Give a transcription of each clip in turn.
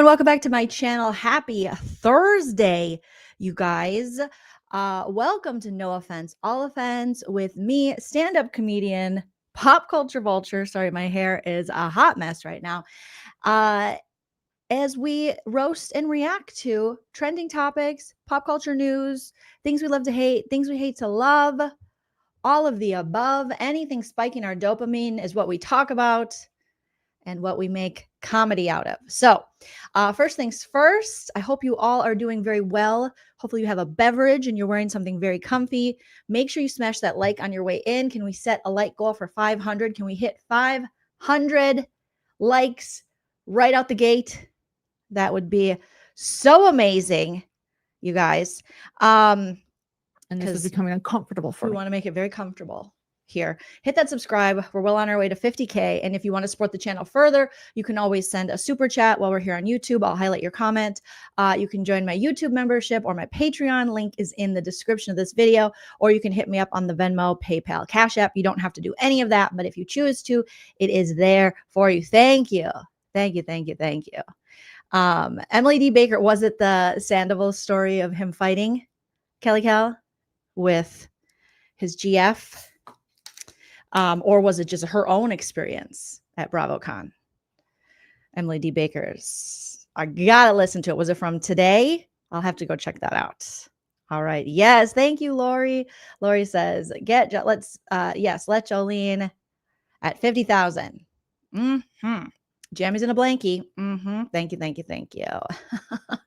welcome back to my channel. Happy Thursday, you guys. Welcome to No Offense, All Offense with me, stand-up comedian, pop culture vulture. Sorry, my hair is a hot mess right now. As we roast and react to trending topics, pop culture news, things we love to hate, things we hate to love, all of the above. Anything spiking our dopamine is what we talk about and what we make comedy out of. So first things first, I hope you all are doing very well. Hopefully you have a beverage and you're wearing something very comfy. Make sure you smash that like on your way in. Can we set a like goal for 500? Can we hit 500 likes right out the gate? That would be so amazing, you guys. And this is becoming uncomfortable for me. We want to make it very comfortable here. Hit that subscribe. We're well on our way to 50K. And if you want to support the channel further, you can always send a super chat while we're here on YouTube. I'll highlight your comment. You can join my YouTube membership or my Patreon. Link is in the description of this video, or you can hit me up on the Venmo, PayPal, Cash App. You don't have to do any of that, but if you choose to, it is there for you. Thank you. Thank you. Thank you. Thank you. Emily D. Baker, was it the Sandoval story of him fighting Kelly Cal with his GF? Or was it just her own experience at BravoCon? Emily D. Baker's. I gotta listen to it. Was it from today? I'll have to go check that out. All right. Yes. Thank you, Lori. Lori says, let Jolene at 50,000. Jammies in a blankie. Thank you. Thank you. Thank you.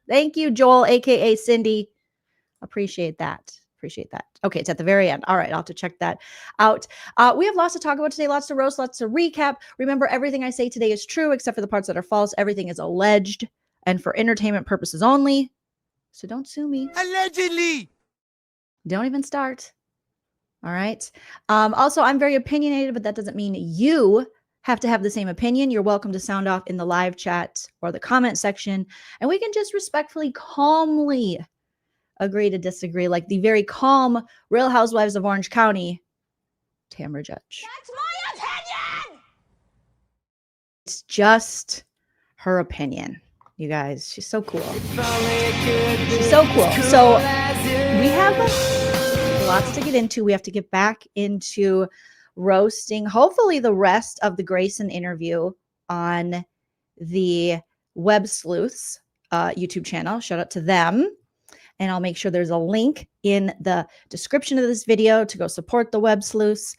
Thank you, Joel, aka Cindy. Appreciate that. Appreciate that. Okay, it's at the very end. All right, I'll have to check that out. We have lots to talk about today, lots to roast, lots to recap. Remember, everything I say today is true, except for the parts that are false. Everything is alleged and for entertainment purposes only. So don't sue me. Allegedly. Don't even start. All right. Also, I'm very opinionated, but that doesn't mean you have to have the same opinion. You're welcome to sound off in the live chat or the comment section, and we can just respectfully, calmly agree to disagree, like the very calm Real Housewives of Orange County, Tamra Judge. That's my opinion! It's just her opinion, you guys. She's so cool. She's so cool. So we have lots to get into. We have to get back into roasting, hopefully, the rest of the Grayson interview on the Websleuths YouTube channel. Shout out to them. And I'll make sure there's a link in the description of this video to go support the Websleuths,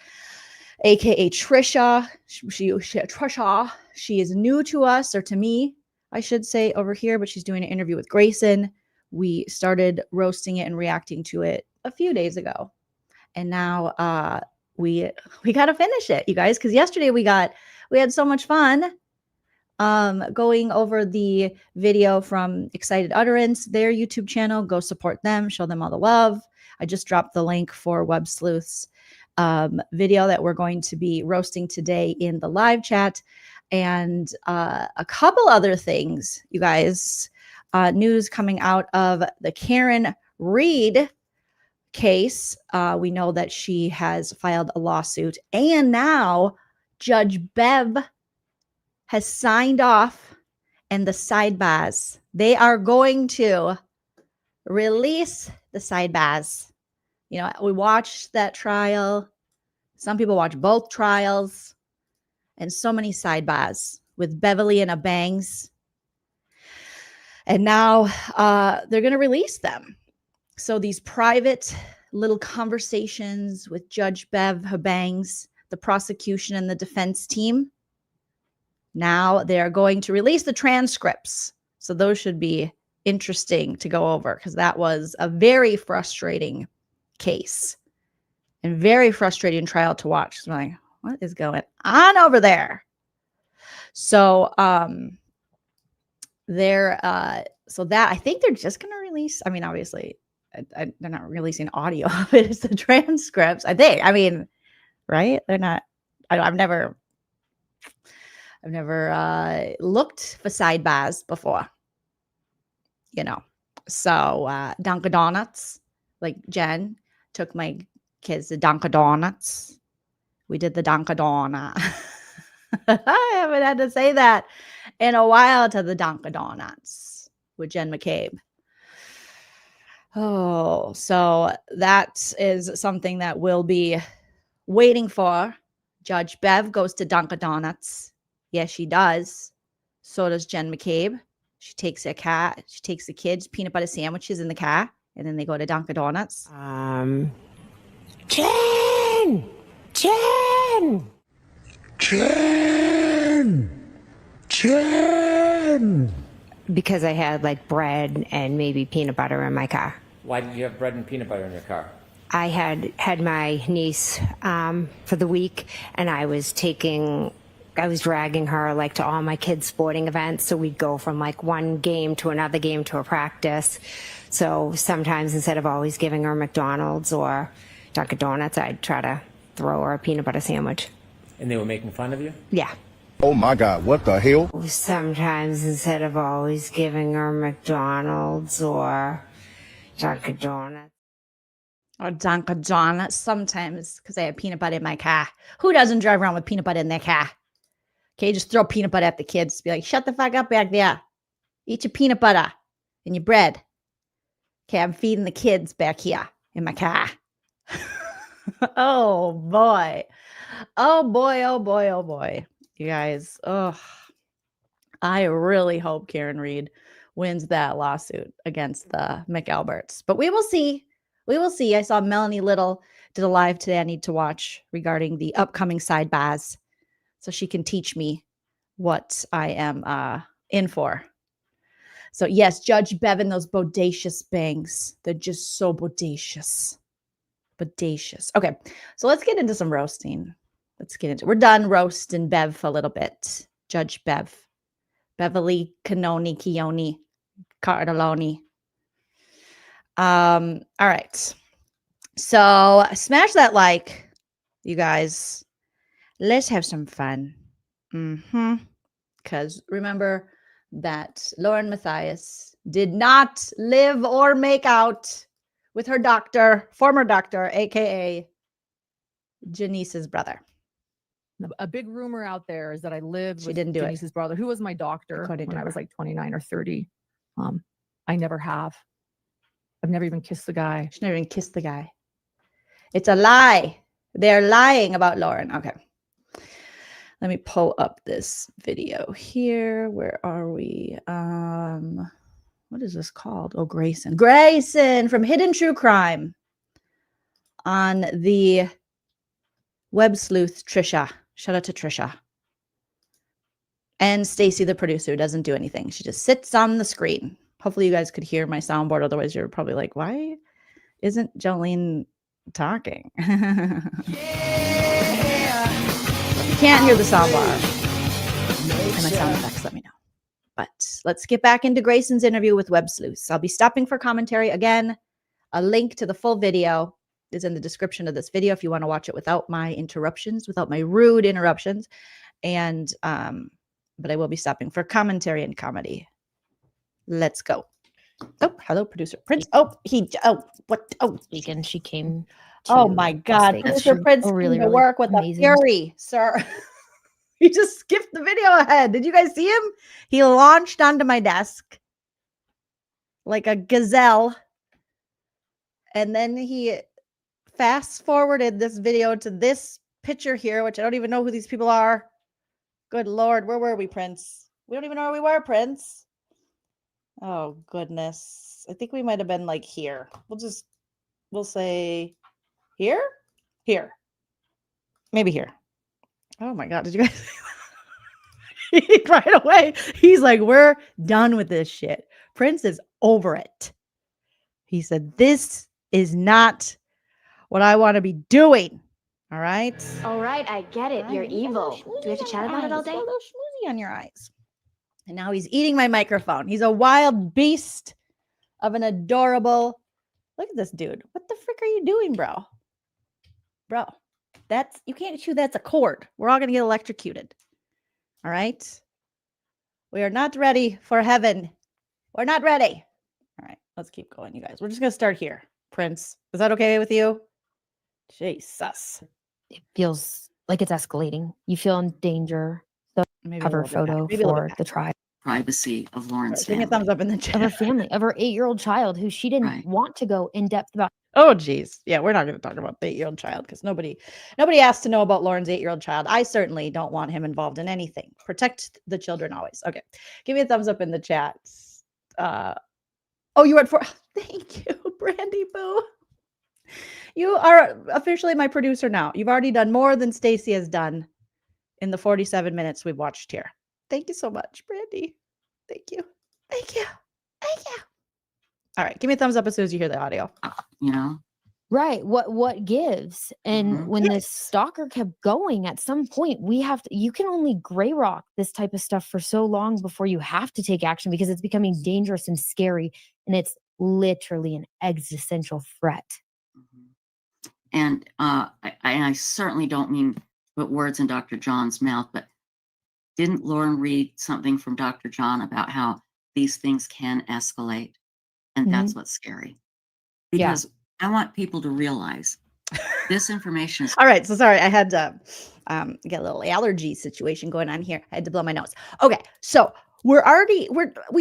aka Trisha. Trisha, she is new to us, or to me, I should say, over here, but she's doing an interview with Grayson. We started roasting it and reacting to it a few days ago. And now we got to finish it, you guys, because yesterday we had so much fun. Going over the video from Excited Utterance, their YouTube channel. Go support them, show them all the love. I just dropped the link for Websleuths video that we're going to be roasting today in the live chat, and a couple other things, you guys. News coming out of the KarenRead case. We know that she has filed a lawsuit, and now Judge Bev has signed off, and the sidebars, they are going to release the sidebars. You know, we watched that trial. Some people watch both trials, and so many sidebars with Beverly and a bangs. And now they're going to release them. So these private little conversations with Judge Bev, her bangs, the prosecution and the defense team, now they're going to release the transcripts. So those should be interesting to go over, because that was a very frustrating case and very frustrating trial to watch. So I'm like, what is going on over there? So so that, I think they're just going to release, I mean, obviously they're not releasing audio of it. It's the transcripts, I think. I mean, right? They're not, I've never looked for sidebars before, you know. So Dunkin' Donuts, like Jen took my kids to Dunkin' Donuts. We did the Dunkin' Donut. I haven't had to say that in a while to the Dunkin' Donuts with Jen McCabe. Oh, so that is something that we'll be waiting for. Judge Bev goes to Dunkin' Donuts. Yes, she does. So does Jen McCabe. She takes a car. She takes the kids peanut butter sandwiches in the car, and then they go to Dunkin' Donuts. Jen! Jen! Jen! Because I had like bread and maybe peanut butter in my car. Why did you have bread and peanut butter in your car? I had my niece for the week, and I was dragging her like to all my kids' sporting events. So we'd go from like one game to another game to a practice. So sometimes instead of always giving her McDonald's or Dunkin' Donuts, I'd try to throw her a peanut butter sandwich. And they were making fun of you? Yeah. Oh my God, what the hell? Sometimes instead of always giving her McDonald's or Dunkin' Donuts. Or Dunkin' Donuts sometimes because I have peanut butter in my car. Who doesn't drive around with peanut butter in their car? Okay, just throw peanut butter at the kids. Be like, shut the fuck up back there. Eat your peanut butter and your bread. Okay, I'm feeding the kids back here in my car. Oh, boy. Oh, boy, oh, boy, oh, boy. You guys, I really hope KarenRead wins that lawsuit against the McAlberts. But we will see. We will see. I saw Melanie Little did a live today I need to watch regarding the upcoming sidebars so she can teach me what I am in for. So, yes, Judge Bevan, those bodacious bangs. They're just so bodacious. Bodacious. Okay, so let's get into some roasting. We're done roasting Bev for a little bit. Judge Bev. Beverly Canoni Chioni Cardelloni. All right. So smash that like, you guys. Let's have some fun. Because remember that LaurenMatthias did not live or make out with her doctor, former doctor, aka Janice's brother. A big rumor out there is that I lived She with didn't do it. Denise's brother, who was my doctor According when to I was her. like 29 or 30. I never have. I've never even kissed the guy. She never even kissed the guy. It's a lie. They're lying about Lauren. Okay. Let me pull up this video here. Where are we? What is this called? Oh, Grayson. Grayson from Hidden True Crime on the Websleuths Trisha. Shout out to Trisha. And Stacy, the producer, doesn't do anything. She just sits on the screen. Hopefully you guys could hear my soundboard. Otherwise, you're probably like, why isn't Joleen talking? If you can't hear the soundbar and my sound effects, let me know. But let's get back into Grayson's interview with Websleuths. I'll be stopping for commentary again. A link to the full video is in the description of this video if you want to watch it without my interruptions, without my rude interruptions. And but I will be stopping for commentary and comedy. Let's go. Oh, hello, producer Prince. Weekend she came. Oh my God, producer Prince really came to work with amazing. a fury, sir. He just skipped the video ahead. Did you guys see him? He launched onto my desk like a gazelle. And then he fast forwarded this video to this picture here, which I don't even know who these people are. Good Lord. Where were we, Prince? We don't even know where we were, Prince. Oh, goodness. I think we might have been like here. We'll say here? Here. Maybe here. Oh my God. Did you guys right away? He's like, we're done with this shit. Prince is over it. He said, this is not what I want to be doing. All right. All right, I get it. You're evil. Do we have to chat about it all day? A little schmoozy on your eyes. And now he's eating my microphone. He's a wild beast of an adorable. Look at this dude. What the frick are you doing, bro? Bro, you can't chew. That's a cord. We're all going to get electrocuted. All right. We are not ready for heaven. We're not ready. All right. Let's keep going, you guys. We're just going to start here. Prince, is that okay with you? Jesus. It feels like it's escalating. You feel in danger. So Maybe a cover little bit back. photo Maybe a little bit for back. the tribe Privacy of Lauren's Give me a family. thumbs up in the of her chat. family, of her 8-year-old child who she didn't Right. want to go in depth about. Oh, geez. Yeah, we're not going to talk about the 8-year-old child because nobody asked to know about Lauren's 8-year-old child. I certainly don't want him involved in anything. Protect the children always. Okay. Give me a thumbs up in the chat. Oh, you were at 4. Thank you, Brandy Boo. You are officially my producer now. You've already done more than Stacy has done in the 47 minutes we've watched here. Thank you so much, Brandy. Thank you. Thank you. Thank you. All right. Give me a thumbs up as soon as you hear the audio. You know, Right. What gives? And Mhm. when this stalker kept going, at some point you can only gray rock this type of stuff for so long before you have to take action because it's becoming dangerous and scary. And it's literally an existential threat. Mhm. And I certainly don't mean to put words in Dr. John's mouth, but didn't Lauren read something from Dr. John about how these things can escalate? And that's what's scary. Yeah. Because I want people to realize this information is All right. So sorry. I had to get a little allergy situation going on here. I had to blow my nose. Okay. So we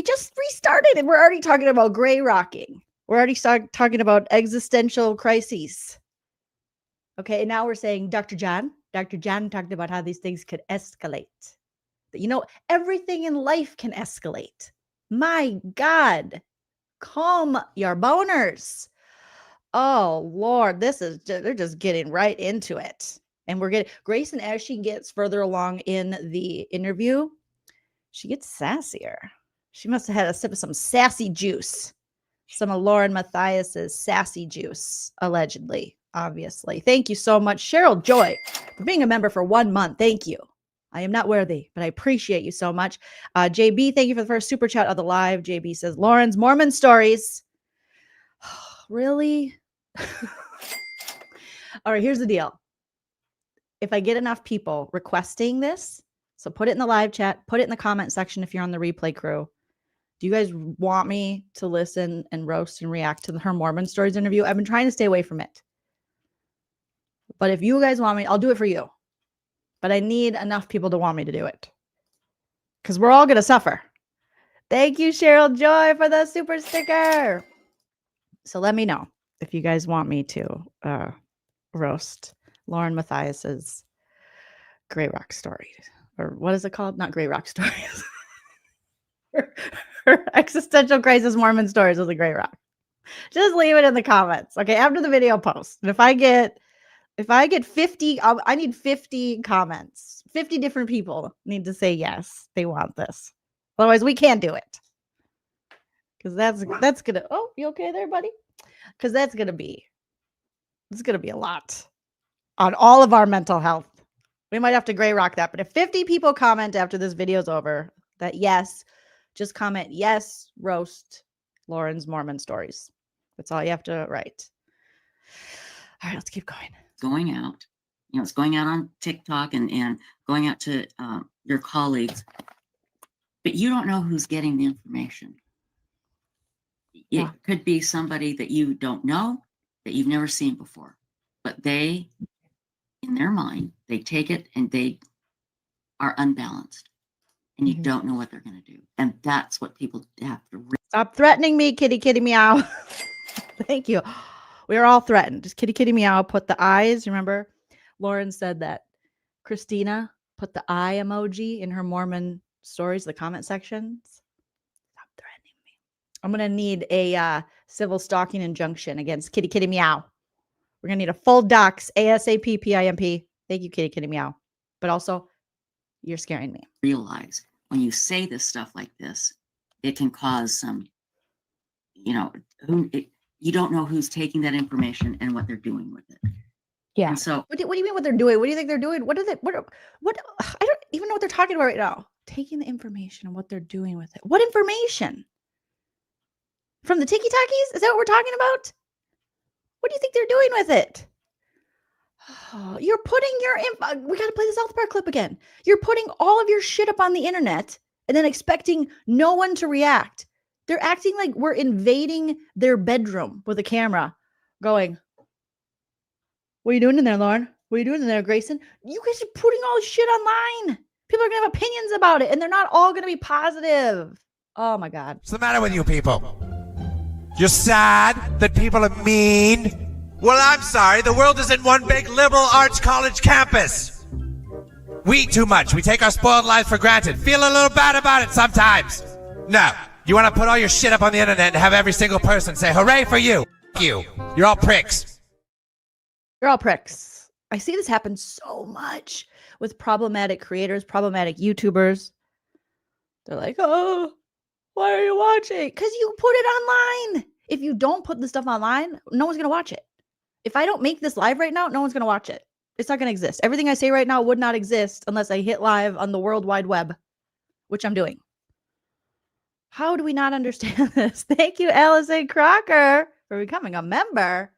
just restarted and we're already talking about gray rocking. We're already talking about existential crises. Okay. And now we're saying Dr. John talked about how these things could escalate. You know, everything in life can escalate. My God. Calm your boners. Oh Lord, they're just getting right into it. And we're getting Grayson as she gets further along in the interview, she gets sassier. She must have had a sip of some sassy juice. Some of LaurenMatthias's sassy juice, allegedly, obviously. Thank you so much, Cheryl Joy, for being a member for 1 month. Thank you. I am not worthy, but I appreciate you so much. JB, thank you for the first super chat of the live. JB says, Lauren's Mormon stories. Really? All right, here's the deal. If I get enough people requesting this, so put it in the live chat, put it in the comment section if you're on the replay crew. Do you guys want me to listen and roast and react to her Mormon stories interview? I've been trying to stay away from it. But if you guys want me, I'll do it for you. But I need enough people to want me to do it. Because we're all going to suffer. Thank you, Cheryl Joy, for the super sticker. So let me know if you guys want me to roast LaurenMatthias's Gray Rock stories. Or what is it called? Not Gray Rock stories. her existential crisis Mormon stories is a Gray Rock. Just leave it in the comments. Okay, after the video post. And if I get 50, I need 50 comments. 50 different people need to say yes, they want this. Otherwise, we can't do it. Because that's gonna. Oh, you okay there, buddy? Because it's gonna be a lot on all of our mental health. We might have to gray rock that. But if 50 people comment after this video's over that yes, just comment yes, roast Lauren's Mormon stories. That's all you have to write. All right, let's keep going. going out. You know, it's going out on TikTok and going out to your colleagues. But you don't know who's getting the information. It could be somebody that you don't know, that you've never seen before. But they, in their mind, they take it and they are unbalanced. And you don't know what they're going to do. And that's what people have to Stop threatening me, kitty, kitty, meow. Thank you. We are all threatened. Just kitty, kitty, meow. Put the eyes. Remember, Lauren said that Christina put the eye emoji in her Mormon stories, the comment sections. Stop threatening me. I'm going to need a civil stalking injunction against kitty, kitty, meow. We're going to need a full docs, ASAP, PIMP. Thank you, kitty, kitty, meow. But also, you're scaring me. realize when you say this stuff like this, it can cause some, you know, you don't know who's taking that information and what they're doing with it. Yeah. And so What do you mean what they're doing? What do you think they're doing? What are they? What? I don't even know what they're talking about right now. Taking the information and what they're doing with it. What information? From the Tiki Takis? Is that what we're talking about? What do you think they're doing with it? Oh, you're putting your we got to play the South Park clip again. You're putting all of your shit up on the internet and then expecting no one to react. They're acting like we're invading their bedroom with a camera going, what are you doing in there, Lauren? What are you doing in there, Grayson? You guys are putting all this shit online. People are going to have opinions about it, and they're not all going to be positive. Oh, my God. What's the matter with you people? You're sad that people are mean? Well, I'm sorry. The world isn't one big liberal arts college campus. We eat too much. We take our spoiled lives for granted. Feel a little bad about it sometimes. No. You want to put all your shit up on the internet and have every single person say, hooray for you. F you. You're all pricks. You're all pricks. I see this happen so much with problematic creators, problematic YouTubers. They're like, oh, why are you watching? Because you put it online. If you don't put the stuff online, no one's going to watch it. If I don't make this live right now, no one's going to watch it. It's not going to exist. Everything I say right now would not exist unless I hit live on the World Wide Web, which I'm doing. How do we not understand this? Thank you, Allison Crocker, for becoming a member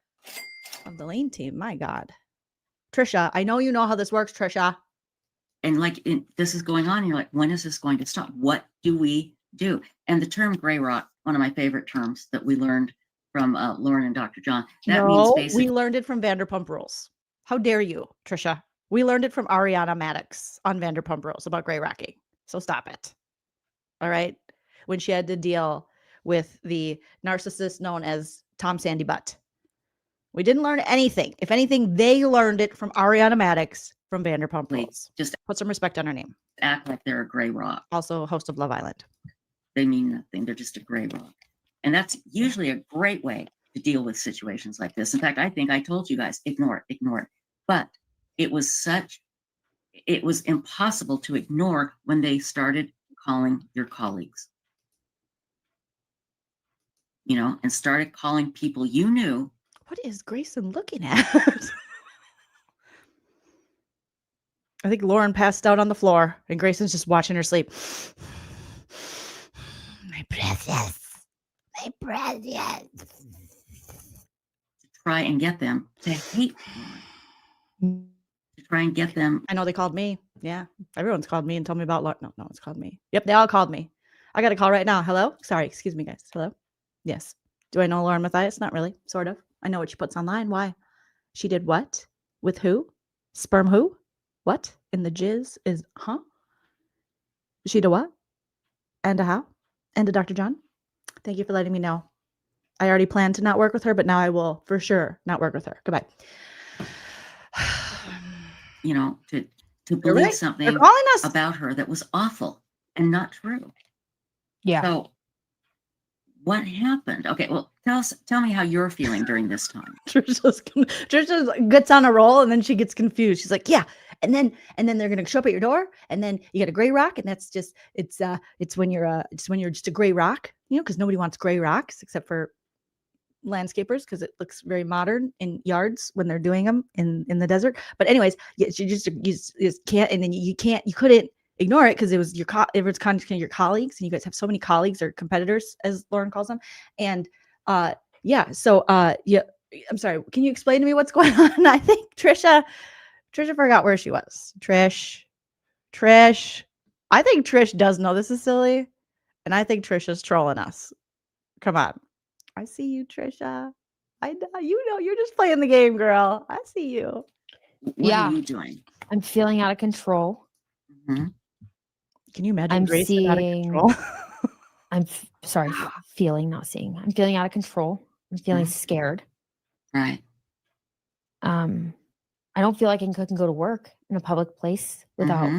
of the Lane team. My God. Trisha, I know you know how this works, Trisha. And like this is going on, and you're like, when is this going to stop? What do we do? And the term gray rock, one of my favorite terms that we learned from Lauren and Dr. John. That means basically, we learned it from Vanderpump Rules. How dare you, Trisha? We learned it from Ariana Maddox on Vanderpump Rules about gray rocking. So stop it. All right. When she had to deal with the narcissist known as Tom Sandy Butt. We didn't learn anything. If anything, they learned it from Ariana Maddox from Vanderpump Rules. Just put some respect on her name. Act like they're a gray rock. Also host of Love Island. They mean nothing. They're just a gray rock. And that's usually a great way to deal with situations like this. In fact, I think I told you guys, ignore it. But it was impossible to ignore when they started calling your colleagues. You know, and started calling people you knew. What is Grayson looking at? I think Lauren passed out on the floor and Grayson's just watching her sleep. My precious. My precious. To try and get them to hate Lauren. To try and get them. I know they called me. Yeah. Everyone's called me and told me about Lauren. No one's called me. Yep. They all called me. I got a call right now. Hello? Sorry. Excuse me, guys. Hello? Yes. Do I know LaurenMatthias? Not really. Sort of. I know what she puts online. Why? She did what? With who? Sperm who? What? And the jizz is, huh? She did what? And a how? And a Dr. John? Thank you for letting me know. I already planned to not work with her, but now I will for sure not work with her. Goodbye. You know, to believe something about her that was awful and not true. Yeah. So what happened? Okay, well, tell me how you're feeling during this time. Trisha gets on a roll and then she gets confused. She's like, yeah. And then they're gonna show up at your door, and then you get a gray rock, and that's just it's when you're just a gray rock, you know, because nobody wants gray rocks except for landscapers because it looks very modern in yards when they're doing them in the desert. But anyways, you just can't, and then you couldn't ignore it because it was your colleagues, and you guys have so many colleagues or competitors, as Lauren calls them. And yeah, I'm sorry, can you explain to me what's going on? I think Trisha forgot where she was. Trish, I think Trish does know this is silly, and I think Trisha's trolling us. Come on. I see you, Trisha. I know, you're just playing the game, girl. I see you. What are you doing? I'm feeling out of control. Mm-hmm. Can you imagine? I'm Grayson out of control? Sorry, feeling, not seeing. I'm feeling out of control. I'm feeling scared. Right. I don't feel like I can go to work in a public place without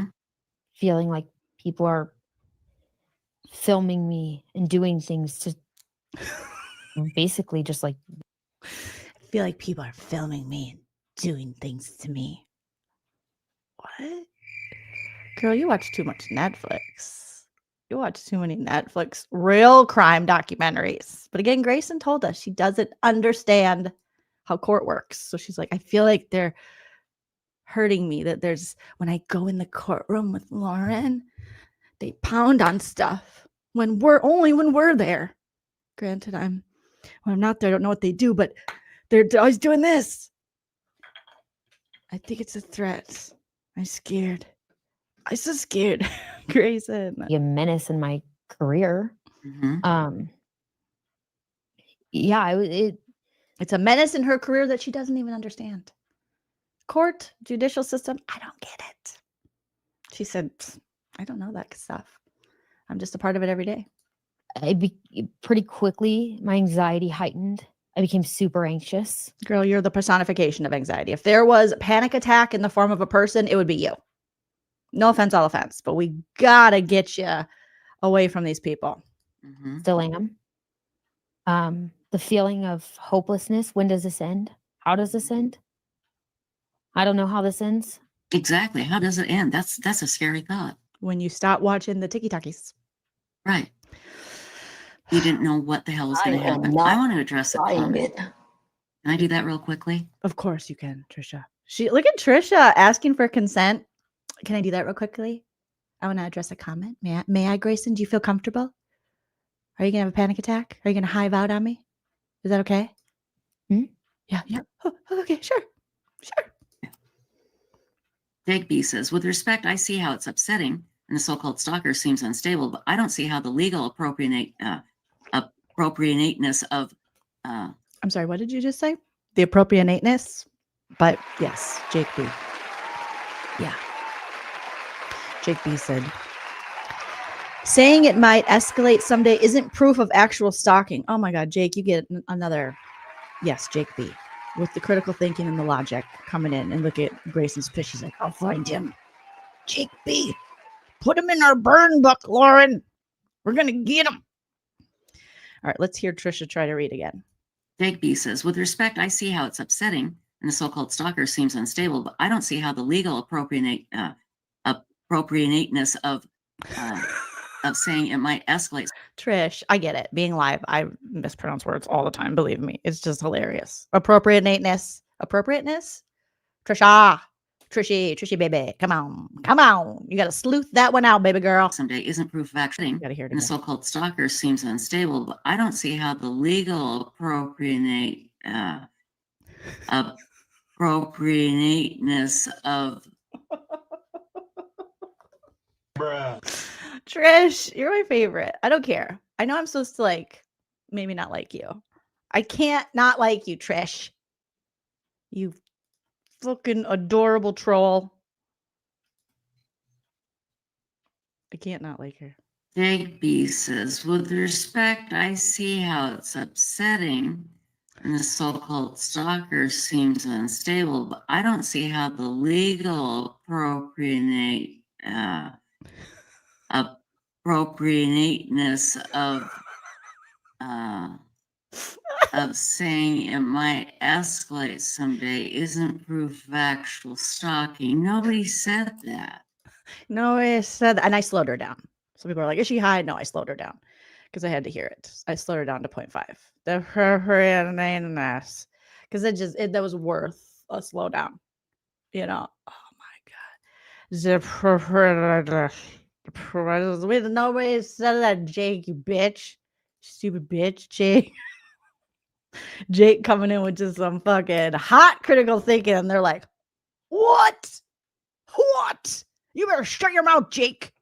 feeling like people are filming me and doing things to basically just like. I feel like people are filming me and doing things to me. What? Girl, you watch too much Netflix. You watch too many Netflix real crime documentaries. But again, Grayson told us she doesn't understand how court works. So she's like, I feel like they're hurting me, that there's, when I go in the courtroom with Lauren, they pound on stuff when we're there. Granted, when I'm not there, I don't know what they do, but they're always doing this. I think it's a threat. I'm scared. I'm so scared, Grayson. Be a menace in my career. Yeah, it's a menace in her career that she doesn't even understand. court, judicial system. I don't get it. She said, I don't know that stuff. I'm just a part of it every day. Pretty quickly, my anxiety heightened. I became super anxious. Girl, you're the personification of anxiety. If there was a panic attack in the form of a person, it would be you. No offense, all offense, but we gotta get you away from these people. Mhm. Still am. The feeling of hopelessness. When does this end? How does this end? I don't know how this ends. Exactly. How does it end? That's a scary thought. When you stop watching the tiki-takis. Right. You didn't know what the hell was going to happen. I want to address a comment. Can I do that real quickly? Of course you can, Trisha. Look at Trisha asking for consent. Can I do that real quickly? I want to address a comment. May I, Grayson? Do you feel comfortable? Are you going to have a panic attack? Are you going to hive out on me? Is that okay? Yeah. Oh, okay, sure. Jake B says, with respect, I see how it's upsetting and the so-called stalker seems unstable, but I don't see how the legal appropriateness of I'm sorry, what did you just say? The appropriateness? But yes, Jake B. Yeah. Jake B said, saying it might escalate someday isn't proof of actual stalking. Oh my God, Jake, you get another. Yes, Jake B. With the critical thinking and the logic coming in. And look at Grayson's pitch. She's like, I'll find him. Jake B. Put him in our burn book, Lauren. We're going to get him. All right, let's hear Trisha try to read again. Jake B says, with respect, I see how it's upsetting and the so-called stalker seems unstable, but I don't see how the legal appropriateness of saying it might escalate. Trish, I get it. Being live, I mispronounce words all the time. Believe me, it's just hilarious. Appropriateness. Trishy, baby. Come on. You got to sleuth that one out, baby girl. Someday isn't proof of action. You got to hear it And the again. so-called stalker seems unstable, but I don't see how the legal appropriateness of Trish, you're my favorite. I don't care. I know I'm supposed to maybe not like you. I can't not like you, Trish. You fucking adorable troll. I can't not like her. Jake B says, with respect, I see how it's upsetting and the so-called stalker seems unstable, but I don't see how the legal appropriateness of saying it might escalate someday isn't proof of actual stalking. Nobody said that. Nobody said that. And I slowed her down. Some people are like, is she high? No, I slowed her down because I had to hear it. I slowed her down to 0.5. The appropriateness. Because that was worth a slow down. You know? Oh my God. The appropriateness. Nobody said that, Jake, you bitch. Stupid bitch, Jake. Jake coming in with just some fucking hot critical thinking. And they're like, what? You better shut your mouth, Jake.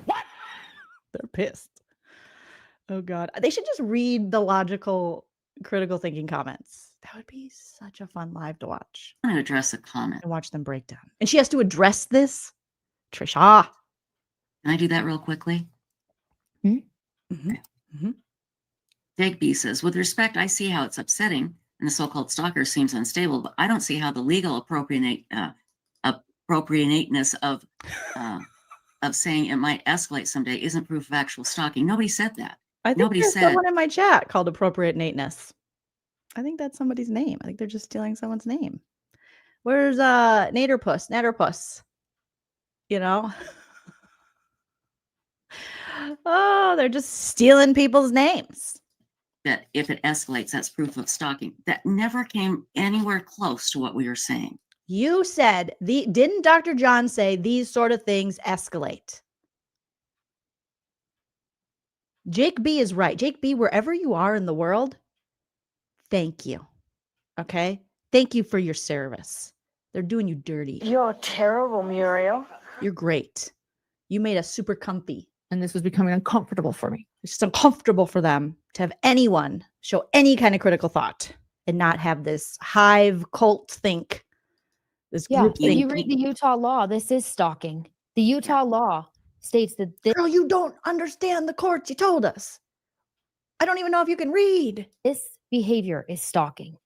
What? They're pissed. Oh God. They should just read the logical, critical thinking comments. That would be such a fun live to watch. I'm going to address a comment. And watch them break down. And she has to address this. Trisha. Can I do that real quickly? Jake B says, with respect, I see how it's upsetting and the so-called stalker seems unstable, but I don't see how the legal appropriateness of saying it might escalate someday isn't proof of actual stalking. Nobody said that. I think Nobody there's said someone in my chat called appropriateness. I think that's somebody's name. I think they're just stealing someone's name. Where's Naderpuss? You know? Oh, they're just stealing people's names. that if it escalates, that's proof of stalking. That never came anywhere close to what we were saying. You said didn't Dr. John say these sort of things escalate? Jake B is right. Jake B, wherever you are in the world, thank you. Okay? Thank you for your service. They're doing you dirty. You're terrible, Muriel. You're great. You made us super comfy. And this was becoming uncomfortable for me. It's just uncomfortable for them to have anyone show any kind of critical thought and not have this hive cult think This Yeah, group if thing. you read the Utah law, this is stalking. The Utah law states that Girl, you don't understand the courts. You told us. I don't even know if you can read. this behavior is stalking.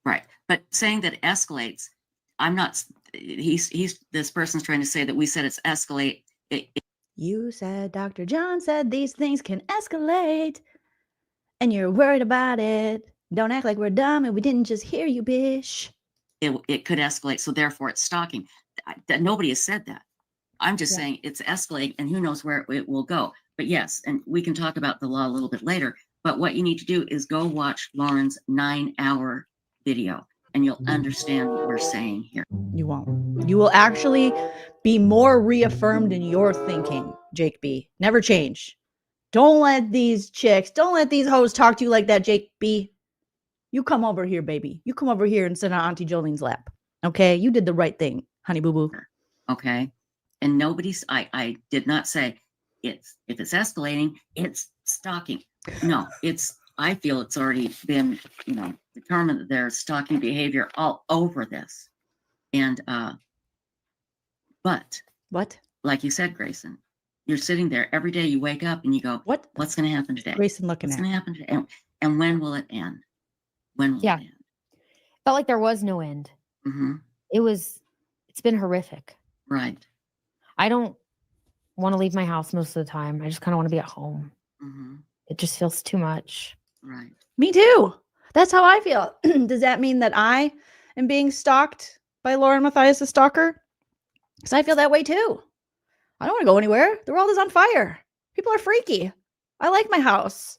Right. But saying that it escalates, I'm not, this person's trying to say that we said it's escalate. You said Dr. John said these things can escalate and you're worried about it. Don't act like we're dumb and we didn't just hear you, bish. It could escalate. So therefore it's stalking. Nobody has said that. I'm just saying it's escalating and who knows where it will go. But yes, and we can talk about the law a little bit later. But what you need to do is go watch Lauren's 9-hour video and you'll understand what we're saying here. You won't. You will actually be more reaffirmed in your thinking, Jake B. Never change. Don't let these chicks, don't let these hoes talk to you like that, Jake B. You come over here, baby. You come over here and sit on Auntie Jolene's lap. Okay? You did the right thing, honey boo boo. Okay. And I did not say if it's escalating, it's stalking. No, I feel it's already been, determined that there's stalking behavior all over this. And, but what? Like you said, Grayson, you're sitting there every day. You wake up and you go, what's going to happen today? Grayson looking what's at going to happen today? And when will it end? When will it end? Felt like there was no end. Mm-hmm. It's been horrific. Right. I don't want to leave my house most of the time. I just kind of want to be at home. Mm-hmm. It just feels too much. Right. Me too. That's how I feel. Does that mean that I am being stalked by LaurenMatthias, a stalker? Because I feel that way too. I don't want to go anywhere. The world is on fire. People are freaky. I like my house.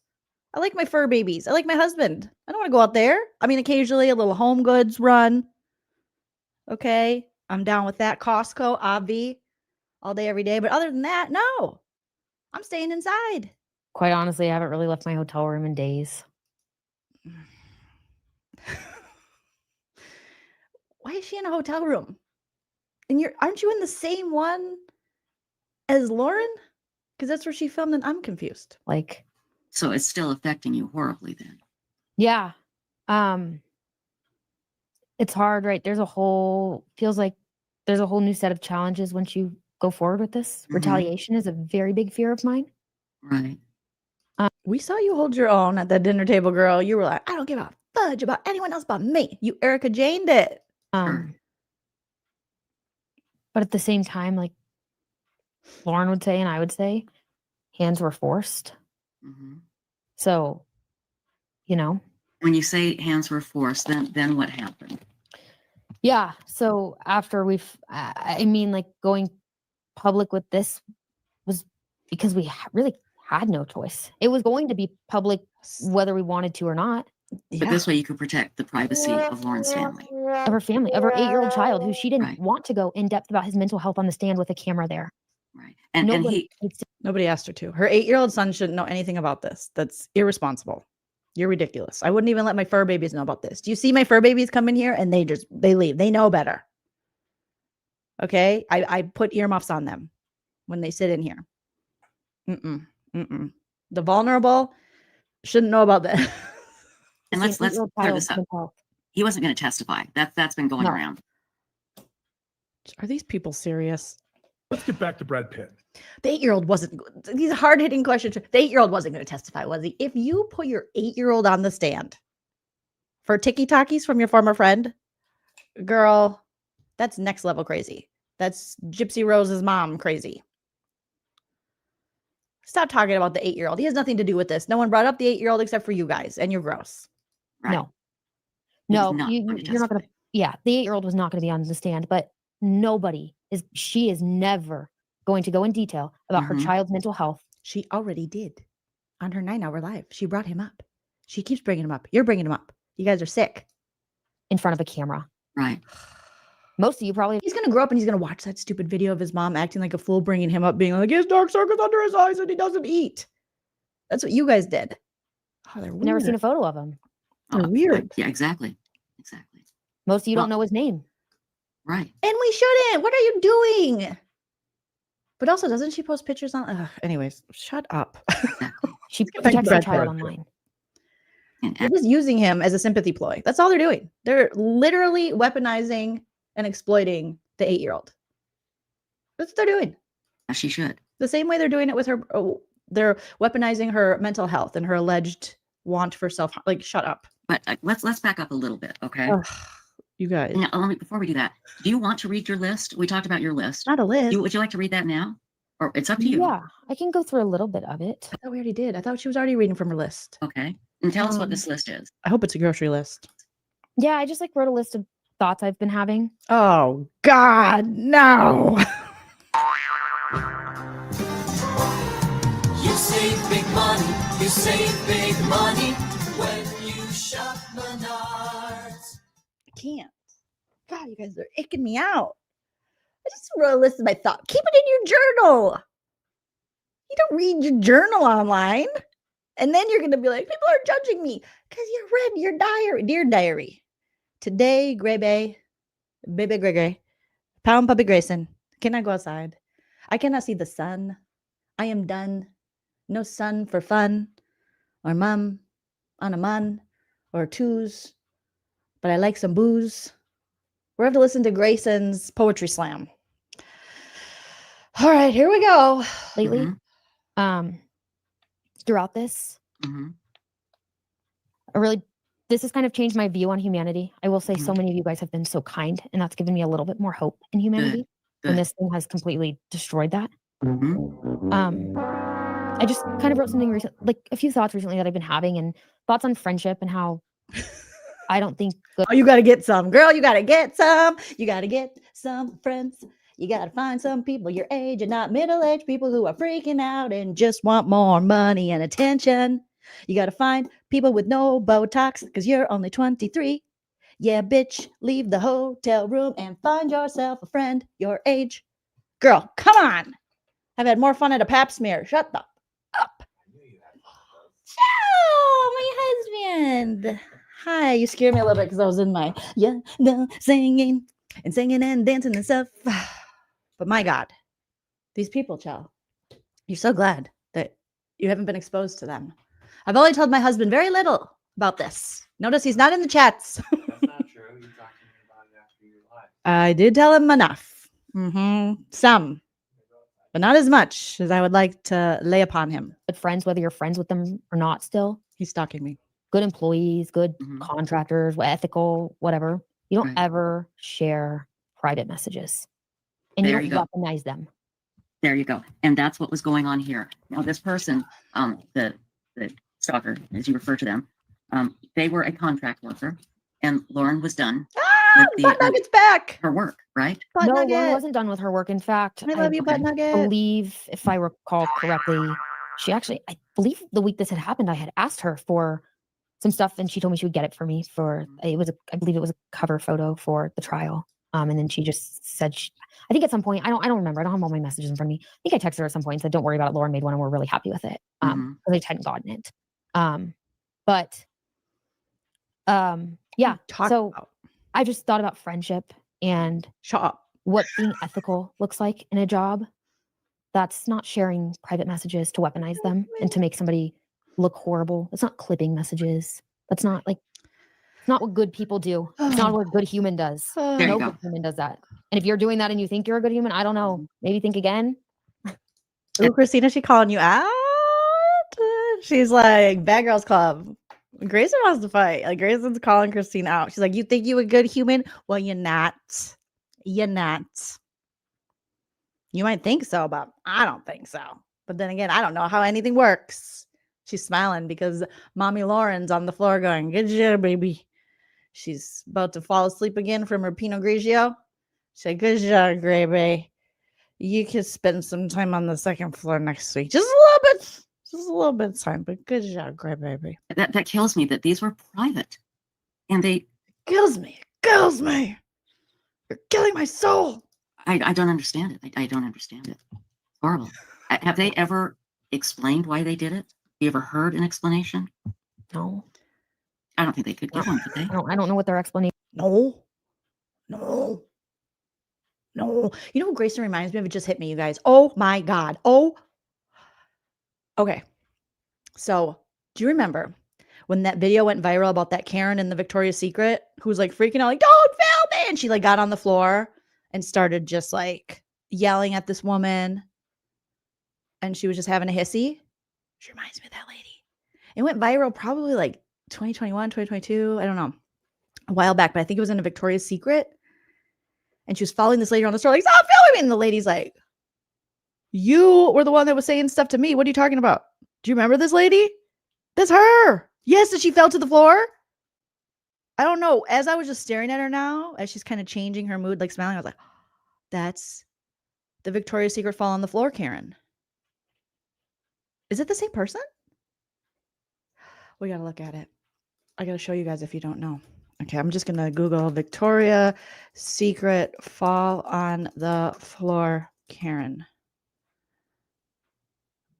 I like my fur babies. I like my husband. I don't want to go out there. I mean, occasionally a little home goods run. Okay. I'm down with that. Costco, obvi, all day, every day. But other than that, no. I'm staying inside. Quite honestly, I haven't really left my hotel room in days. Why is she in a hotel room? And aren't you in the same one as Lauren? Because that's where she filmed, and I'm confused. So it's still affecting you horribly then. Yeah. It's hard, right? Feels like there's a whole new set of challenges once you go forward with this. Mm-hmm. Retaliation is a very big fear of mine. Right. We saw you hold your own at that dinner table, girl. You were like, I don't give a fudge about anyone else but me. You Erica Janed it. But at the same time, like Lauren would say, and I would say, hands were forced. Mm-hmm. So, when you say hands were forced, then what happened? Yeah. So after going public with this was because we really had no choice. It was going to be public whether we wanted to or not. But this way you could protect the privacy of Lauren's family. Of her family, of her 8-year-old child who she didn't want to go in depth about his mental health on the stand with a camera there. Right. And nobody asked her to. Her 8-year-old son shouldn't know anything about this. That's irresponsible. You're ridiculous. I wouldn't even let my fur babies know about this. Do you see my fur babies come in here and they leave? They know better. Okay? I put earmuffs on them when they sit in here. The vulnerable shouldn't know about that. And let's clear this up. He wasn't going to testify. That's been going around. Are these people serious? Let's get back to Brad Pitt. The 8-year-old wasn't. These hard-hitting questions. The 8-year-old wasn't going to testify, was he? If you put your 8-year-old on the stand for tiki-takis from your former friend, girl, that's next level crazy. That's Gypsy Rose's mom crazy. Stop talking about the 8-year-old. He has nothing to do with this. No one brought up the 8-year-old except for you guys, and you're gross. Right. No, you're not going to. Yeah, the 8-year-old was not going to be on the stand, but she is never going to go in detail about her child's mental health. She already did on her 9-hour live. She brought him up. She keeps bringing him up. You're bringing him up. You guys are sick. In front of a camera. Right. Most of you probably. He's going to grow up and he's going to watch that stupid video of his mom acting like a fool, bringing him up, being like, he has dark circles under his eyes and he doesn't eat. That's what you guys did. Oh, they're weird. Never seen a photo of him. They're weird. Yeah, exactly. Most of you don't know his name. Right. And we shouldn't. What are you doing? But also, doesn't she post pictures on? Anyways, shut up. She protects her child online. They're just using him as a sympathy ploy. That's all they're doing. They're literally weaponizing and exploiting the 8-year-old. That's what they're doing. As she should. The same way they're doing it with her. Oh, they're weaponizing her mental health and her alleged want for self. Like, shut up. But let's back up a little bit, okay? Ugh, you guys. Now, before we do that, do you want to read your list? We talked about your list. Not a list. Would you like to read that now? Or it's up to you. Yeah, I can go through a little bit of it. I thought we already did. I thought she was already reading from her list. Okay. And tell us what this list is. I hope it's a grocery list. Yeah, I just like wrote a list of thoughts I've been having. Oh, God, no. You save big money. You save big money when you shop Menards. I can't. God, you guys are icking me out. I just wrote a list of my thoughts. Keep it in your journal. You don't read your journal online. And then you're going to be like, people are judging me because you read your diary. Dear diary. Today, baby Gray, pound puppy Grayson. Cannot go outside. I cannot see the sun. I am done. No sun for fun. Or mum on a mun. Or twos. But I like some booze. We're going to have to listen to Grayson's poetry slam. All right, here we go. Lately, throughout this, this has kind of changed my view on humanity. I will say so many of you guys have been so kind, and that's given me a little bit more hope in humanity. And this thing has completely destroyed that. I just kind of wrote something recent, like a few thoughts recently that I've been having, and thoughts on friendship and how I don't think Oh, you got to get some. Girl, you got to get some. You got to get some friends. You got to find some people your age and not middle-aged people who are freaking out and just want more money and attention. You got to find people with no Botox because you're only 23. Yeah, bitch, leave the hotel room and find yourself a friend your age. Girl, come on. I've had more fun at a pap smear. Shut the up. Oh, my husband. Hi, you scared me a little bit because I was in my singing and dancing and stuff. But my God, these people, child, you're so glad that you haven't been exposed to them. I've only told my husband very little about this. Notice he's not in the chats. That's not true. You talked to me about it after your life. I did tell him enough. Some, but not as much as I would like to lay upon him. good friends, whether you're friends with them or not still. He's stalking me. Good employees, good contractors, ethical, whatever. You don't ever share private messages. And There you you don't go. weaponize them. There you go. And that's what was going on here. Now, this person, the stalker, as you refer to them, they were a contract worker, and Lauren was done with Butt Nugget's back. her work, right? Butt No, Nugget. Lauren wasn't done with her work. In fact, I love you, Butt Nugget. believe, if I recall correctly, I believe the week this had happened, I had asked her for some stuff, and she told me she would get it for me I believe it was a cover photo for the trial. And then she just said, I think at some point, I don't remember. I don't have all my messages in front of me. I think I texted her at some point and said, don't worry about it. Lauren made one and we're really happy with it. Because I just hadn't gotten it. Yeah. So I just thought about friendship and what being ethical looks like in a job. That's not sharing private messages to weaponize them and to make somebody look horrible. It's not clipping messages. That's not it's not what good people do. It's not what a good human does. There you No go. good human does that. And if you're doing that and you think you're a good human, I don't know. Maybe think again. Ooh, Christina, she calling you out? She's like, Bad Girls Club. Grayson wants to fight. Like, Grayson's calling Christine out. She's like, you think you a good human? Well, you're not. You're not. You might think so, but I don't think so. But then again, I don't know how anything works. She's smiling because Mommy Lauren's on the floor going, good job, baby. She's about to fall asleep again from her Pinot Grigio. She said, good job, Gravy. You can spend some time on the second floor next week. Just a little bit of time, but good job, great baby. That kills me that these were private. And they kills me. You're killing my soul. I don't understand it. I don't understand it. Horrible. Have they ever explained why they did it? You ever heard an explanation? No. I don't think they could give one, could they? I don't know what their explanation. No. You know what Grayson reminds me of? It just hit me, you guys. Oh my God. Okay. So do you remember when that video went viral about that Karen in the Victoria's Secret who was like freaking out, like, don't film And she like got on the floor and started just like yelling at this woman. And she was just having a hissy. She reminds me of that lady. It went viral probably like 2021, 2022. I don't know. A while back, but I think it was in a Victoria's Secret. And she was following this lady around the store, like, stop filming me. And the lady's like, you were the one that was saying stuff to me. What are you talking about? Do you remember this lady? That's her. Yes, and she fell to the floor. I don't know. As I was just staring at her now, as she's kind of changing her mood, like smiling, I was like, that's the Victoria's Secret fall on the floor, Karen. Is it the same person? We got to look at it. I got to show you guys if you don't know. Okay, I'm just going to Google Victoria's Secret fall on the floor, Karen.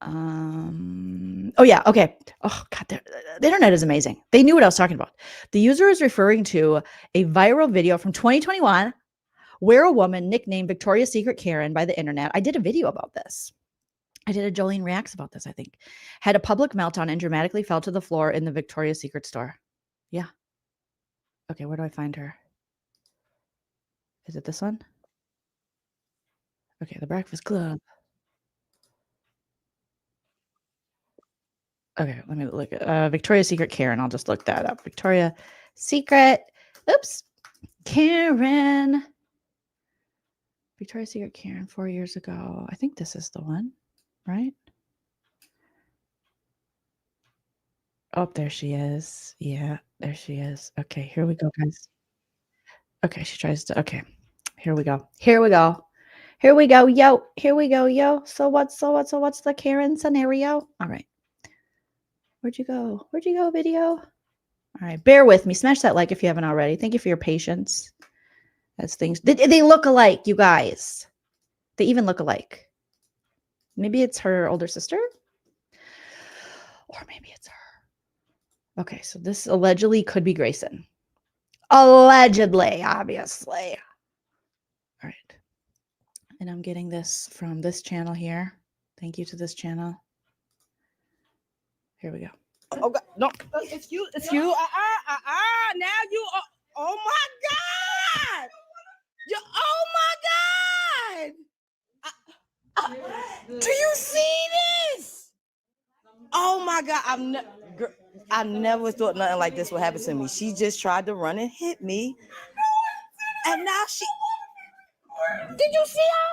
Oh yeah, okay. Oh God, the internet is amazing. They knew what I was talking about. The user is referring to a viral video from 2021 where a woman nicknamed Victoria's Secret Karen by the internet. I did a video about this. I did a Joleen Reacts about this, I think. Had a public meltdown and dramatically fell to the floor in the Victoria's Secret store. Yeah. Okay, where do I find her? Is it this one? Okay, The Breakfast Club. Okay, let me look at Victoria's Secret Karen. I'll just look that up. Victoria's Secret. Oops. Karen. Victoria's Secret Karen 4 years ago. I think this is the one, right? Oh, there she is. Yeah, there she is. Okay, here we go, guys. Okay, she tries to. Okay, here we go. Here we go. Here we go, yo. Here we go, yo. So what's the Karen scenario? All right. Where'd you go? Where'd you go, video? All right, bear with me. Smash that like if you haven't already. Thank you for your patience. As things, they look alike, you guys. They even look alike. Maybe it's her older sister, or maybe it's her. Okay, so this allegedly could be Grayson. Allegedly, obviously. All right, and I'm getting this from this channel here. Thank you to this channel. Here we go. Oh God, no, it's you. Now you are, oh my God. Oh my God. Do you see this? Oh my God. I never thought nothing like this would happen to me. She just tried to run and hit me. And now she, did you see her?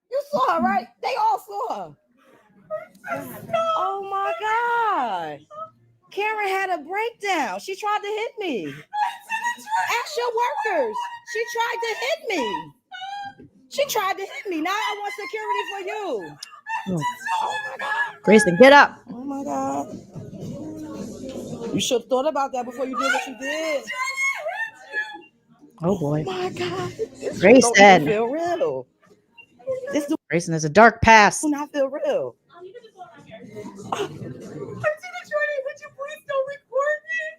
You saw her, right? They all saw her. Oh my God. Karen had a breakdown. She tried to hit me. Ask your workers. She tried to hit me. She tried to hit me. Now I want security for you. Oh my God. Grayson, get up. Oh my God. You should have thought about that before you did what you did. Oh boy. Oh my God. Grayson. Don't feel real. This Grayson has a dark past. do not feel real.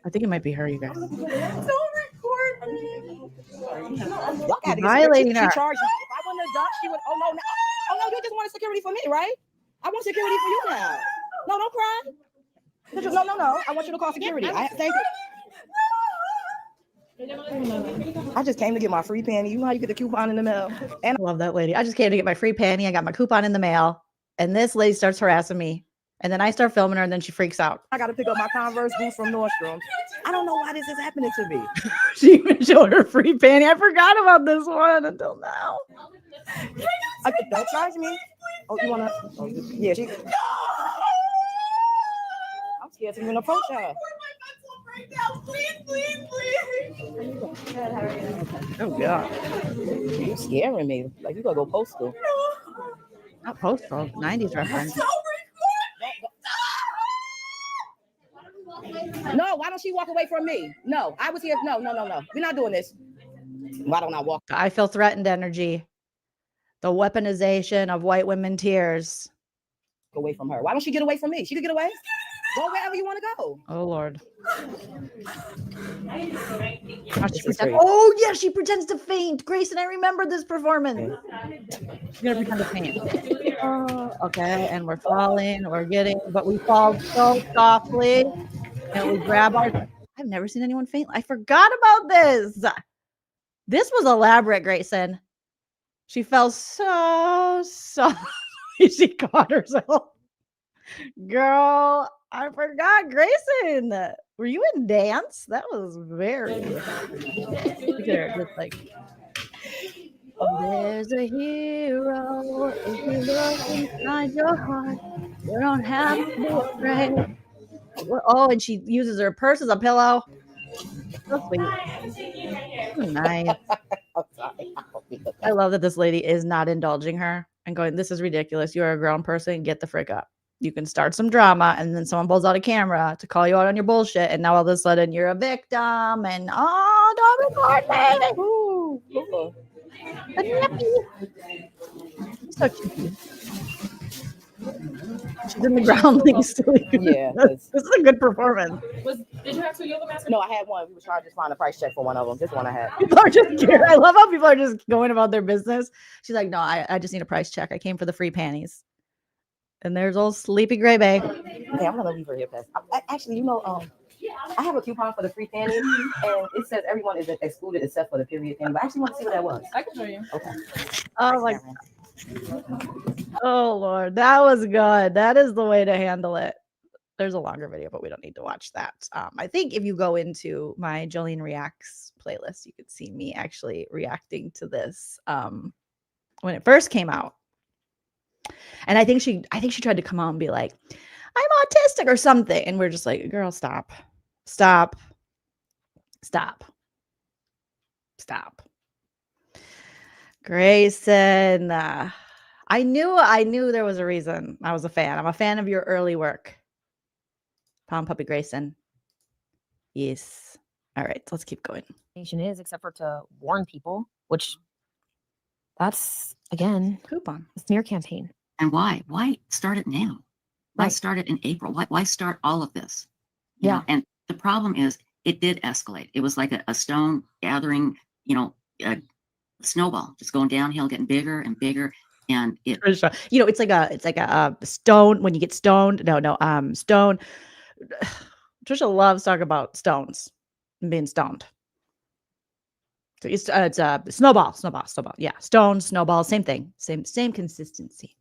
I think it might be her, you guys. Don't record me. Y'all gotta get Violating security. her. She charged me. If I wouldn't have done, she would. Oh no, you just wanted security for me, right? I want security for you now. No, don't cry. No. I want you to call security. Thank you. I just came to get my free panty. You know how you get the coupon in the mail? And I love that lady. I just came to get my free panty. I got my coupon in the mail. And this lady starts harassing me. And then I start filming her, and then she freaks out. I got to pick up my Converse boots from Nordstrom. I don't know why this is happening to me. She even showed her free panty. I forgot about this one until now. Don't charge me. Oh, you want to? Oh, yeah, she. I'm scared to even approach her. Please. Oh, God. You're scaring me. Like, you got to go postal. Not postal. 90s reference. No, why don't she walk away from me? No, I was here. No. We're not doing this. Why don't I walk? I feel threatened energy. The weaponization of white women tears. Away from her. Why don't she get away from me? She could get away. Go wherever you want to go. Oh, Lord. Oh, yeah, she pretends to faint. Grayson, I remember this performance. She's going to pretend to faint. Okay, and we're falling. But we fall so softly. And we grab our... I've never seen anyone faint. I forgot about this. This was elaborate, Grayson. She fell so sorry. She caught herself. Girl, I forgot Grayson. Were you in dance? That was very. Look at her, just like. There's a hero if you look inside your heart. You don't have to be afraid. Oh, and she uses her purse as a pillow. So sweet. Nice. I love that this lady is not indulging her and going, this is ridiculous. You're a grown person. Get the frick up. You can start some drama and then someone pulls out a camera to call you out on your bullshit. And now all of a sudden you're a victim and don't record me. Ooh. A nippy. So cute. She's in the groundling sleep. Yeah. This is a good performance. Did you have two yoga mats? No, I had one. We were trying to just find a price check for one of them. This one I had. People are just I love how people are just going about their business. She's like, no, I just need a price check. I came for the free panties. And there's old sleepy gray bay. Okay, I'm gonna leave her here, Pest. Actually, I have a coupon for the free panties, and it says everyone is excluded except for the period thing. But I actually want to see what that was. I can show you. Okay. Oh my. Oh Lord, that was good. That is the way to handle it. There's a longer video, but we don't need to watch that. I think if you go into my Joleen Reacts playlist, you could see me actually reacting to this when it first came out. And I think she tried to come out and be like, I'm autistic or something. And we're just like, girl, stop. Grayson. I knew there was a reason. I was a fan. I'm a fan of your early work. Pound Puppy Grayson. Yes. All right, let's keep going. Is except for to warn people, which that's again coupon a smear campaign. And why start it now? Why start it in April? Why start all of this? You know, and the problem is it did escalate. It was like a stone gathering, a snowball just going downhill, getting bigger and bigger. And it, it's like a stone when you get stoned. Stone. Trisha loves talking about stones and being stoned. So it's a snowball. Yeah, stone, snowball, same thing, same consistency.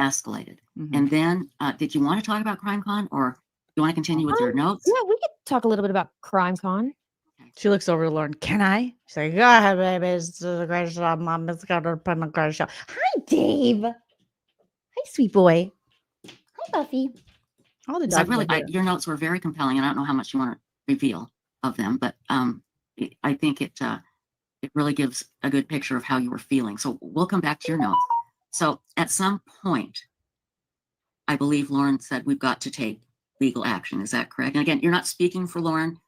Escalated. And then, did you want to talk about CrimeCon, or do you want to continue with your notes? Yeah, we could talk a little bit about CrimeCon. She looks over to Lauren. Can I? She's like, go ahead, baby. It's the greatest job, Mom. It's got to put on the greatest show. Hi, Dave. Hi, sweet boy. Hi, Buffy. All the dogs. Your notes were very compelling, and I don't know how much you want to reveal of them, but I think it really gives a good picture of how you were feeling. So we'll come back to your notes. So at some point, I believe Lauren said we've got to take legal action. Is that correct? And again, you're not speaking for Lauren,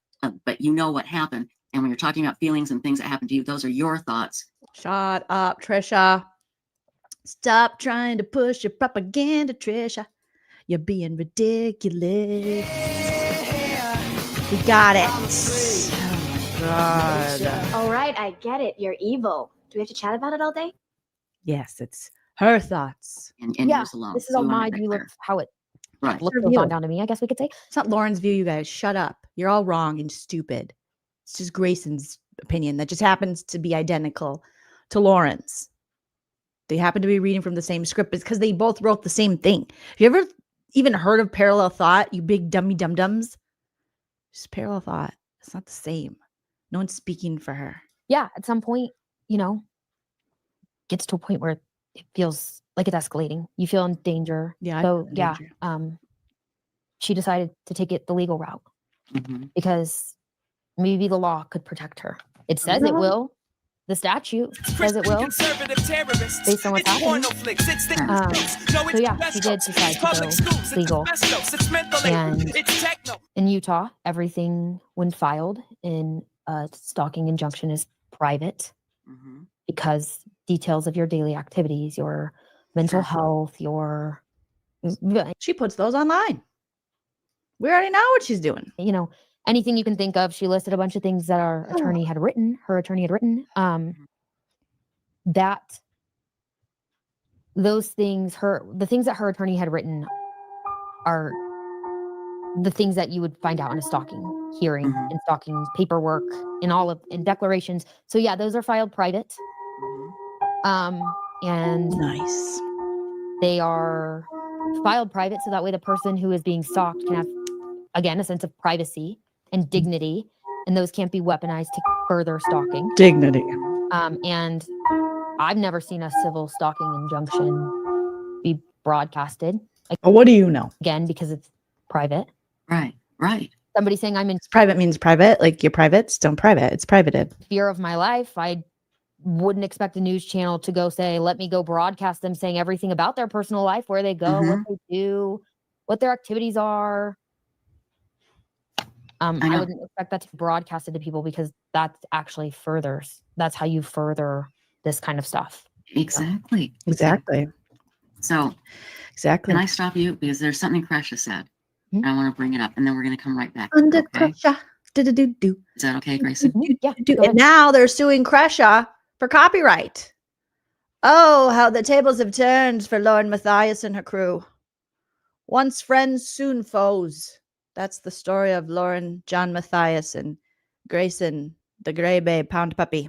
but you know what happened. And when you're talking about feelings and things that happened to you, those are your thoughts. Shut up, Trisha. Stop trying to push your propaganda, Trisha. You're being ridiculous. We got it. Oh, God. All right, I get it. You're evil. Do we have to chat about it all day? Yes, it's her thoughts. And yours alone. This is all my view of how it looks on down to me, I guess we could say. It's not Lauren's view, you guys. Shut up. You're all wrong and stupid. It's just Grayson's opinion that just happens to be identical to Lauren's. They happen to be reading from the same script because they both wrote the same thing. Have you ever even heard of parallel thought, you big dummy dum-dums? Just parallel thought. It's not the same. No one's speaking for her. Yeah, at some point, gets to a point where it feels like it's escalating. You feel in danger. Yeah. So she decided to take it the legal route because maybe the law could protect her. It says it will. The statute says it will. Based on what's happening. So yeah, she did decide to go legal. And in Utah, everything when filed in a stalking injunction is private because details of your daily activities, your mental health, she puts those online. We already know what she's doing. Anything you can think of. She listed a bunch of things that her attorney had written. That those things, the things that her attorney had written are the things that you would find out in a stalking hearing and stalking paperwork and all of and declarations. So yeah, those are filed private. And nice. They are filed private so that way the person who is being stalked can have, again, a sense of privacy and dignity, and those can't be weaponized to further stalking. Dignity. And I've never seen a civil stalking injunction be broadcasted. Well, what do you know? Again, because it's private. Right. Somebody saying I'm in Private means private, like your privates don't private. It's privated. fear of my life. I wouldn't expect a news channel to go say, let me go broadcast them saying everything about their personal life, where they go, what they do, what their activities are. I wouldn't expect that to be broadcasted to people because that's actually that's how you further this kind of stuff. Exactly. So exactly. Can I stop you? Because there's something Kresha said. And I want to bring it up, and then we're going to come right back. Under Okay? Kresha. Do-do-do-do. Is that okay, Grayson? Yeah. And now they're suing Kresha for copyright. Oh, how the tables have turned for LaurenMatthias and her crew. Once friends, soon foes. That's the story of Lauren, John Matthias, and Grayson, the gray bay pound puppy.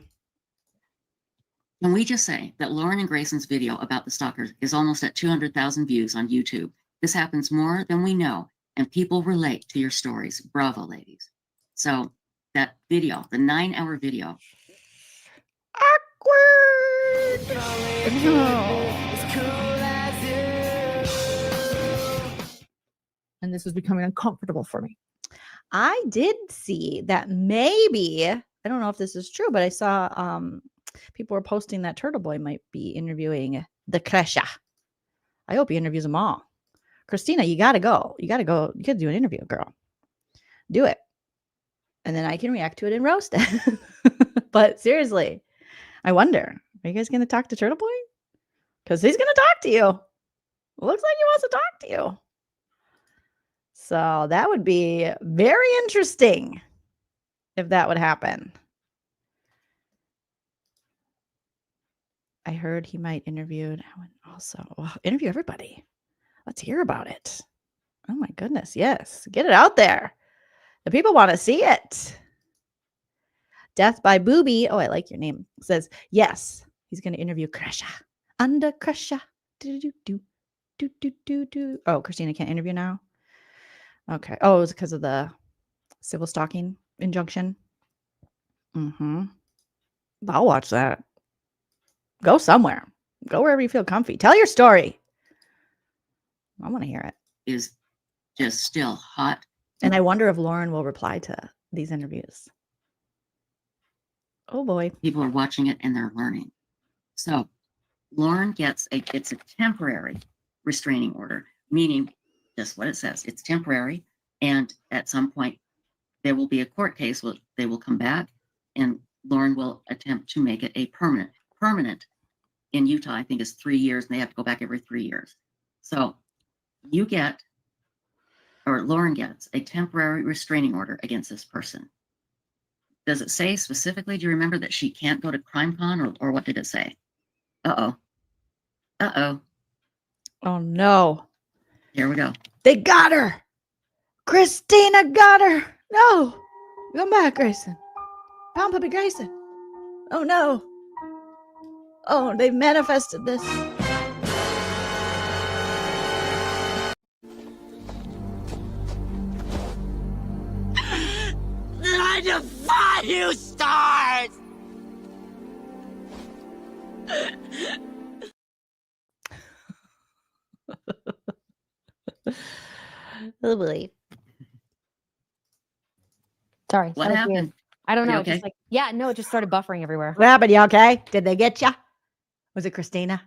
Can we just say that Lauren and Grayson's video about the stalkers is almost at 200,000 views on YouTube? This happens more than we know, and people relate to your stories. Bravo, ladies. So that video, the 9-hour video. Awkward. And this is becoming uncomfortable for me. I did see that maybe, I don't know if this is true, but I saw people were posting that Turtle Boy might be interviewing the Kresha. I hope he interviews them all. Christina, you got to go. You got to go. You got to do an interview, girl. Do it. And then I can react to it and roast it. But seriously, I wonder, are you guys going to talk to Turtle Boy? Because he's going to talk to you. Looks like he wants to talk to you. So that would be very interesting if that would happen. I heard he might interview interview everybody. Let's hear about it. Oh my goodness. Yes. Get it out there. The people want to see it. Death by Booby. Oh, I like your name. Says, yes, he's going to interview Kresha. Under Kresha. Do. Oh, Christina can't interview now. Okay. Oh, it was because of the civil stalking injunction. I'll watch that. Go somewhere. Go wherever you feel comfy. Tell your story. I want to hear it. Is just still hot. And I wonder if Lauren will reply to these interviews. Oh boy. People are watching it and they're learning. So Lauren gets a temporary restraining order, meaning just what it says. It's temporary. And at some point there will be a court case. They will come back and Lauren will attempt to make it a permanent. Permanent in Utah, I think, is 3 years, and they have to go back every 3 years. So Lauren gets a temporary restraining order against this person. Does it say specifically? Do you remember that she can't go to CrimeCon, or what did it say? Uh-oh. Oh no. Here we go. They got her. Christina got her. No. Come back, Grayson. Pound puppy Grayson. Oh no. Oh, they've manifested this. I defy you, stars! Oh boy. Sorry. What happened? Weird. I don't You know. okay? Just it just started buffering everywhere. What happened? You okay? Did they get you? Was it Christina?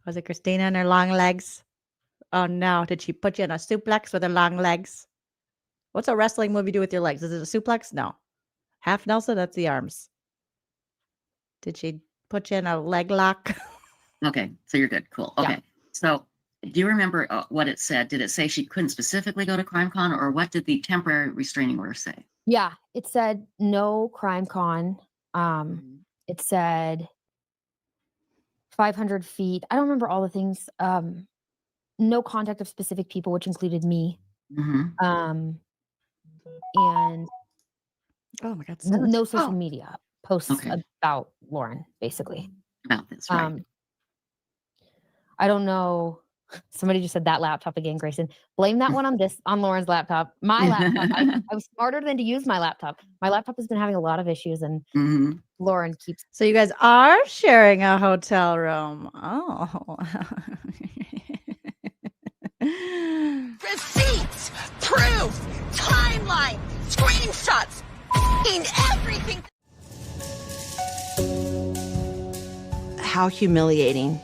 Was it Christina and her long legs? Oh no. Did she put you in a suplex with her long legs? What's a wrestling move you do with your legs? Is it a suplex? No. Half Nelson? That's the arms. Did she put you in a leg lock? Okay, so you're good. Cool. Okay. Yeah. So do you remember what it said? Did it say she couldn't specifically go to CrimeCon, or what did the temporary restraining order say? Yeah, it said no CrimeCon. It said 500 feet. I don't remember all the things. No contact of specific people, which included me. and Oh my God. no social media posts Okay. about Lauren, basically. About this, right? I don't know. Somebody just said that laptop again, Grayson. Blame that one on Lauren's laptop. My laptop. I was smarter than to use my laptop. My laptop has been having a lot of issues, and Lauren keeps. So you guys are sharing a hotel room. Oh. Receipts, proof, timeline, screenshots, everything. How humiliating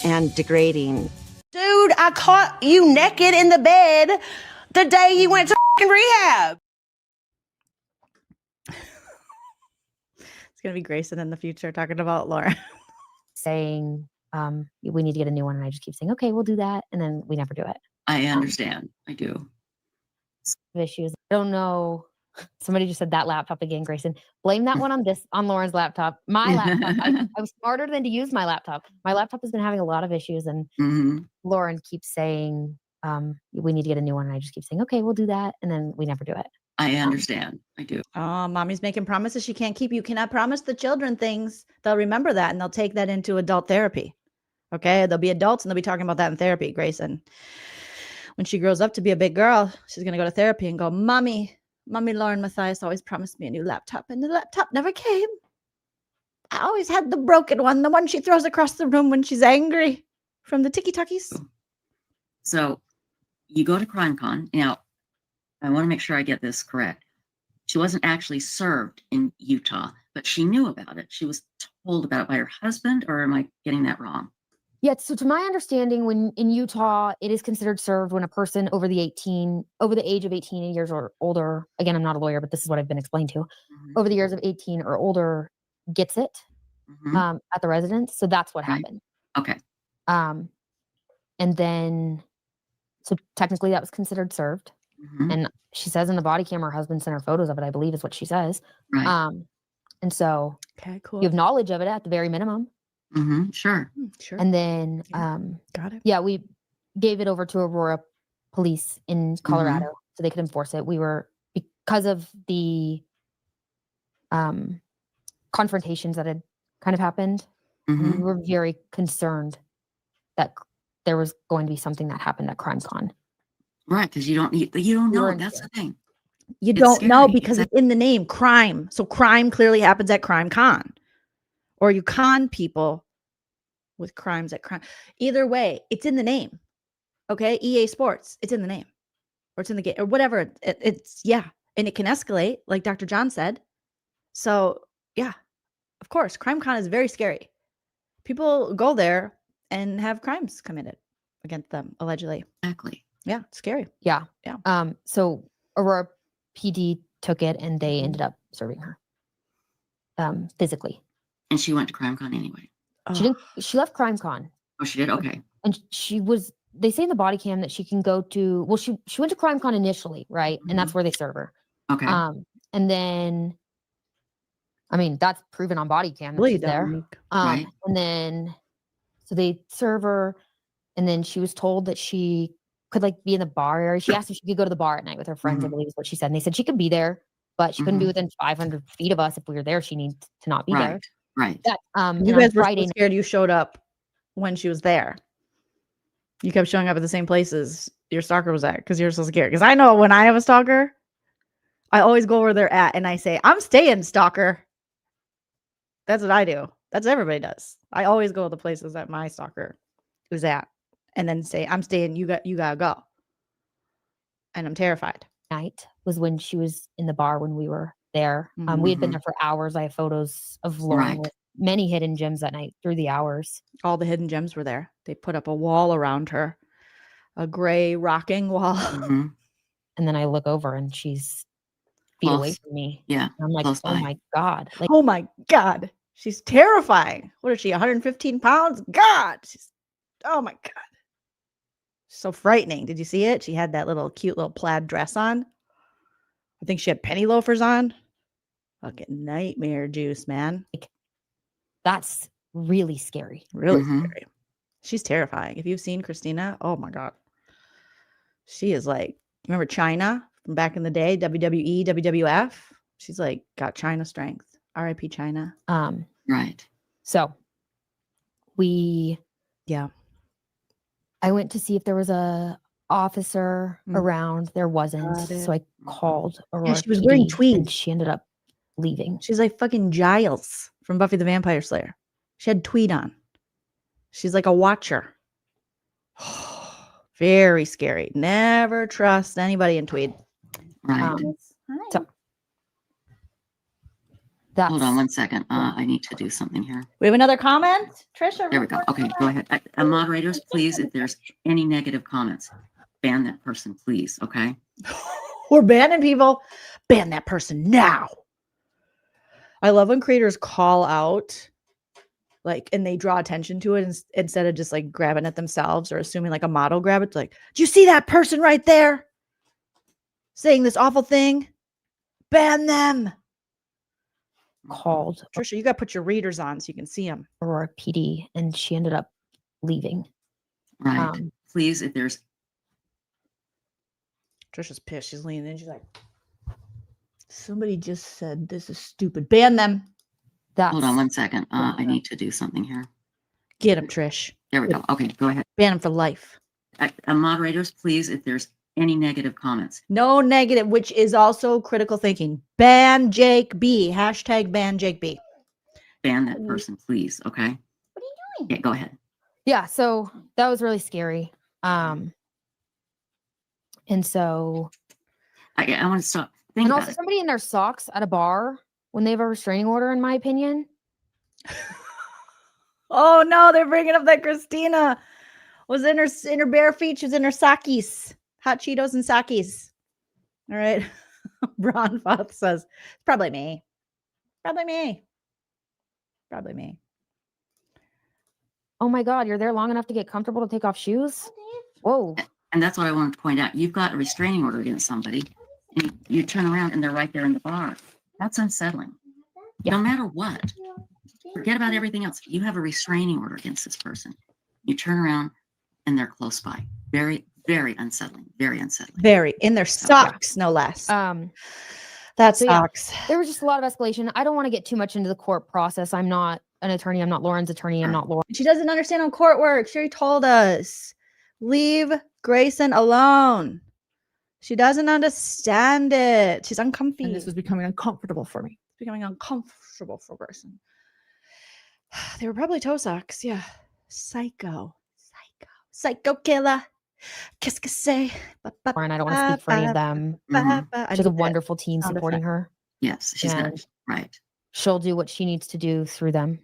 and degrading. Dude, I caught you naked in the bed the day you went to rehab. It's going to be Grayson in the future talking about Lauren. Saying, we need to get a new one. And I just keep saying, okay, we'll do that. And then we never do it. I understand. I do. Issues. I don't know. Somebody just said that laptop again, Grayson. Blame that one on Lauren's laptop. My laptop. I was smarter than to use my laptop. My laptop has been having a lot of issues, and Lauren keeps saying, we need to get a new one. And I just keep saying, okay, we'll do that. And then we never do it. I understand. I do. Oh, mommy's making promises she can't keep. You cannot promise the children things. They'll remember that, and they'll take that into adult therapy. Okay? They'll be adults, and they'll be talking about that in therapy, Grayson. When she grows up to be a big girl, she's going to go to therapy and go, Mommy, LaurenMatthias always promised me a new laptop, and the laptop never came. I always had the broken one, the one she throws across the room when she's angry from the tiki-takis. So you go to CrimeCon. Now, I want to make sure I get this correct. She wasn't actually served in Utah, but she knew about it. She was told about it by her husband, or am I getting that wrong? Yeah, so to my understanding, when in Utah, it is considered served when a person over the age of 18 years or older, again, I'm not a lawyer, but this is what I've been explained to, over the years of 18 or older gets it at the residence. So that's what happened. Okay. And then, so technically that was considered served. And she says in the body cam, her husband sent her photos of it, I believe is what she says. Right. And so okay, cool. You have knowledge of it at the very minimum. Sure. And then, got it. Yeah, we gave it over to Aurora Police in Colorado so they could enforce it. We were, because of the confrontations that had kind of happened, we were very concerned that there was going to be something that happened at CrimeCon. Right, because you don't know. That's the thing. You don't know because it's in the name, crime. So crime clearly happens at CrimeCon. Or you con people with crimes at crime. Either way, it's in the name. Okay? EA Sports, it's in the name. Or it's in the game, or whatever. It's, yeah. And it can escalate, like Dr. John said. So, yeah. Of course, CrimeCon is very scary. People go there and have crimes committed against them, allegedly. Exactly. Yeah, it's scary. Yeah. Yeah. So Aurora PD took it and they ended up serving her physically. And she went to CrimeCon anyway. She didn't. She left CrimeCon. Oh, she did? Okay. And she was, they say in the body cam that she can go to, well, she went to CrimeCon initially, right? And that's where they serve her. Okay. And then, I mean, that's proven on body cam that she's there. Right. And then, so they serve her, and then she was told that she could like be in the bar area. She asked if she could go to the bar at night with her friends, I believe is what she said. And they said she could be there, but she couldn't be within 500 feet of us. If we were there, she needs to not be there. Right. That, you guys were so scared you showed up when she was there. You kept showing up at the same places your stalker was at because you're so scared. Because I know when I have a stalker, I always go where they're at and I say, I'm staying, stalker. That's what I do. That's what everybody does. I always go to the places that my stalker is at and then say, I'm staying, you gotta go. And I'm terrified. Night was when she was in the bar when we were there. We had been there for hours. I have photos of Lauren with many hidden gems that night through the hours. All the hidden gems were there. They put up a wall around her, a gray rocking wall. And then I look over and she's feet away from me. Yeah. And I'm like, oh my God. Like, oh my God. She's terrifying. What is she, 115 pounds? God. Oh my God. So frightening. Did you see it? She had that cute little plaid dress on. I think she had penny loafers on. Fucking nightmare juice, man. That's really scary. Really scary. She's terrifying. If you've seen Christina, oh my God. She is like, remember China from back in the day, WWE, WWF. She's like got China strength. R.I.P. China. Right. So I went to see if there was a officer around. There wasn't. So I called Aurora. Yeah, she was wearing PD, tweed. and she ended up leaving. She's like fucking Giles from Buffy the Vampire Slayer. She had tweed on. She's like a watcher. Very scary. Never trust anybody in tweed. Right. So Hold on one second. I need to do something here. We have another comment, Trisha. There we go. Okay, go ahead. Moderators, please, if there's any negative comments, ban that person, please. Okay. We're banning people. Ban that person now. I love when creators call out, like, and they draw attention to it instead of just like grabbing it themselves or assuming like a model grab it. It's like, do you see that person right there saying this awful thing? Ban them. Called Trisha, you got to put your readers on so you can see them. Aurora PD, and she ended up leaving. Right. Please, if there's. Trisha's pissed. She's leaning in. She's like, somebody just said this is stupid. Ban them. Hold on one second. I need to do something here. Get him, Trish. There we go. Okay, go ahead. Ban him for life. Moderators, please, if there's any negative comments. No negative, which is also critical thinking. Ban Jake B. Hashtag ban Jake B. Ban that person, please. Okay. What are you doing? Yeah, go ahead. Yeah, so that was really scary. And so I want to stop. And also somebody in their socks at a bar when they have a restraining order, in my opinion. Oh no, they're bringing up that Christina was in her bare feet. She was in her sakis, hot Cheetos and sakis. All right. Braun Foth says, it's probably me. Probably me. Probably me. Oh my God, you're there long enough to get comfortable to take off shoes? Whoa. And that's what I wanted to point out. You've got a restraining order against somebody, and you turn around and they're right there in the bar. That's unsettling. No matter what. Forget about everything else. You have a restraining order against this person. You turn around and they're close by. Very, very unsettling. Very unsettling. Very. In their socks, no less. That sucks. There was just a lot of escalation. I don't want to get too much into the court process. I'm not an attorney. I'm not Lauren's attorney. I'm not Lauren. She doesn't understand how court works. She already told us. Leave Grayson alone. She doesn't understand it. She's uncomfy. And this was becoming uncomfortable for me. It's becoming uncomfortable for Grayson. They were probably toe socks. Yeah. Psycho. Psycho killer. Qu'est-ce que c'est? Lauren, I don't want to speak for any of them. She has a wonderful team supporting her. Yes, she's good. Right. She'll do what she needs to do through them.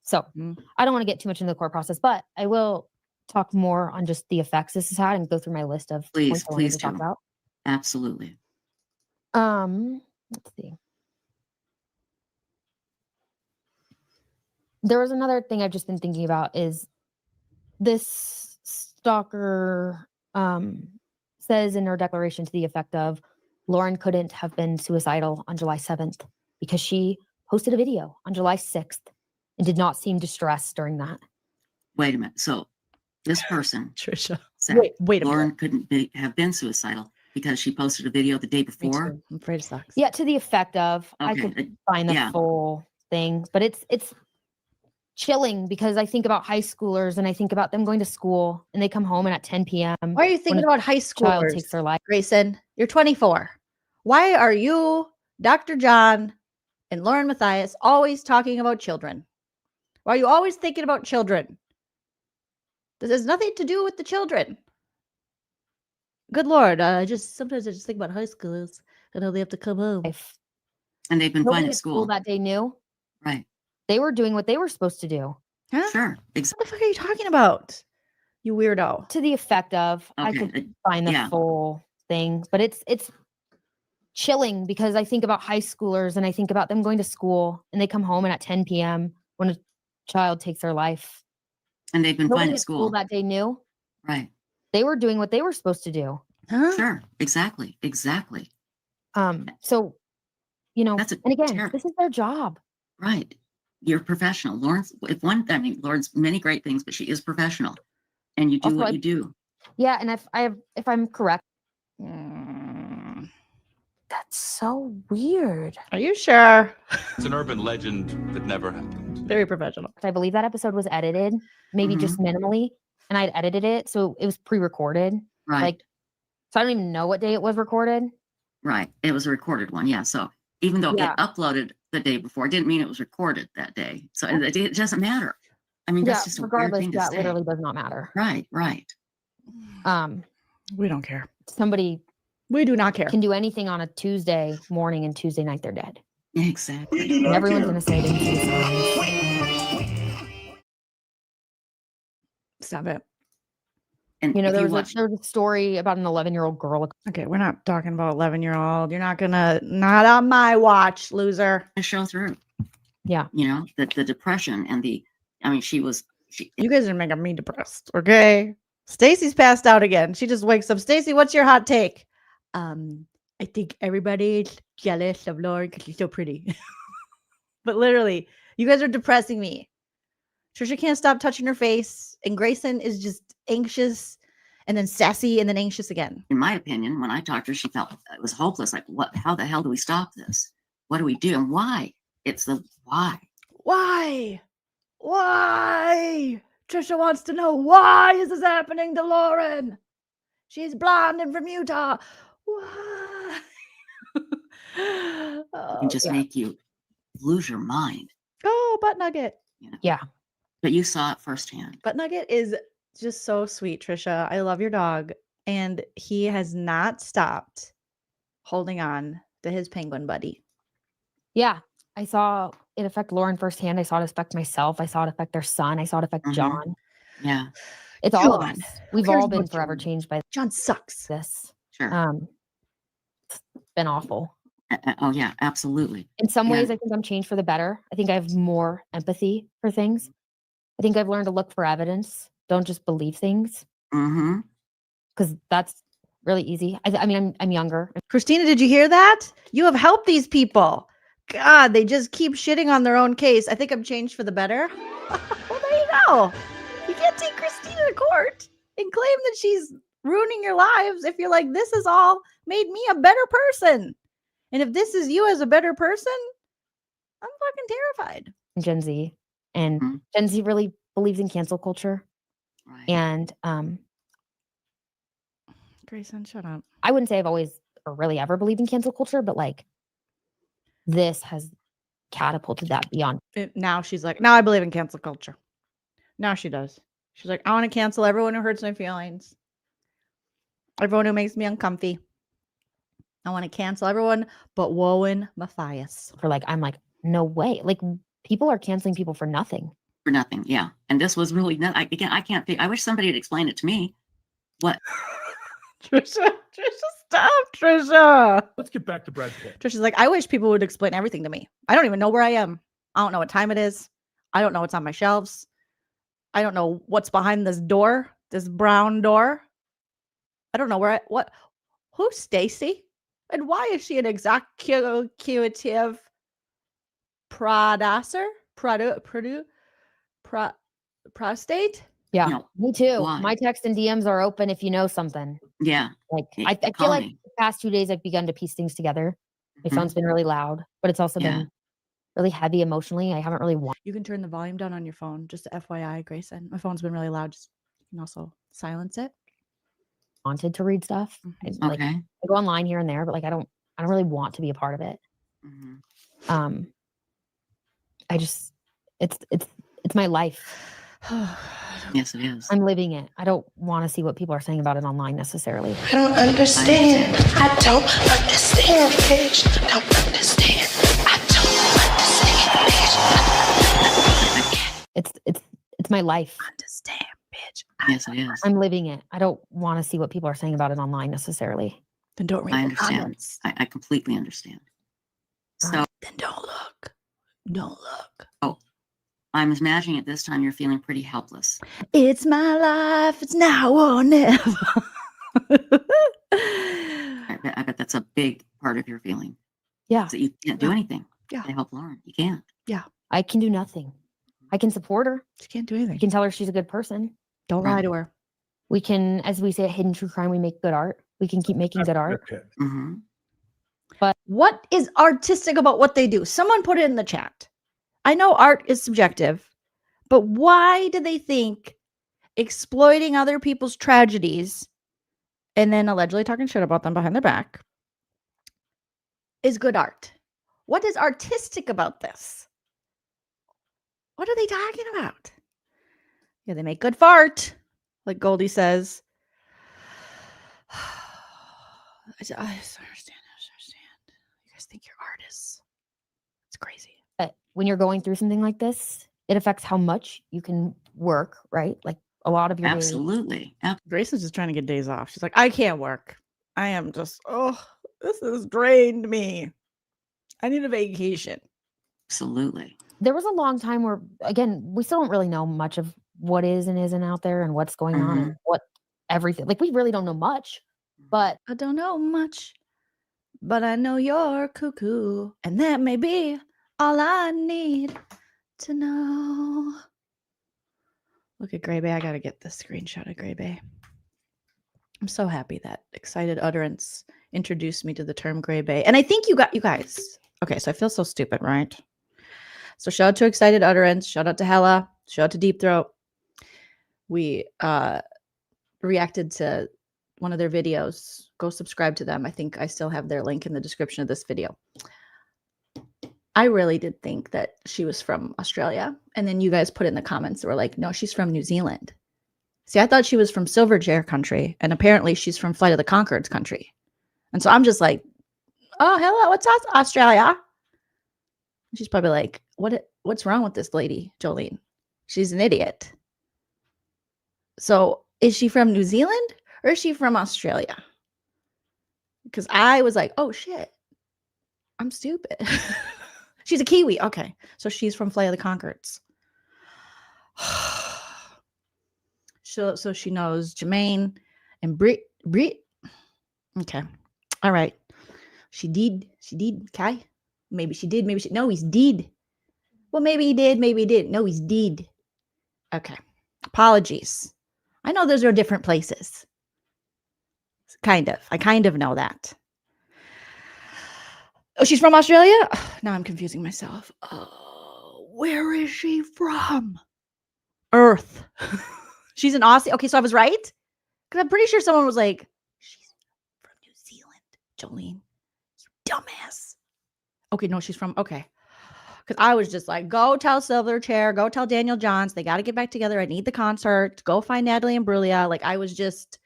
So I don't want to get too much into the court process, but I will talk more on just the effects this has had and go through my list of points I wanted to talk about. Absolutely. Let's see. There was another thing I've just been thinking about is this stalker says in her declaration to the effect of Lauren couldn't have been suicidal on July 7th because she posted a video on July 6th and did not seem distressed during that. Wait a minute. So this person Trisha said wait a Lauren couldn't have been suicidal because she posted a video the day before. I'm afraid of socks. Yeah, to the effect of I could find the full thing, but it's chilling because I think about high schoolers and I think about them going to school and they come home and at 10 p.m. Why are you thinking about high schoolers? Child takes their life. Grayson, you're 24. Why are you, Dr. John, and LaurenMatthias always talking about children? Why are you always thinking about children? This has nothing to do with the children. Good Lord, sometimes I just think about high schoolers and how they have to come home. And they've been fine at school. That day knew. Right. They were doing what they were supposed to do. Huh? Sure. What the fuck are you talking about? You weirdo. To the effect of I could find the full thing, but it's chilling because I think about high schoolers and I think about them going to school and they come home and at 10 p.m. when a child takes their life. And they've been fine at school. That day knew. Right. They were doing what they were supposed to do. Huh? Sure. Exactly. Exactly. So, this is their job. Right. You're professional. Lauren's Lauren's many great things, but she is professional. And you do what you do. Yeah, and if I'm correct. That's so weird. Are you sure? It's an urban legend that never happened. Very professional. I believe that episode was edited, maybe just minimally, and I'd edited it, so it was pre-recorded. Right. Like, so I don't even know what day it was recorded. Right. It was a recorded one. Yeah. So even though Yeah. it uploaded the day before, it didn't mean it was recorded that day. So it doesn't matter. I mean, that's just a weird regardless, thing to that say. literally does not matter. Right. Right. We don't care. Somebody We do not care. can do anything on a Tuesday morning and Tuesday night they're dead. Exactly. And everyone's gonna say they didn't see signs. Stop it. And You know, if there you was a story about an 11-year-old girl. Okay, we're not talking about 11-year-old. You're not gonna, not on my watch, loser. show through. Yeah. You know, the depression and You guys are making me depressed, okay? Stacy's passed out again. She just wakes up. Stacy, what's your hot take? I think everybody's jealous of Lauren because she's so pretty. But literally, you guys are depressing me. Trisha can't stop touching her face, and Grayson is just anxious, and then sassy, and then anxious again. in my opinion, when I talked to her, she felt it was hopeless. Like, how the hell do we stop this? What do we do? And why? It's the why. Why? Why? Trisha wants to know, why is this happening to Lauren? She's blonde and from Utah. Why? It can just make you lose your mind. Oh, Butt Nugget. You know? Yeah. But you saw it firsthand. Butt Nugget is just so sweet, Trisha. I love your dog. And he has not stopped holding on to his penguin buddy. Yeah. I saw it affect Lauren firsthand. I saw it affect myself. I saw it affect their son. I saw it affect John. Yeah. It's all of John. us. We've Here's all been what forever John- changed by John sucks. this. Sure. It's been awful. Oh yeah, absolutely. In some ways, And- I think I'm changed for the better. I think I have more empathy for things. I think I've learned to look for evidence. Don't just believe things, Mm-hmm. because that's really easy. I mean, I'm younger. Christina, did you hear that? You have helped these people. God, they just keep shitting on their own case. I think I'm changed for the better. Well, there you go. You can't take Christina to court and claim that she's ruining your lives if you're like, this has all made me a better person. And if this is you as a better person, I'm fucking terrified. Gen Z, and Gen Z really believes in cancel culture. Right. And Grayson, shut up. I wouldn't say I've always or really ever believed in cancel culture, but like this has catapulted that beyond. Now she's like, now I believe in cancel culture. Now she does. She's like, I want to cancel everyone who hurts my feelings. Everyone who makes me uncomfy. I want to cancel everyone but Matthias. For like, I'm like, no way. Like people are canceling people for nothing. For nothing, yeah. And this was really not. I can't. I wish somebody had explained it to me. What? Trisha, stop, Trisha. Let's get back to Brad Pitt. Trisha's like, I wish people would explain everything to me. I don't even know where I am. I don't know what time it is. I don't know what's on my shelves. I don't know what's behind this door, this brown door. I don't know who's Stacy? And why is she an executive producer? Prostate? Yeah, No. me too. Why? My text and DMs are open if you know something. Yeah. Like Yeah, I feel call like me. the past 2 days I've begun to piece things together. My Mhm. phone's been really loud, but it's also Yeah. been really heavy emotionally. I haven't really You can turn the volume down on your phone. Just FYI, Grayson. My phone's been really loud. Just, you can also silence it. wanted to read stuff. Like Okay. I go online here and there, but like I don't really want to be a part of it. Mhm. I just it's my life. Yes, it is. I'm living it. I don't want to see what people are saying about it online necessarily. I don't understand. I don't understand, bitch. I don't understand. I don't understand, bitch. It's my life. Understand, bitch. Yes, it is. I'm living it. I don't want to see what people are saying about it online necessarily. Then don't read I the understand. comments. I completely understand. So Then don't look. Don't look. oh, I'm imagining at this time you're feeling pretty helpless. It's my life. It's now or never. I bet that's a big part of your feeling. Yeah. Is that you can't do anything. Yeah. To help Lauren. You can't. I can do nothing. I can support her. She can't do I anything. can tell her she's a good person. Don't lie to her. We can, as we say at Hidden True Crime, we make good art. We can keep making good art. Mm-hmm. But what is artistic about what they do? Someone put it in the chat. I know art is subjective, but why do they think exploiting other people's tragedies and then allegedly talking shit about them behind their back is good art? What is artistic about this? What are they talking about? Yeah, they make good fart, like Goldie says. I just understand. You guys think you're artists. It's crazy. When you're going through something like this, it affects how much you can work, right? Like a lot of your days. Absolutely. Grayson's just trying to get days off. She's like, I can't work. I am just, this has drained me. I need a vacation. Absolutely. There was a long time where, again, we still don't really know much of what is and isn't out there and what's going on and what everything. Like, we really don't know much, but I don't know much, but I know you're cuckoo, and that may be all I need to know. Look at Gray Bay. I got to get this screenshot of Gray Bay. I'm so happy that Excited Utterance introduced me to the term Gray Bay. And I think you guys. Okay, so I feel so stupid, right? So shout out to Excited Utterance. Shout out to Hella. Shout out to Deep Throat. We reacted to one of their videos. Go subscribe to them. I think I still have their link in the description of this video. I really did think that she was from Australia. And then you guys put in the comments that were like, no, she's from New Zealand. See, I thought she was from Silverchair country. And apparently she's from Flight of the Conchords country. And so I'm just like, oh, hello, what's up, Australia? She's probably like, what's wrong with this lady, Joleen? She's an idiot. So is she from New Zealand or is she from Australia? Because I was like, oh, shit. I'm stupid. She's a Kiwi. Okay. So she's from Flight of the Conchords. So she knows Jermaine and Brit. Okay. All right. She did. Okay. Maybe she did. Maybe she. No, he's did. Well, maybe he did. Maybe he didn't. No, he's did. Okay. Apologies. I know those are different places. Kind of. I kind of know that. Oh, she's from Australia? Now I'm confusing myself. Oh, where is she from? Earth. She's an Aussie. Okay, so I was right? Because I'm pretty sure someone was like, she's from New Zealand, Jolene. You dumbass. Okay, no, she's from, okay. Because I was just like, go tell Silverchair, go tell Daniel Johns, they got to get back together. I need the concert. Go find Natalie and Brulia. Like, I was just,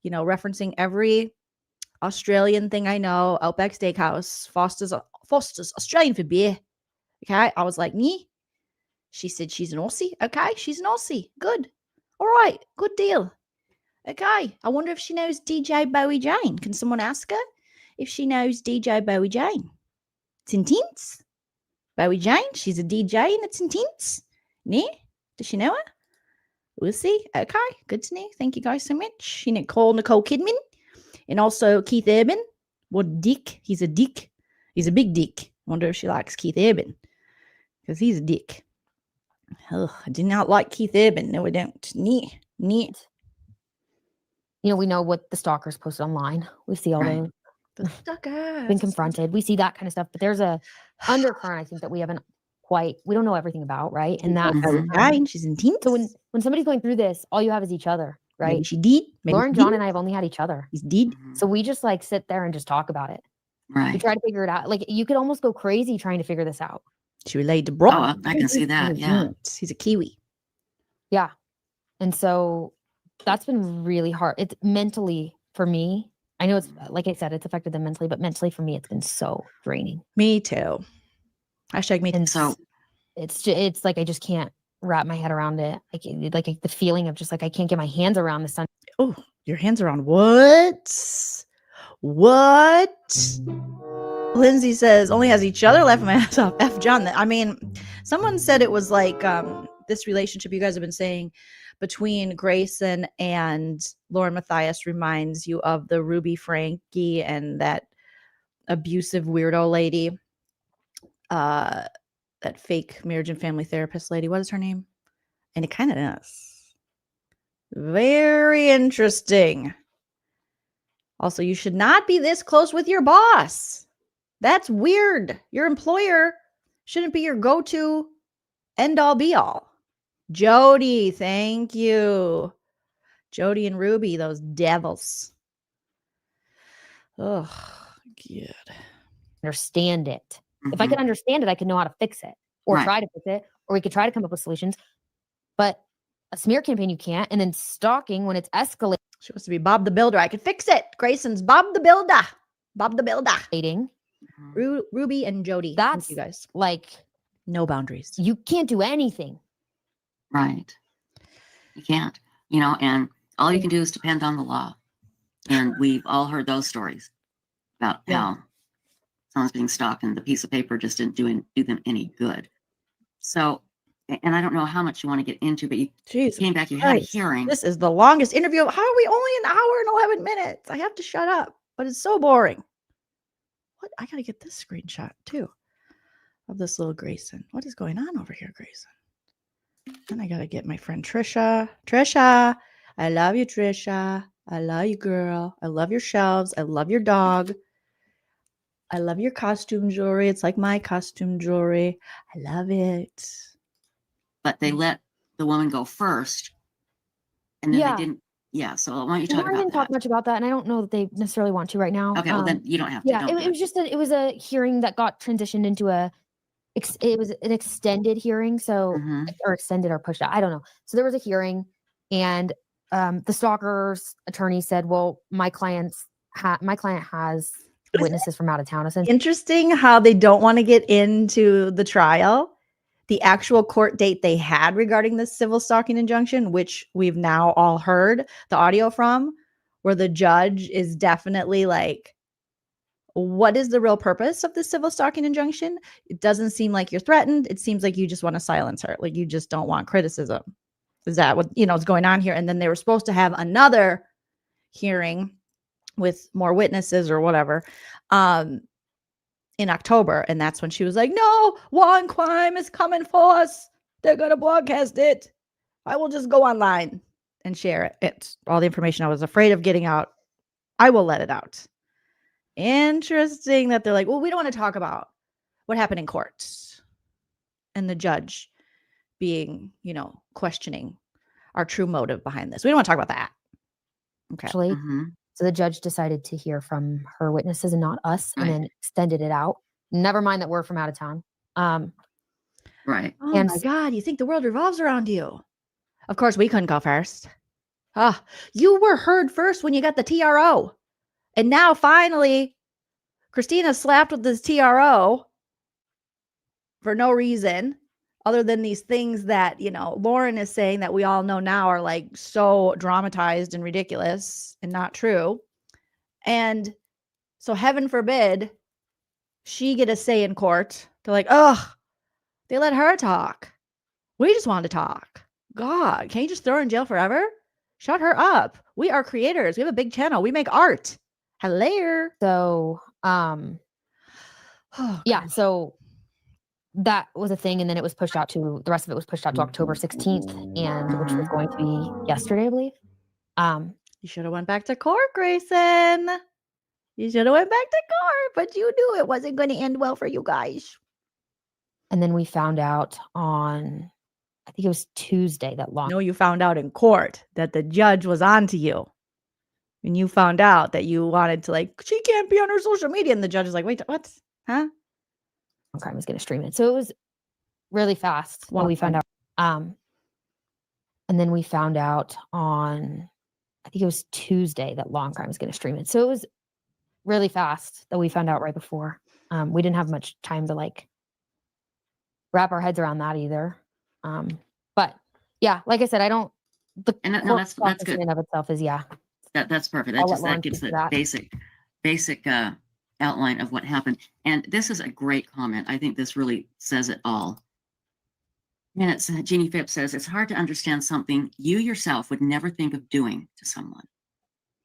referencing every Australian thing I know. Outback Steakhouse, Foster's Australian for beer. Okay, I was like, nee. She said she's an Aussie. Okay, she's an Aussie. Good. All right, good deal. Okay, I wonder if she knows DJ Bowie Jane. Can someone ask her if she knows DJ Bowie Jane? It's intense. Bowie Jane, she's a DJ and it's intense. Nee? Does she know her? We'll see. Okay, good to know. Thank you guys so much. Nicole Kidman. And also Keith Urban. What dick? He's a dick. He's a big dick. I wonder if she likes Keith Urban. Because he's a dick. Oh, I do not like Keith Urban. No, I don't. Nee. We know what the stalkers posted online. We see all those. The stalkers. Been confronted. We see that kind of stuff. But there's a undercurrent, I think, that we don't know everything about, right? And that's she's intense. So when somebody's going through this, all you have is each other, right? Maybe she did. Lauren, John, and I have only had each other. He's did. So we just sit there and just talk about it. Right. We try to figure it out. Like, you could almost go crazy trying to figure this out. She related to Brock. Oh, I can see that. Yeah. He's a Kiwi. Yeah. And so that's been really hard. It's mentally for me. I know it's, like I said, it's affected them mentally, but mentally for me, it's been so draining. Me too. Hashtag me too. And so it's like, I just can't wrap my head around it. Like the feeling of just I can't get my hands around the sun. Oh, your hands around what? What? Lindsay says, only has each other left my ass off. F John. I mean, someone said it was like this relationship you guys have been saying between Grayson and LaurenMatthias reminds you of the Ruby Frankie and that abusive weirdo lady, that fake marriage and family therapist lady. What is her name? And it kind of is. Very interesting. Also, you should not be this close with your boss. That's weird. Your employer shouldn't be your go-to end-all be-all. Jody, thank you. Jody and Ruby, those devils. Oh, good. Understand it. If I could understand it, I could know how to fix it or try to fix it, or we could try to come up with solutions. But a smear campaign, you can't. And then stalking, when it's escalating. She wants to be Bob the Builder. I could fix it. Grayson's Bob the Builder. Bob the Builder. Ruby and Jody. That's you guys. Like no boundaries. You can't do anything. Right. You can't, you know, and all you can do is depend on the law. And we've all heard those stories about how someone's being stalked and the piece of paper just didn't do them any good. So, and I don't know how much you want to get into, but you came back, you had a hearing. This is the longest interview. How are we only an hour and 11 minutes? I have to shut up, but it's so boring. What? I got to get this screenshot too of this little Grayson. What is going on over here, Grayson? Then I got to get my friend Trisha. Trisha, I love you, Trisha. I love you, girl. I love your shelves. I love your dog. I love your costume jewelry. It's like my costume jewelry. I love it. But they let the woman go first. And then they didn't. Yeah. So why don't you talk about that? I didn't talk much about that. And I don't know that they necessarily want to right now. Okay. Well, then you don't have to. Yeah. It was just it was a hearing that got transitioned into it was an extended hearing. So, or extended or pushed out. I don't know. So there was a hearing and the stalker's attorney said, well, my client has witnesses from out of town. Interesting how they don't want to get into the trial, the actual court date they had regarding the civil stalking injunction, which we've now all heard the audio from, where the judge is definitely like, what is the real purpose of the civil stalking injunction? It doesn't seem like you're threatened. It seems like you just want to silence her. Like you just don't want criticism. Is that what, is going on here? And then they were supposed to have another hearing with more witnesses or whatever in October. And that's when she was like, no, one crime is coming for us. They're going to broadcast it. I will just go online and share it. It's all the information I was afraid of getting out. I will let it out. Interesting that they're like, well, we don't want to talk about what happened in court. And the judge being, questioning our true motive behind this. We don't want to talk about that. Okay. Actually, so the judge decided to hear from her witnesses and not us, and then extended it out. Never mind that we're from out of town. Right. Oh my God, you think the world revolves around you. Of course, we couldn't go first. You were heard first when you got the TRO. And now finally, Christina slapped with this TRO for no reason other than these things that, Lauren is saying that we all know now are like so dramatized and ridiculous and not true. And so heaven forbid she get a say in court. They're like, oh, they let her talk. We just wanted to talk. God, can't you just throw her in jail forever? Shut her up. We are creators. We have a big channel. We make art. Hello. So, yeah, so that was a thing. And then it was pushed out to, the rest of it was pushed out to October 16th, and which was going to be yesterday, I believe. You should have went back to court, Grayson. You should have went back to court, but you knew it wasn't going to end well for you guys. And then we found out on, I think it was Tuesday that No, you found out in court that the judge was on to you. And you found out that you wanted to she can't be on her social media. And the judge is like, wait, what? Huh? Crime was going to stream it. So it was really fast when we found out. And then we found out on, I think it was Tuesday that Long Crime was going to stream it. So it was really fast that we found out right before. We didn't have much time to wrap our heads around that either. But yeah, like I said, I don't, that's good. In of itself is, That's perfect. That gives the basic outline of what happened. And this is a great comment. I think this really says it all. And it's Jeannie Phipps says, it's hard to understand something you yourself would never think of doing to someone.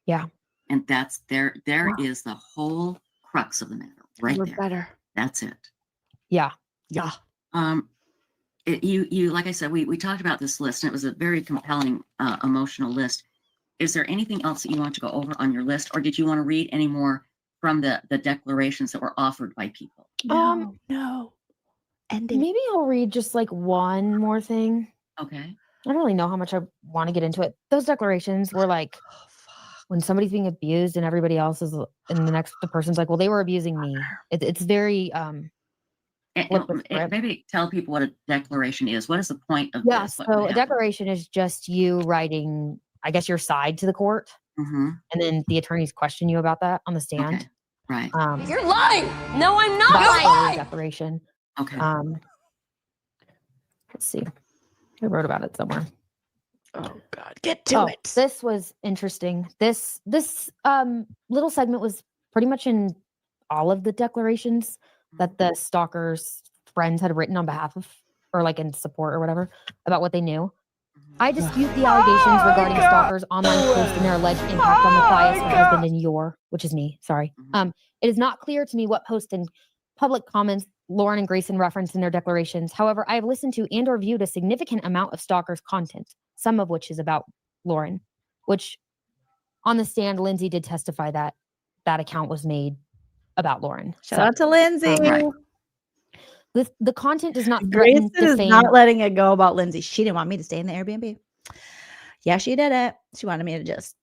Yeah. And that's there is the whole crux of the matter right there. Better. That's it. Yeah. Yeah. You like I said, we talked about this list, and it was a very compelling, emotional list. Is there anything else that you want to go over on your list, or did you want to read any more from the declarations that were offered by people. No. Ending. Maybe I'll read just like one more thing. Okay. I don't really know how much I want to get into it. Those declarations were like, when somebody's being abused and everybody else is, and the person's like, well, they were abusing me. It's very, Maybe tell people what a declaration is. What is the point of yeah. this? What So a happened? declaration is just you writing, I guess, your side to the court, and then the attorneys question you about that on the stand. Okay. Right. You're lying. No, I'm not That's lying. totally a declaration. Okay. Let's see. I wrote about it somewhere. Oh God, get to it. This was interesting. This little segment was pretty much in all of the declarations that the stalker's friends had written on behalf of, or like in support or whatever, about what they knew. I dispute the allegations regarding stalkers' online posts and their alleged impact on Matthias, my husband, and your, which is me, sorry. It is not clear to me what posts and public comments Lauren and Grayson referenced in their declarations. However, I have listened to and or viewed a significant amount of stalkers' content, some of which is about Lauren, which on the stand, Lindsay did testify that that account was made about Lauren. Shout out to Lindsay. The content does not threaten, Grayson is defame. not letting it go about Lindsay. She didn't want me to stay in the Airbnb. Yeah, she did it. She wanted me to just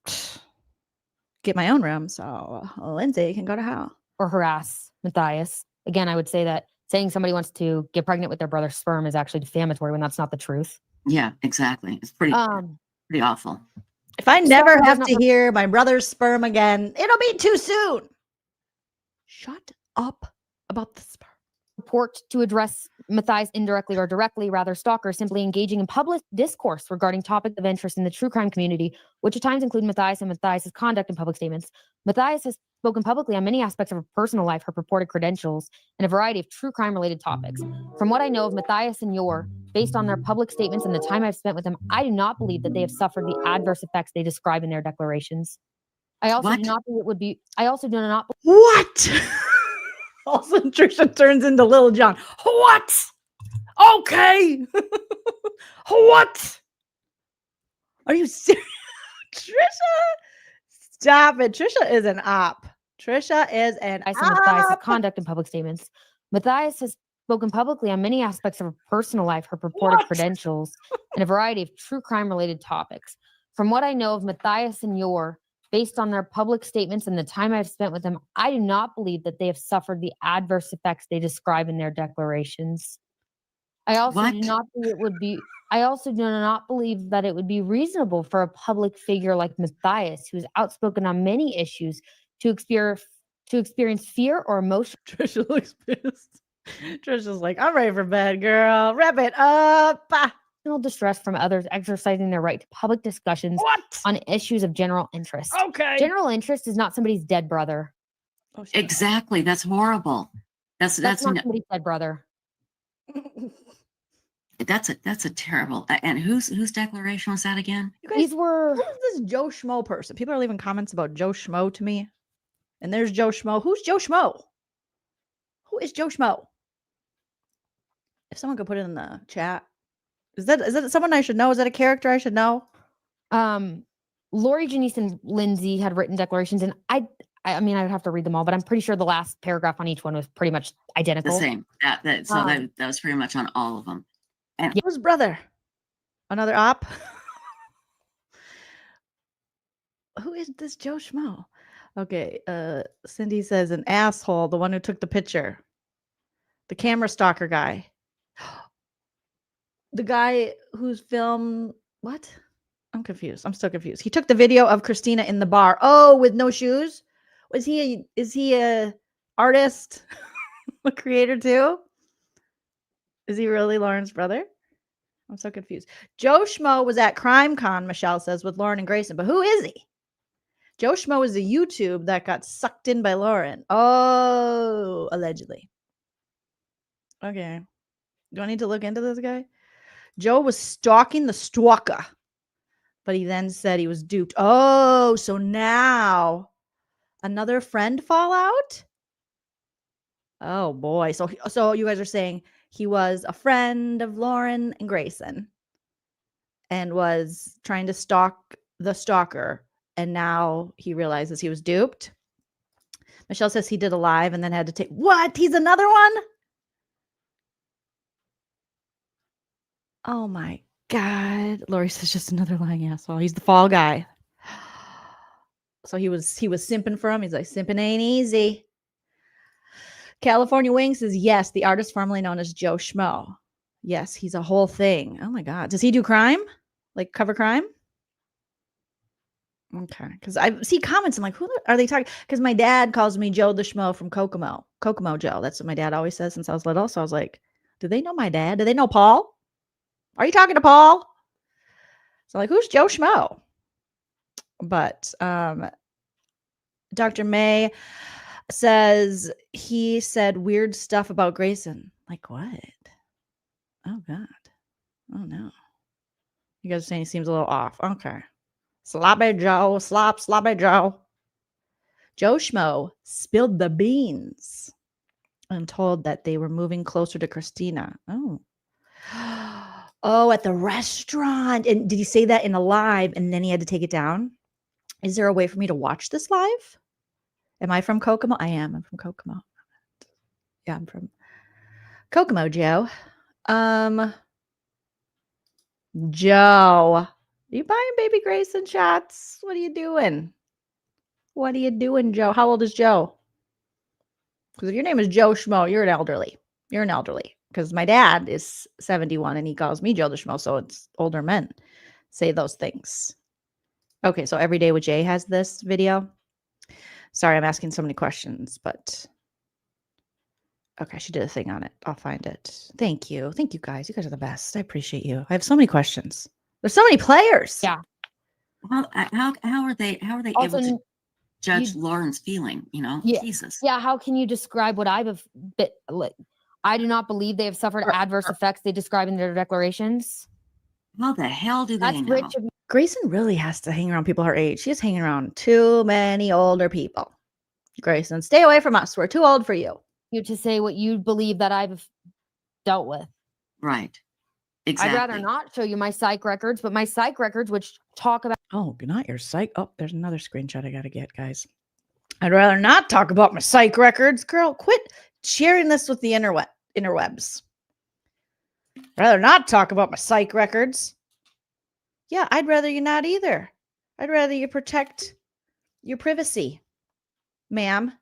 get my own room so Lindsay can go to hell. Or harass Matthias. Again, I would say that saying somebody wants to get pregnant with their brother's sperm is actually defamatory when that's not the truth. Yeah, exactly. It's pretty awful. If I never have to hear my brother's sperm again, it'll be too soon. Shut up about the sperm. Report to address Matthias indirectly or directly, rather stalker simply engaging in public discourse regarding topics of interest in the true crime community, which at times include Matthias and Matthias's conduct in public statements. Matthias has spoken publicly on many aspects of her personal life, her purported credentials, and a variety of true crime related topics. From what I know of Matthias and Yor, based on their public statements and the time I've spent with them, I do not believe that they have suffered the adverse effects they describe in their declarations. I also do not think it would be. I also do not. What? Also, Trisha turns into Little John. What? Okay. What? Are you serious? Trisha? Stop it. Trisha is an op. Trisha is an Matthias' op. conduct in public statements. Matthias has spoken publicly on many aspects of her personal life, her purported credentials, and a variety of true crime related topics. From what I know of Matthias and Yor, based on their public statements and the time I've spent with them, I do not believe that they have suffered the adverse effects they describe in their declarations. I also do not think it would be. I also do not believe that it would be reasonable for a public figure like Matthias, who is outspoken on many issues, to experience fear or emotion. Trisha looks pissed. Trisha's like, I'm ready for bed, girl. Wrap it up. Distress from others exercising their right to public discussions on issues of general interest. Okay. General interest is not somebody's dead brother. Exactly. That's horrible. That's not somebody's dead brother. That's a terrible. And whose declaration was that again? These were. Who is this Joe Schmo person? People are leaving comments about Joe Schmo to me. And there's Joe Schmo. Who's Joe Schmo? Who is Joe Schmo? If someone could put it in the chat. Is that someone I should know? Is that a character I should know? Lori, Janice, and Lindsay had written declarations, and I mean, I'd have to read them all, but I'm pretty sure the last paragraph on each one was pretty much identical. The same. That was pretty much on all of them. And whose brother? Another op? Who is this Joe Schmo? Okay, Cindy says an asshole, the one who took the picture. The camera stalker guy. The guy who's filmed what? I'm confused. I'm still confused. He took the video of Christina in the bar. Oh, with no shoes? Is he a artist? A creator too? Is he really Lauren's brother? I'm so confused. Joe Schmo was at CrimeCon, Michelle says, with Lauren and Grayson. But who is he? Joe Schmo is the YouTube that got sucked in by Lauren. Oh, allegedly. Okay. Do I need to look into this guy? Joe was stalking the stalker, but he then said he was duped. Oh, so now another friend fallout? Oh boy. So you guys are saying he was a friend of Lauren and Grayson and was trying to stalk the stalker, and now he realizes he was duped. Michelle says he did a live and then had to take what? He's another one? Oh my God. Lori says just another lying asshole. He's the fall guy. So he was simping for him. He's like, simping ain't easy. California Wing says, yes, the artist formerly known as Joe Schmo. Yes, he's a whole thing. Oh my God. Does he do crime? Like cover crime? Okay. Because I see comments. I'm like, who are they talking? Because my dad calls me Joe the Schmo from Kokomo. Kokomo Joe. That's what my dad always says since I was little. So I was like, do they know my dad? Do they know Paul? Are you talking to Paul? So like, who's Joe Schmo? But Dr. May says he said weird stuff about Grayson. Like what? Oh God. Oh no. You guys are saying he seems a little off. Okay. Sloppy Joe. Sloppy Joe. Joe Schmo spilled the beans and told that they were moving closer to Christina. Oh. Oh, at the restaurant. And did he say that in a live and then he had to take it down? Is there a way for me to watch this live? Am I from Kokomo? I am. I'm from Kokomo. Yeah, I'm from Kokomo, Joe. Joe, you buying baby Grayson shots? What are you doing? What are you doing, Joe? How old is Joe? Because if your name is Joe Schmo, you're an elderly. You're an elderly. Because my dad is 71 and he calls me Joe the Schmo, so it's older men say those things. Okay, so Every Day with Jay has this video. Sorry, I'm asking so many questions, but okay, she did a thing on it. I'll find it. Thank you. Thank you, guys. You guys are the best. I appreciate you. I have so many questions. There's so many players. Yeah. Well, how are they Also, able to judge Lauren's feeling? You know, Yeah. Jesus. Yeah. How can you describe what I've been like? I do not believe they have suffered adverse effects they describe in their declarations. How the hell do they know? Rich of Grayson really has to hang around people her age. She's hanging around too many older people. Grayson, stay away from us. We're too old for you. you to say what you believe that I've dealt with. Right. Exactly. I'd rather not show you my psych records, but my psych records, which talk about. Oh, not your psych. Oh, there's another screenshot I got to get, guys. I'd rather not talk about my psych records. Girl, quit sharing this with the interwebs. I'd rather not talk about my psych records. Yeah, I'd rather you not either. I'd rather you protect your privacy, ma'am.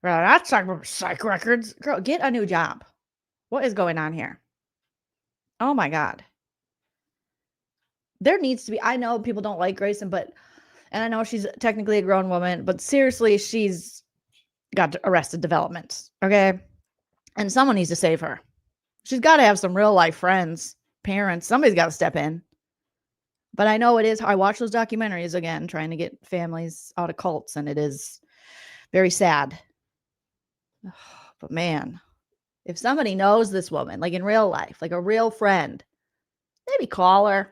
I'd rather not talk about my psych records. Girl, get a new job. What is going on here? Oh my God. There needs to be, I know people don't like Grayson, and I know she's technically a grown woman, but seriously, she's got Arrested Development, okay? And someone needs to save her. She's got to have some real life friends, parents. Somebody's got to step in. But I know it is. I watch those documentaries again, trying to get families out of cults, and it is very sad. But man, if somebody knows this woman, like in real life, like a real friend, maybe call her.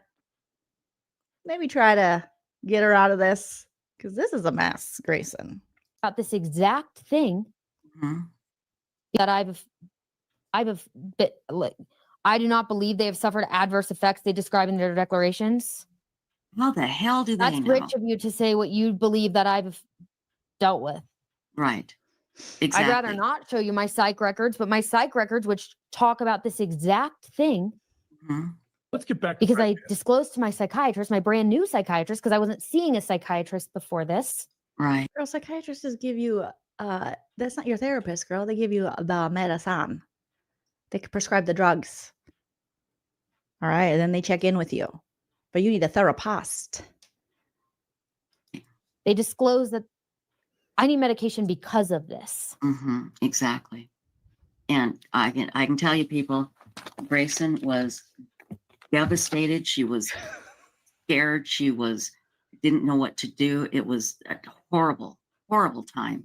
Maybe try to get her out of this, because this is a mess, Grayson. About this exact thing that I've been like. I do not believe they have suffered adverse effects they describe in their declarations. How the hell do they That's know? rich of you to say what you believe that I've dealt with. Right. Exactly. I'd rather not show you my psych records, but my psych records, which talk about this exact thing. Let's get back to because I disclosed to my psychiatrist, my brand new psychiatrist, because I wasn't seeing a psychiatrist before this. Right. Girl, psychiatrists just give you, that's not your therapist, girl. They give you the medicine. They can prescribe the drugs. All right. And then they check in with you. But you need a therapist. They disclose that I need medication because of this. Exactly. And I can tell you, people, Grayson was devastated. She was scared. She didn't know what to do. It was a horrible, horrible time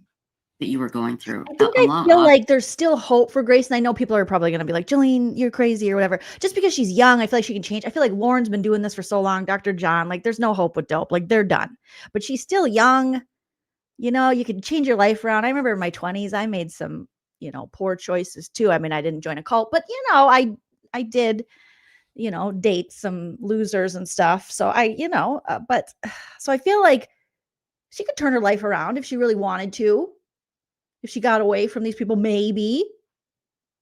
that you were going through. I think I feel like there's still hope for Grace. And I know people are probably going to be like, Jolene, you're crazy or whatever. Just because she's young, I feel like she can change. I feel like Lauren's been doing this for so long. Dr. John, like there's no hope with dope. Like they're done. But she's still young. You know, you can change your life around. I remember in my 20s, I made some, poor choices too. I mean, I didn't join a cult, but I did, date some losers and stuff. So so I feel like She could turn her life around if she really wanted to. If she got away from these people, maybe.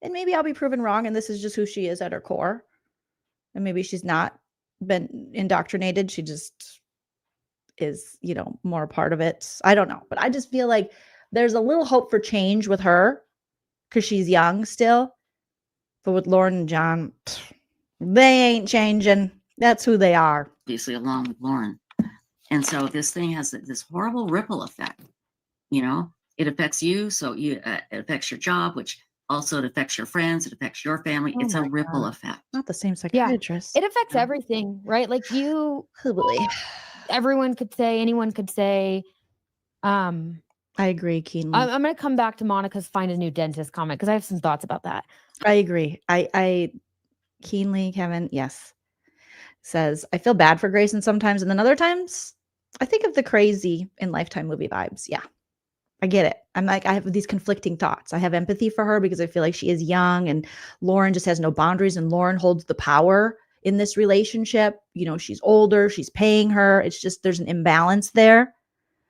And maybe I'll be proven wrong and this is just who she is at her core. And maybe she's not been indoctrinated. She just is, more a part of it. I don't know. But I just feel like there's a little hope for change with her because she's young still. But with Lauren and John, they ain't changing. That's who they are. Obviously, along with Lauren. And so this thing has this horrible ripple effect. It affects you. So it affects your job, which also it affects your friends. It affects your family. Oh It's a my ripple God. effect. Not the same psychiatrist. It affects everything, right? Like everyone could say, anyone could say, I agree, keenly. I'm going to come back to Monica's find a new dentist comment because I have some thoughts about that. I agree. I keenly, Kevin, yes, says, I feel bad for Grayson sometimes. And then other times, I think of the crazy in Lifetime movie vibes. Yeah, I get it. I'm like, I have these conflicting thoughts. I have empathy for her because I feel like she is young and Lauren just has no boundaries and Lauren holds the power in this relationship. She's older, she's paying her. It's just, there's an imbalance there.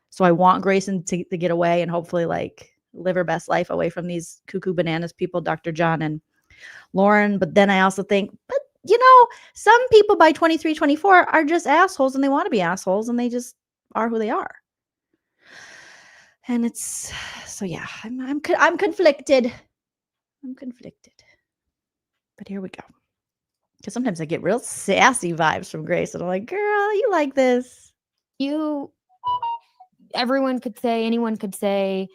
So I want Grayson to get away and hopefully live her best life away from these cuckoo bananas people, Dr. John and Lauren. But then I also think, some people by 23, 24 are just assholes and they want to be assholes and they just are who they are. And it's, so yeah, I'm conflicted. I'm conflicted. But here we go. Because sometimes I get real sassy vibes from Grace and I'm like, girl, you like this. Everyone could say, anyone could say,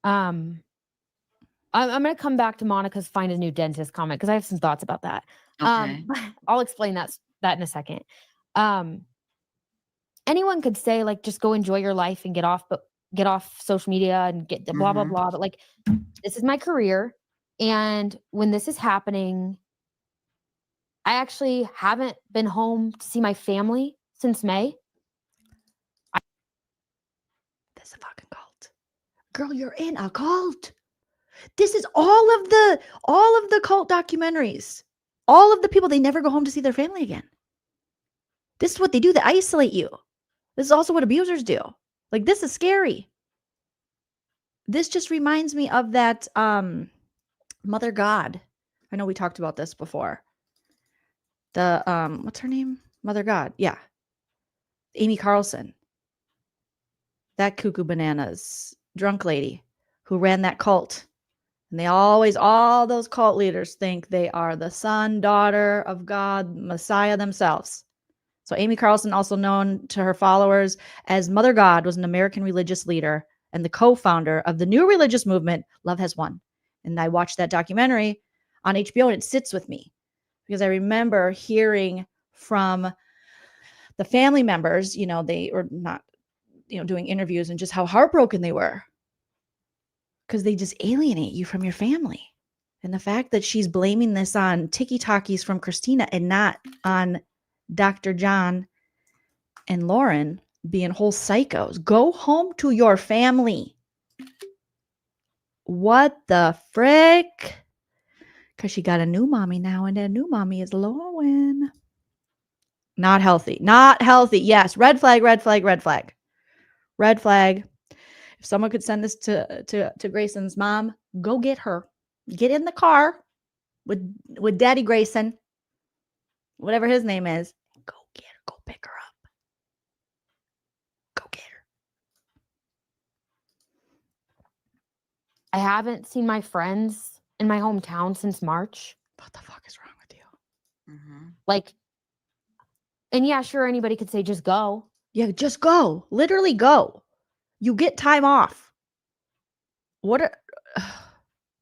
I'm going to come back to Monica's find a new dentist comment because I have some thoughts about that. Okay. I'll explain that in a second. Anyone could say just go enjoy your life and get off social media and get the blah, blah, blah. But this is my career. And when this is happening, I actually haven't been home to see my family since May. This is a fucking cult. Girl, you're in a cult. This is all of the cult documentaries. All of the people, they never go home to see their family again. This is what they do. They isolate you. This is also what abusers do. This is scary. This just reminds me of that Mother God. I know we talked about this before. The what's her name? Mother God. Yeah. Amy Carlson. That cuckoo bananas drunk lady who ran that cult. And they always, all those cult leaders think they are the son, daughter of God, Messiah themselves. So Amy Carlson, also known to her followers as Mother God, was an American religious leader and the co-founder of the new religious movement, Love Has Won. And I watched that documentary on HBO and it sits with me because I remember hearing from the family members, they were not, doing interviews and just how heartbroken they were. Because they just alienate you from your family. And the fact that she's blaming this on tiki-takis from Christina and not on Dr. John and Lauren being whole psychos. Go home to your family. What the frick? Because she got a new mommy now and that new mommy is Lauren. Not healthy. Not healthy. Yes. Red flag, red flag, red flag. Red flag. If someone could send this to Grayson's mom, go get her. Get in the car with Daddy Grayson, whatever his name is. Go get her. Go pick her up. Go get her. I haven't seen my friends in my hometown since March. What the fuck is wrong with you? And yeah, sure, anybody could say just go. Yeah, just go. Literally go. You get time off. But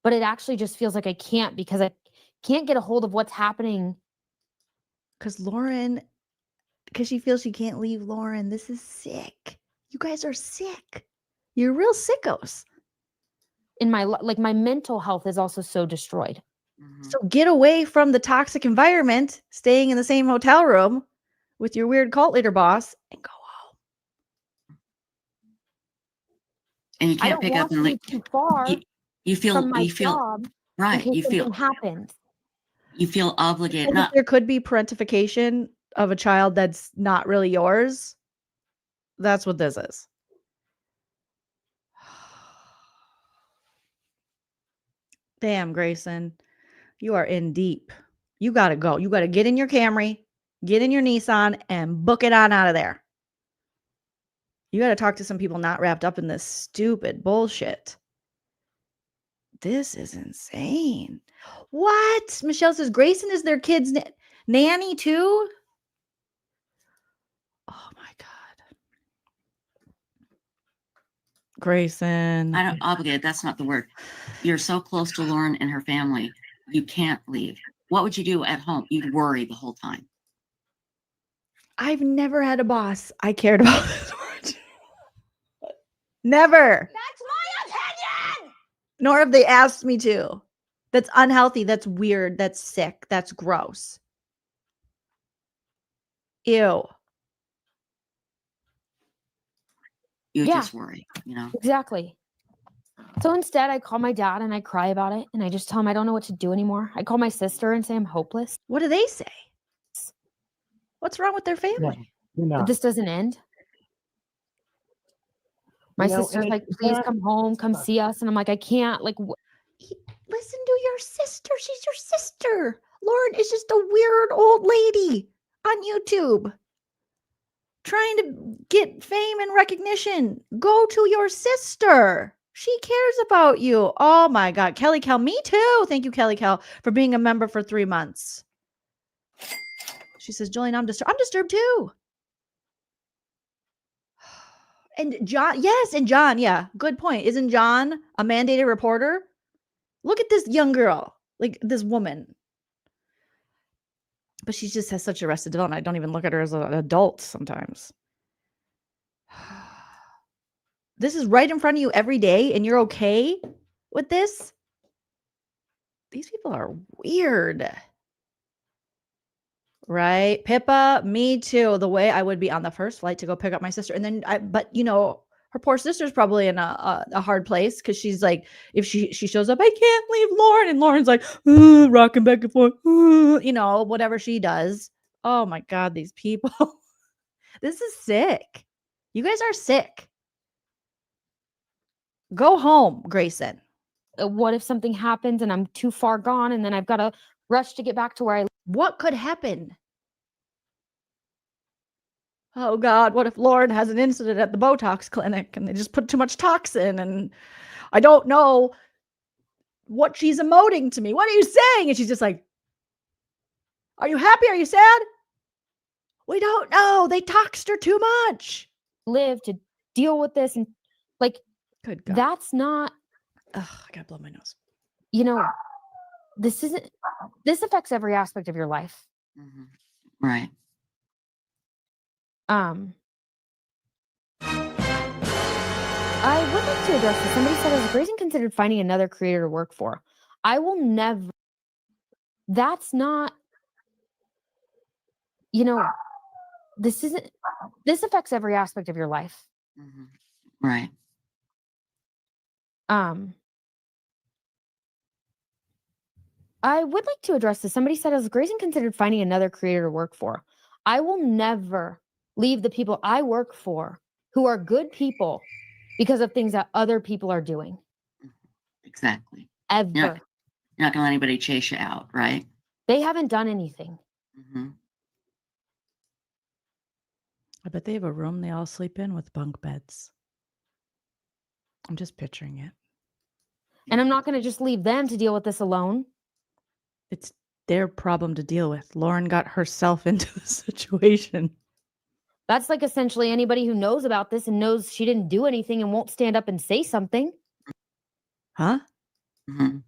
it actually just feels like I can't because I can't get a hold of what's happening. Because she feels she can't leave Lauren. This is sick. You guys are sick. You're real sickos. In my mental health is also so destroyed. So get away from the toxic environment, staying in the same hotel room with your weird cult leader boss, and go home. And you can't pick up and leave. Too far. You feel right. You feel happens. You feel obligated. There could be parentification of a child that's not really yours. That's what this is. Damn, Grayson. You are in deep. You got to go. You got to get in your Camry, get in your Nissan, and book it on out of there. You got to talk to some people not wrapped up in this stupid bullshit. This is insane. What? Michelle says Grayson is their kid's nanny too? Oh my God. Grayson. I don't obligated. That's not the word. You're so close to Lauren and her family. You can't leave. What would you do at home? You'd worry the whole time. I've never had a boss I cared about this much. Never. That's my opinion! Nor have they asked me to. That's unhealthy. That's weird. That's sick. That's gross. Ew. You Yeah. just worry, you know? Exactly. So instead, I call my dad and I cry about it. And I just tell him I don't know what to do anymore. I call my sister and say I'm hopeless. What do they say? What's wrong with their family? But this doesn't end. My sister's like, please come home, come see us. And I'm like, I can't. Like, Listen to your sister. She's your sister. Lauren is just a weird old lady on YouTube trying to get fame and recognition. Go to your sister. She cares about you. Oh my God. Kelly Cal, me too. Thank you, Kelly Cal, for being a member for 3 months. She says, Jolene, I'm disturbed. I'm disturbed too. And John, yes, and John, yeah, good point. Isn't John a mandated reporter? Look at this young girl, like this woman. But she just has such arrested development. I don't even look at her as an adult sometimes. This is right in front of you every day, and you're okay with this? These people are weird. Right? Pippa, me too. The way I would be on the first flight to go pick up my sister. And then but you know, her poor sister's probably in a hard place because she's like, if she shows up, I can't leave Lauren. And Lauren's like, rocking back and forth, you know, whatever she does. Oh my God, these people. This is sick. You guys are sick. Go home, Grayson. what if something happens and I'm too far gone and then I've got to rush to get back to where I live? What could happen? Oh God, what if Lauren has an incident at the Botox clinic and they just put too much toxin and I don't know what she's emoting to me. What are you saying? And she's just like, are you happy? Are you sad? We don't know. They toxed her too much. Live to deal with this and like, good God. That's not. Ugh, I gotta blow my nose. You know, this affects every aspect of your life. Mm-hmm. Right. I would like to address this. Somebody said, is Grayson considered finding another creator to work for? I will never. That's not. You know, this affects every aspect of your life. Mm-hmm. Right. I would like to address this. Somebody said, has Grayson considered finding another creator to work for? I will never leave the people I work for who are good people because of things that other people are doing. Exactly. Ever. You're not going to let anybody chase you out, right? They haven't done anything. Mm-hmm. I bet they have a room they all sleep in with bunk beds. I'm just picturing it. And I'm not going to just leave them to deal with this alone. It's their problem to deal with. Lauren got herself into the situation. That's like essentially anybody who knows about this and knows she didn't do anything and won't stand up and say something. Huh? Mm-hmm.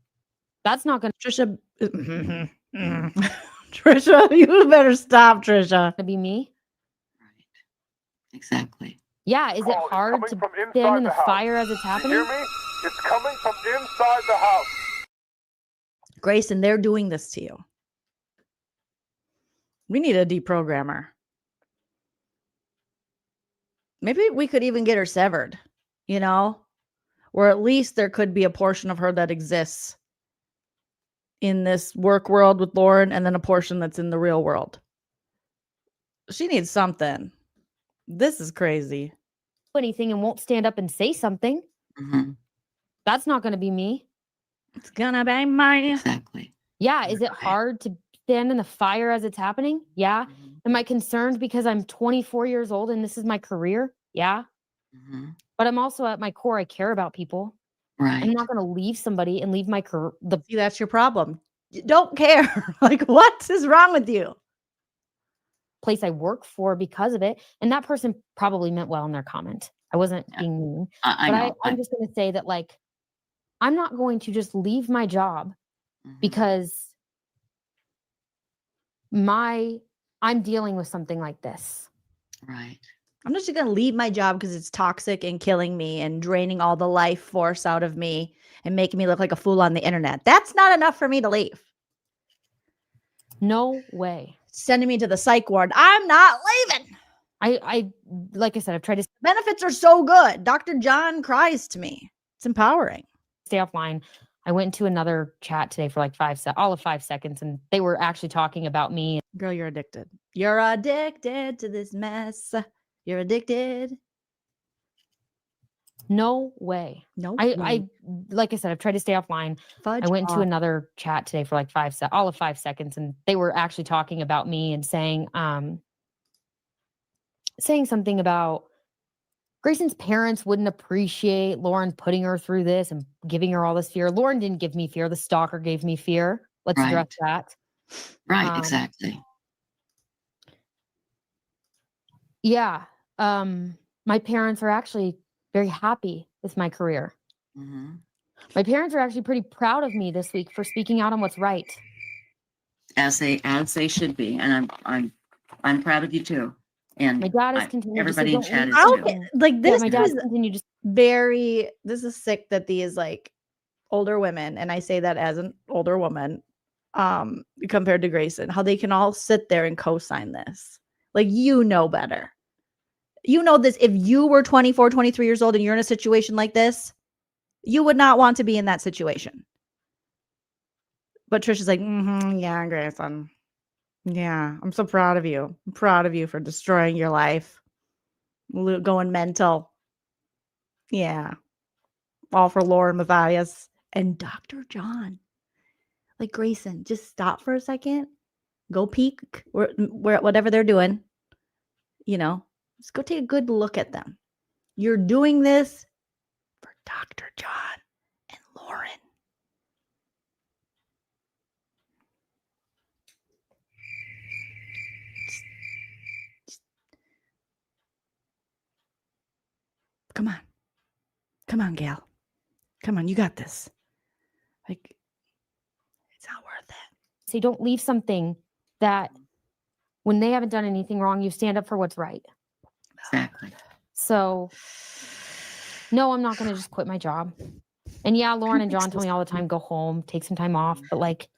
That's not going to... Trisha, you better stop, Trisha. To be me. Right. Exactly. Yeah, is it hard to stand in the fire as it's happening? You hear me? It's coming from inside the house. Grayson, they're doing this to you. We need a deprogrammer. Maybe we could even get her severed, you know? Or at least there could be a portion of her that exists in this work world with Lauren and then a portion that's in the real world. She needs something. This is crazy. Anything and won't stand up and say something. Mm-hmm. That's not going to be me. It's gonna be mine. Exactly. Yeah. Is it hard to stand in the fire as it's happening? Yeah. Am I concerned because I'm 24 years old and this is my career? Yeah. But I'm also at my core, I care about people. Right. I'm not going to leave somebody and leave my career. See, that's your problem. You don't care. Like, what is wrong with you? Place I work for because of it. And that person probably meant well in their comment. I wasn't being mean. I know. I'm just going to say that, like, I'm not going to just leave my job because I'm dealing with something like this. Right. I'm just going to leave my job because it's toxic and killing me and draining all the life force out of me and making me look like a fool on the internet. That's not enough for me to leave. No way. Sending me to the psych ward. I'm not leaving. I like I said, I've tried to. Benefits are so good. Dr. John cries to me. It's empowering. Stay offline. I went into another chat today for like all of 5 seconds, and they were actually talking about me. Girl, you're addicted. You're addicted to this mess. You're addicted. No way. No. I like I said, I've tried to stay offline. Fudge I went into off. another chat today for like all of 5 seconds, and they were actually talking about me and saying something about Grayson's parents wouldn't appreciate Lauren putting her through this and giving her all this fear. Lauren didn't give me fear. The stalker gave me fear. Let's address that. Right. Exactly. Yeah. My parents are actually very happy with my career. My parents are actually pretty proud of me this week for speaking out on what's right. As they should be. And I'm proud of you too. And my dad has continued. Everybody in chat is too. Like this my dad is continued. This is sick that these like older women, and I say that as an older woman, compared to Grayson, how they can all sit there and co-sign this. Like, you know better. You know this. If you were 24, 23 years old and you're in a situation like this, you would not want to be in that situation. But Trisha's like, yeah, Grayson. Yeah, I'm so proud of you. I'm proud of you for destroying your life. Going mental. Yeah. All for LaurenMatthias and Dr. John. Like, Grayson, just stop for a second. Go peek where whatever they're doing. You know, just go take a good look at them. You're doing this for Dr. John and Lauren. Come on. Come on, gal. Come on, you got this. Like, it's not worth it. So you don't leave something that when they haven't done anything wrong, you stand up for what's right. Exactly. So, no, I'm not going to just quit my job. And yeah, Lauren and John tell me all the time, go home, take some time off. But like,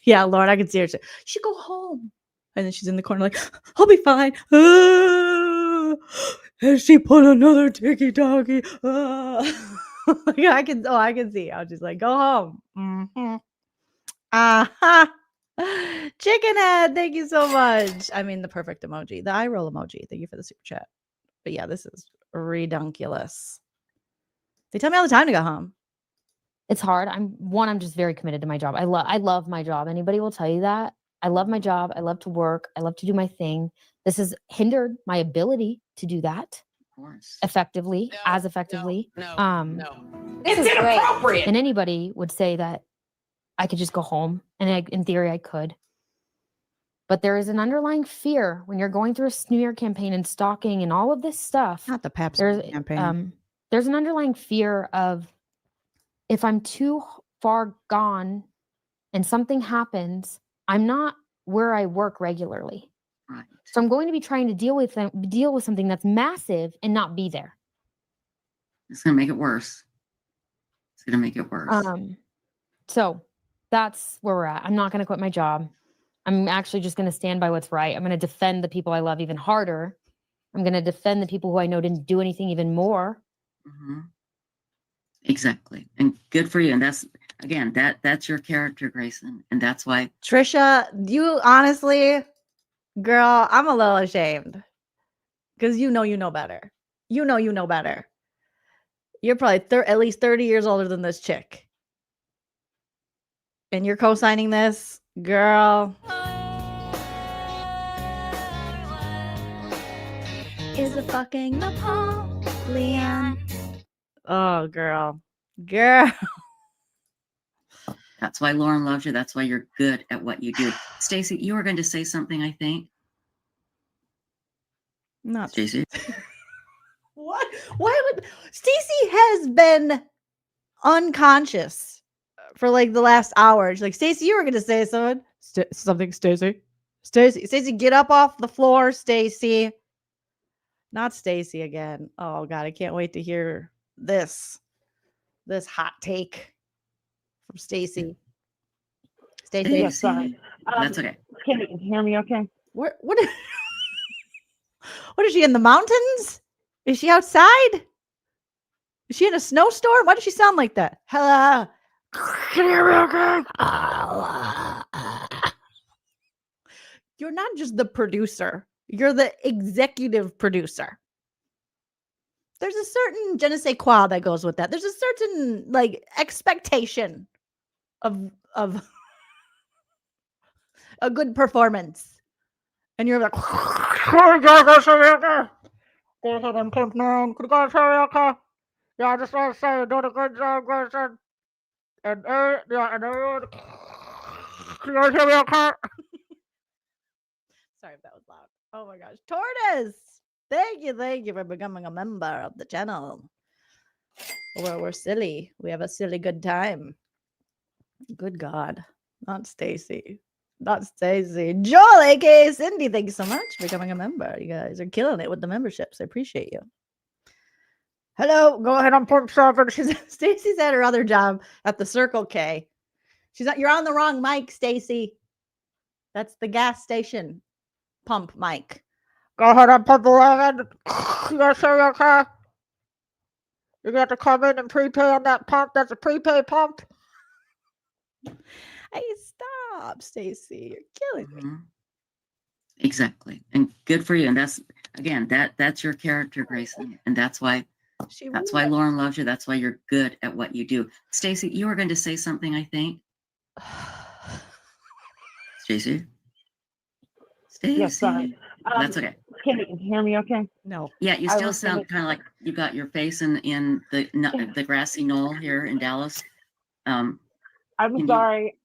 yeah, Lauren, I can see her. She should go home. And then she's in the corner like, I'll be fine. And she put another ticky doggy. I can see how she's like, go home. Chicken head, thank you so much. I mean, the perfect emoji, the eye roll emoji. Thank you for the super chat. But yeah, this is redunculous. They tell me all the time to go home. it's hard. I'm just very committed to my job. I love my job. Anybody will tell you that. I love my job. I love to work. I love to do my thing. This has hindered my ability to do that effectively, effectively. It's inappropriate. And anybody would say that I could just go home, and in theory I could. But there is an underlying fear when you're going through a smear campaign and stalking and all of this stuff. Not the Pepsi campaign. There's an underlying fear of, if I'm too far gone and something happens, I'm not where I work regularly. Right. So I'm going to be trying to deal with something that's massive and not be there. It's going to make it worse. It's going to make it worse. So that's where we're at. I'm not going to quit my job. I'm actually just going to stand by what's right. I'm going to defend the people I love even harder. I'm going to defend the people who I know didn't do anything even more. Mm-hmm. Exactly. And good for you. And that's, again, that's your character, Grayson. And that's why. Trisha, you honestly, girl, I'm a little ashamed. Because you know better. You know better. You're probably at least 30 years older than this chick. and you're co-signing this, girl. Is a fucking Napoleon. Oh, girl. That's why Lauren loves you. That's why you're good at what you do. Stacy, you were going to say something, I think. Not Stacy. What? Why would Stacy has been unconscious for like the last hour? She's like, Stacy, you were going to say something, Stacy. Stacy, get up off the floor, Stacy. Not Stacy again. Oh God, I can't wait to hear this hot take from Stacy. Stacy, Yes, sorry. That's okay. Can you hear me? Okay. What is she in the mountains? Is she outside? Is she in a snowstorm? Why does she sound like that? Hello. Can you hear me okay? You're not just the producer. You're the executive producer. There's a certain je ne sais quoi that goes with that. There's a certain like expectation of a good performance. And you're like, Go ahead and pimp man. Could you guys hear me okay? Yeah, I just want to say you're doing a good job, Grayson. And everyone. Can you guys hear me okay? Sorry if that was loud. Oh my gosh. Tortoise! Thank you for becoming a member of the channel. We're silly. We have a silly good time. Good God. Not Stacy. Joel, aka Cindy, thank you so much for becoming a member. You guys are killing it with the memberships. I appreciate you. Hello, go ahead and pump server. Stacy's at her other job at the Circle K. You're on the wrong mic, Stacy. That's the gas station pump mic. Go ahead and pump 11. You guys hear me okay? You got to come in and prepay on that pump. That's a prepay pump. Hey, stop, Stacy. You're killing me. Exactly. And good for you. And that's again, that's your character, Grayson. And that's why Lauren loves you. That's why you're good at what you do. Stacy, you were going to say something, I think. Stacy? Yes, sorry. That's okay. Can you hear me okay? No. Yeah, you still sound kind of like you got your face in the grassy knoll here in Dallas. I'm sorry.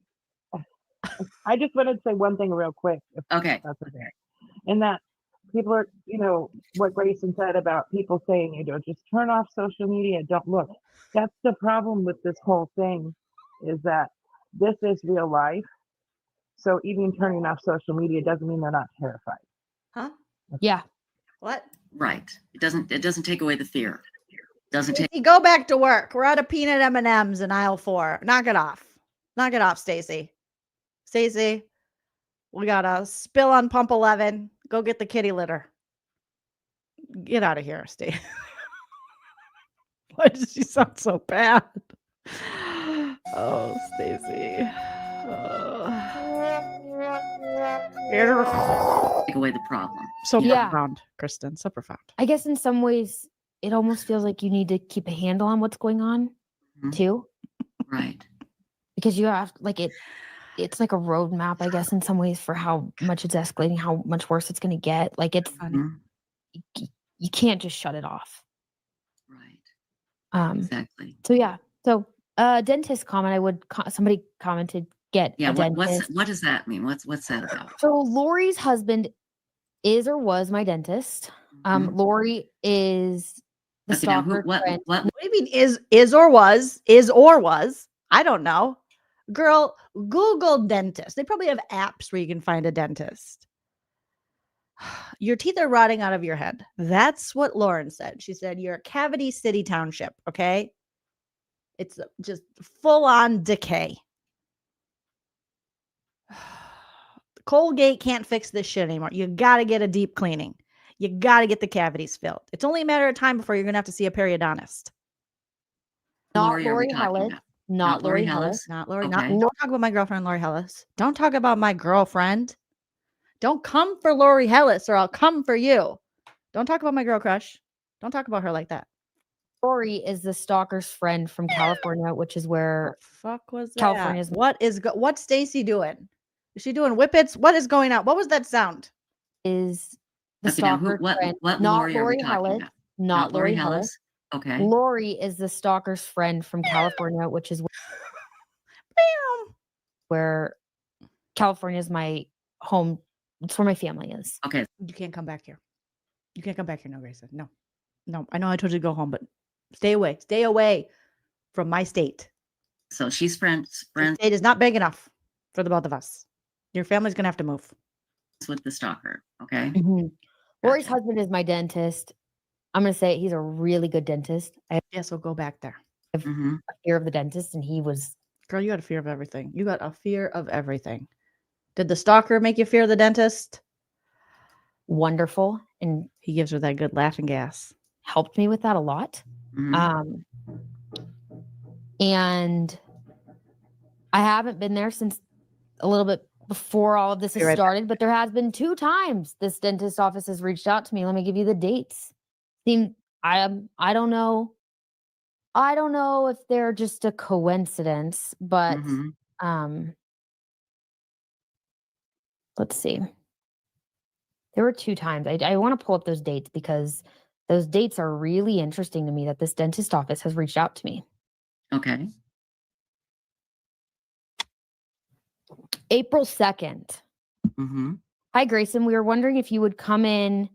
I just wanted to say one thing real quick. Okay. That's okay. And that people are, what Grayson said about people saying, just turn off social media, don't look. That's the problem with this whole thing, is that this is real life. So even turning off social media doesn't mean they're not terrified. Huh? Yeah. What? Right. It doesn't take away the fear. Doesn't take. Go back to work. We're out of peanut M&Ms in aisle 4. Knock it off. Knock it off, Stacy. Stacy, we got a spill on pump 11. Go get the kitty litter. Get out of here, Stacy. Why does she sound so bad? Oh, Stacy. Take away the problem. So profound, Kristen. So profound. I guess in some ways, it almost feels like you need to keep a handle on what's going on, too. Right. Because you have, it's like a roadmap, I guess, in some ways for how much it's escalating, how much worse it's going to get. Like, it's, you can't just shut it off. Right. Exactly. So, yeah. So, dentist comment, somebody commented, get a dentist. What does that mean? What's that about? So, Lori's husband is or was my dentist. Lori is the stalker. What do you mean is or was? I don't know. Girl, Google dentist. They probably have apps where you can find a dentist. Your teeth are rotting out of your head. That's what Lauren said. She said, you're a Cavity City Township, okay? It's just full on decay. Colgate can't fix this shit anymore. You got to get a deep cleaning. You got to get the cavities filled. It's only a matter of time before you're going to have to see a periodontist. Not Lori Hellis. Not Lori Hellis. Not Lori. Don't talk about my girlfriend, Lori Hellis. Don't talk about my girlfriend. Don't come for Lori Hellis or I'll come for you. Don't talk about my girl crush. Don't talk about her like that. Lori is the stalker's friend from California, which is where fuck was that? California's. What's Stacy doing? Is she doing whippets? What is going on? What was that sound? Is the Okay, now stalker's friend, what not Lori are we Lori talking Hellis, about? not Lori Hellis. Hellis? Okay. Lori is the stalker's friend from California, which is where California is my home. It's where my family is. Okay. You can't come back here. You can't come back here, no, Grayson. No. No, I know I told you to go home, but stay away. Stay away from my state. So she's friends The state is not big enough for the both of us. Your family's going to have to move. with the stalker. Okay. Mm-hmm. Lori's husband is my dentist. I'm going to say he's a really good dentist. I Yeah, so go back there. have a fear of the dentist, and he was. Girl, you got a fear of everything. You got a fear of everything. Did the stalker make you fear the dentist? Wonderful. And he gives her that good laughing gas. Helped me with that a lot. And I haven't been there since a little bit before all of this has started, but there has been 2 times this dentist office has reached out to me. Let me give you the dates. I don't know. I don't know if they're just a coincidence, but let's see. There were 2 times. I want to pull up those dates because those dates are really interesting to me that this dentist office has reached out to me. Okay. April 2nd. Hi, Grayson. We were wondering if you would come in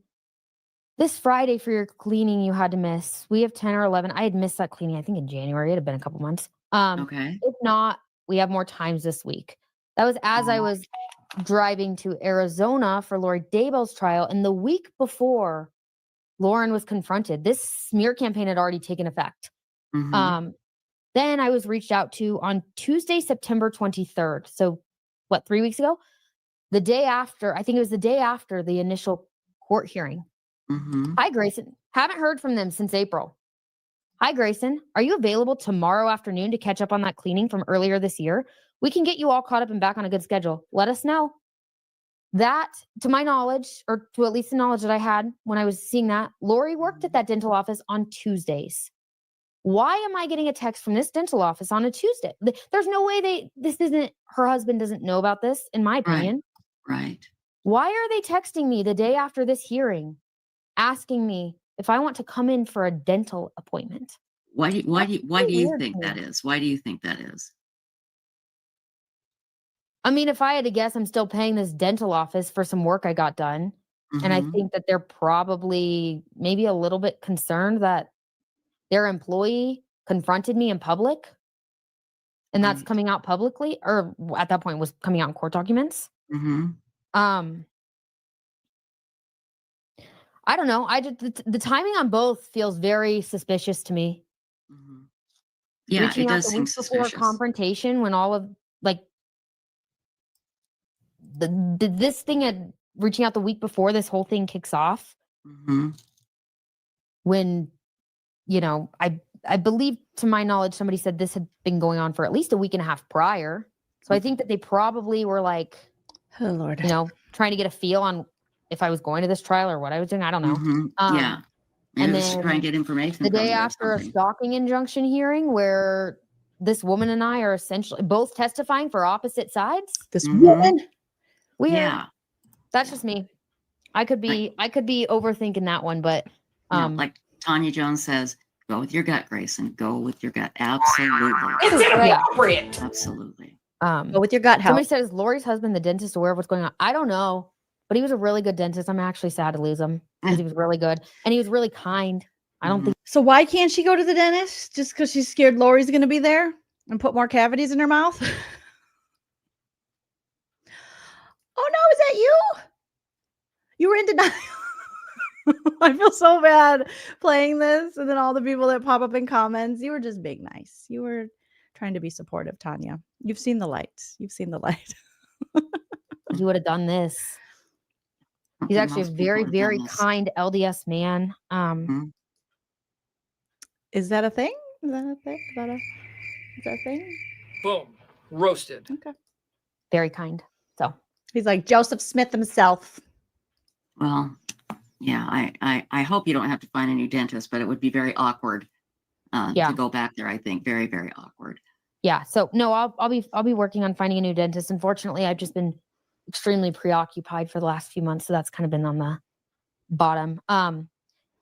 this Friday for your cleaning you had to miss. We have 10 or 11. I had missed that cleaning, I think in January. It had been a couple months. Okay. If not, we have more times this week. That was as I was driving to Arizona for Lori Daybell's trial. And the week before Lauren was confronted, this smear campaign had already taken effect. Then I was reached out to on Tuesday, September 23rd. So what, 3 weeks ago? The day after, I think it was the day after the initial court hearing. Hi, Grayson. Haven't heard from them since April. Hi, Grayson. Are you available tomorrow afternoon to catch up on that cleaning from earlier this year? We can get you all caught up and back on a good schedule. Let us know. That, to my knowledge, or to at least the knowledge that I had when I was seeing that, Lori worked at that dental office on Tuesdays. Why am I getting a text from this dental office on a Tuesday? There's no way her husband doesn't know about this, in my opinion. Right. Why are they texting me the day after this hearing, asking me if I want to come in for a dental appointment? Why do you think that is? Why do you think that is? I mean, if I had to guess, I'm still paying this dental office for some work I got done. And I think that they're probably maybe a little bit concerned that their employee confronted me in public. And that's coming out publicly, or at that point was coming out in court documents. I don't know. The timing on both feels very suspicious to me. Yeah, Reaching it out does the seem week before suspicious. confrontation when all of this thing had reaching out the week before this whole thing kicks off. When, I believe, to my knowledge, somebody said this had been going on for at least a week and a half prior. So I think that they probably were like, oh Lord, trying to get a feel on if I was going to this trial or what I was doing. I don't know. Yeah. And then try and get information. The day after a stalking injunction hearing where this woman and I are essentially both testifying for opposite sides. This woman? Weird. Yeah. That's just me. I could be overthinking that one, but like Tanya Jones says, go with your gut, Grayson. Go with your gut. Absolutely. It's inappropriate. Absolutely. Go with your gut health. Somebody says Lori's husband, the dentist, aware of what's going on. I don't know, but he was a really good dentist. I'm actually sad to lose him because he was really good and he was really kind. I don't think so. Why can't she go to the dentist? Just because she's scared Lori's going to be there and put more cavities in her mouth? Oh no, is that you? You were in denial. I feel so bad playing this. And then all the people that pop up in comments, you were just being nice. You were trying to be supportive, Tanya. You've seen the light. You've seen the light. He would have done this. He's actually a very, very kind LDS man. Is that a thing? Is that a thing? Is that a thing? Boom. Roasted. Okay. Very kind. So he's like Joseph Smith himself. Well, yeah, I hope you don't have to find a new dentist, but it would be very awkward Yeah. to go back there. I think very, very awkward. Yeah. So no, I'll be working on finding a new dentist. Unfortunately, I've just been extremely preoccupied for the last few months, so that's kind of been on the bottom.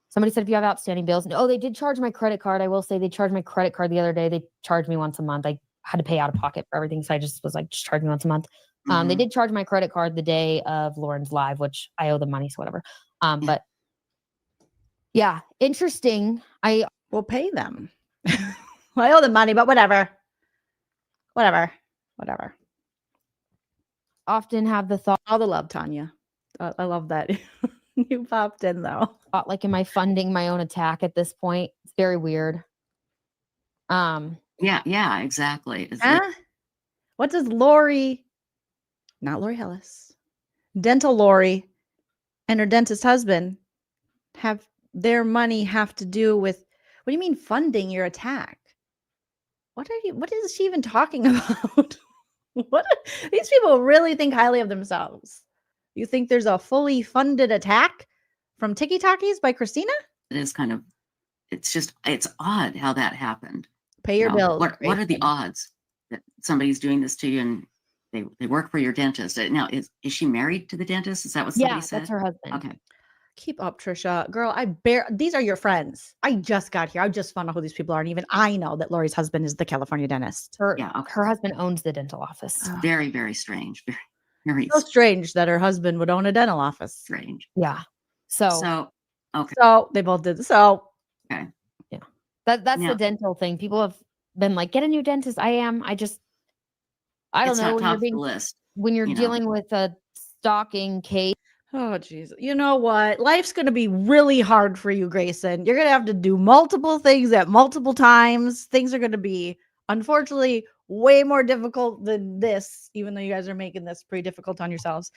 Somebody said if you have outstanding bills, oh, they did charge my credit card. I will say they charged my credit card the other day. They charged me once a month. I had to pay out of pocket for everything, so I just was like, just charge me once a month. They did charge my credit card the day of Lauren's live, which I owe them money, so whatever. But yeah, interesting. I will pay them. I owe them money, but whatever. Whatever. Often have the thought. All the love, Tanya. I love that you popped in though. Like, am I funding my own attack at this point? It's very weird. Yeah, exactly. What does Lori, not Lori Hellis, Dental Lori and her dentist husband have their money have to do with, what do you mean funding your attack? What is she even talking about? These people really think highly of themselves. You think there's a fully funded attack from Tiki Takis by Christina? It is kind of, it's odd how that happened. Pay your bills. What are the odds that somebody's doing this to you and they work for your dentist? Now, is she married to the dentist? Is that what somebody said? Yeah, that's her husband. Okay. Keep up, Trisha. Girl, these are your friends. I just got here. I just found out who these people are. And even I know that Lori's husband is the California dentist. Her husband owns the dental office. Very, very strange. Very, very so strange that her husband would own a dental office. Strange. Yeah. So okay. So they both did. So okay. Yeah. That's the dental thing. People have been like, get a new dentist. I don't know. When you're dealing with a stalking case. Oh, geez. You know what? Life's going to be really hard for you, Grayson. You're going to have to do multiple things at multiple times. Things are going to be, unfortunately, way more difficult than this, even though you guys are making this pretty difficult on yourselves.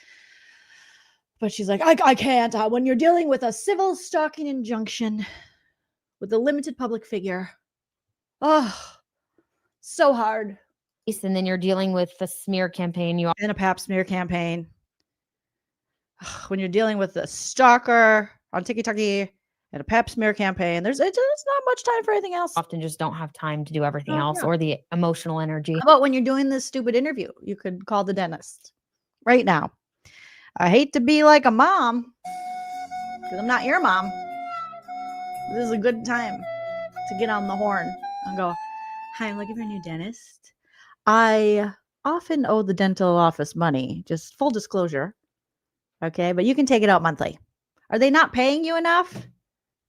But she's like, I can't. When you're dealing with a civil stalking injunction with a limited public figure. Oh, so hard. And then you're dealing with a smear campaign. And a pap smear campaign. When you're dealing with a stalker on TikTok and a pap smear campaign, there's not much time for anything else. Often just don't have time to do everything else or the emotional energy. How about when you're doing this stupid interview? You could call the dentist right now. I hate to be like a mom because I'm not your mom. This is a good time to get on the horn and go, hi, I'm looking for a new dentist. I often owe the dental office money, just full disclosure. Okay, but you can take it out monthly. Are they not paying you enough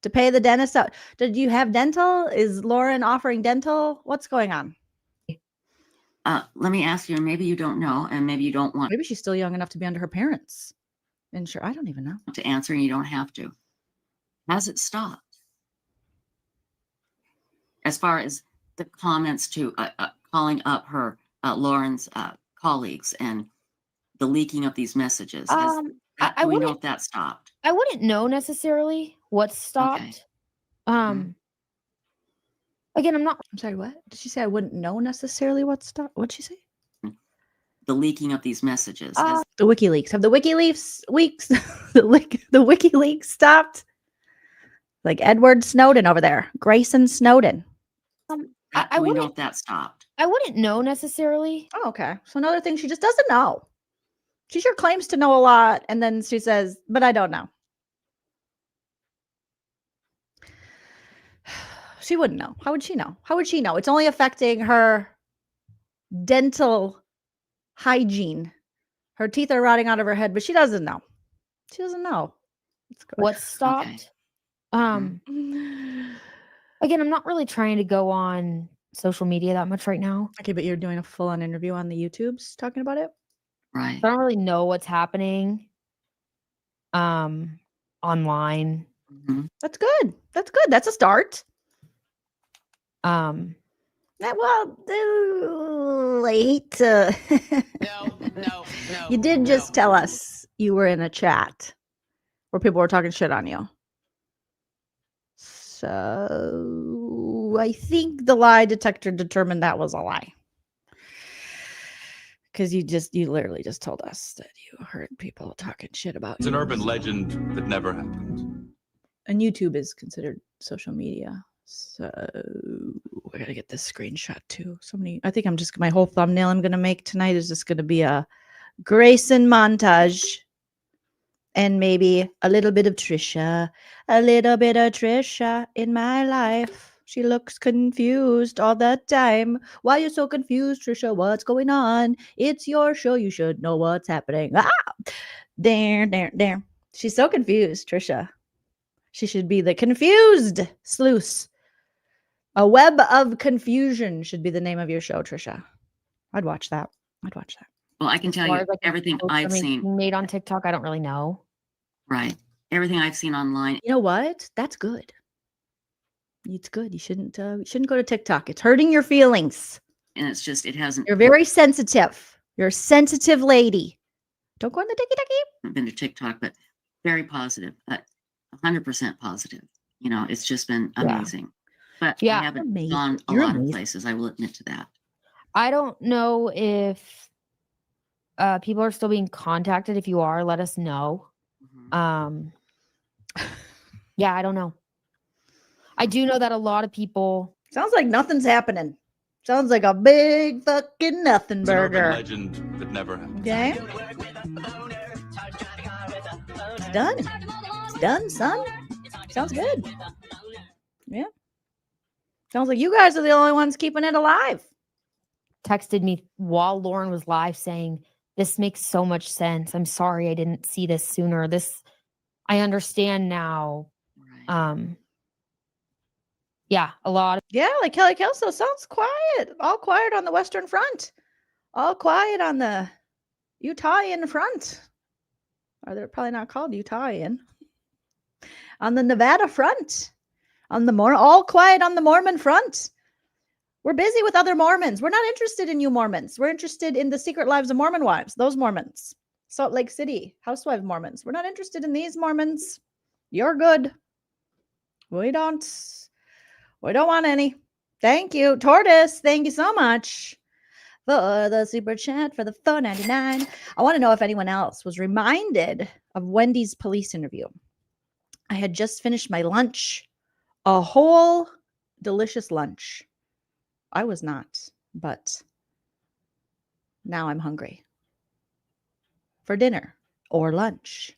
to pay the dentist out? Did you have dental? Is Lauren offering dental? What's going on? Let me ask you, and maybe you don't know, and maybe you don't want. Maybe she's still young enough to be under her parents. And sure, I don't even know. To answer, and you don't have to. Has it stopped? As far as the comments to calling up her Lauren's colleagues and the leaking of these messages. Do we know if that stopped? I wouldn't know necessarily what stopped. Okay. Again, I'm sorry, what? Did she say I wouldn't know necessarily what stopped? What'd she say? The leaking of these messages. The WikiLeaks. Have the WikiLeaks the WikiLeaks stopped? Like Edward Snowden over there. Grayson Snowden. Do we know if that stopped? I wouldn't know necessarily. Oh, okay. So another thing she just doesn't know. She sure claims to know a lot, and then she says, but I don't know. She wouldn't know. How would she know? How would she know? It's only affecting her dental hygiene. Her teeth are rotting out of her head, but she doesn't know. She doesn't know. What stopped? Okay. Again, I'm not really trying to go on social media that much right now. Okay, but you're doing a full-on interview on the YouTubes talking about it? Right. I don't really know what's happening online. Mm-hmm. That's good. That's good. That's a start. Well, I hate to. No. You did just tell us you were in a chat where people were talking shit on you. So I think the lie detector determined that was a lie. Because you literally just told us that you heard people talking shit about you. It's an urban legend that never happened. And YouTube is considered social media. So I gotta get this screenshot too. I think my whole thumbnail I'm gonna make tonight is just gonna be a Grayson montage and maybe a little bit of Trisha. A little bit of Trisha in my life. She looks confused all the time. Why are you so confused, Trisha? What's going on? It's your show. You should know what's happening. Ah! There. She's so confused, Trisha. She should be the confused sleuth. A web of confusion should be the name of your show, Trisha. I'd watch that. Well, I can tell you everything I've seen made on TikTok. I don't really know. Right. Everything I've seen online. You know what? That's good. It's good. You shouldn't go to TikTok. It's hurting your feelings. And it's just, it hasn't. You're very sensitive. You're a sensitive lady. Don't go on the TikTok. I've been to TikTok, but very positive. 100% positive. You know, it's just been amazing. But I haven't gone a lot of places. I will admit to that. I don't know if people are still being contacted. If you are, let us know. Yeah, I don't know. I do know that a lot of people. Sounds like nothing's happening. Sounds like a big fucking nothing burger. An urban legend that never happened. Okay. It's done. It's done, son. Sounds good. Yeah. Sounds like you guys are the only ones keeping it alive. Texted me while Lauren was live saying, "This makes so much sense. I'm sorry I didn't see this sooner. I understand now." Yeah, a lot of like Kelly Kelso sounds quiet. All quiet on the Western Front. All quiet on the Utahian front. Or they're probably not called Utahian. On the Nevada front. All quiet on the Mormon front. We're busy with other Mormons. We're not interested in you Mormons. We're interested in the Secret Lives of Mormon Wives. Those Mormons. Salt Lake City Housewife Mormons. We're not interested in these Mormons. You're good. We don't want any. Thank you. Tortoise, thank you so much for the super chat for the $4.99. I want to know if anyone else was reminded of Wendy's police interview. I had just finished my lunch. A whole delicious lunch. I was not, but now I'm hungry for dinner or lunch.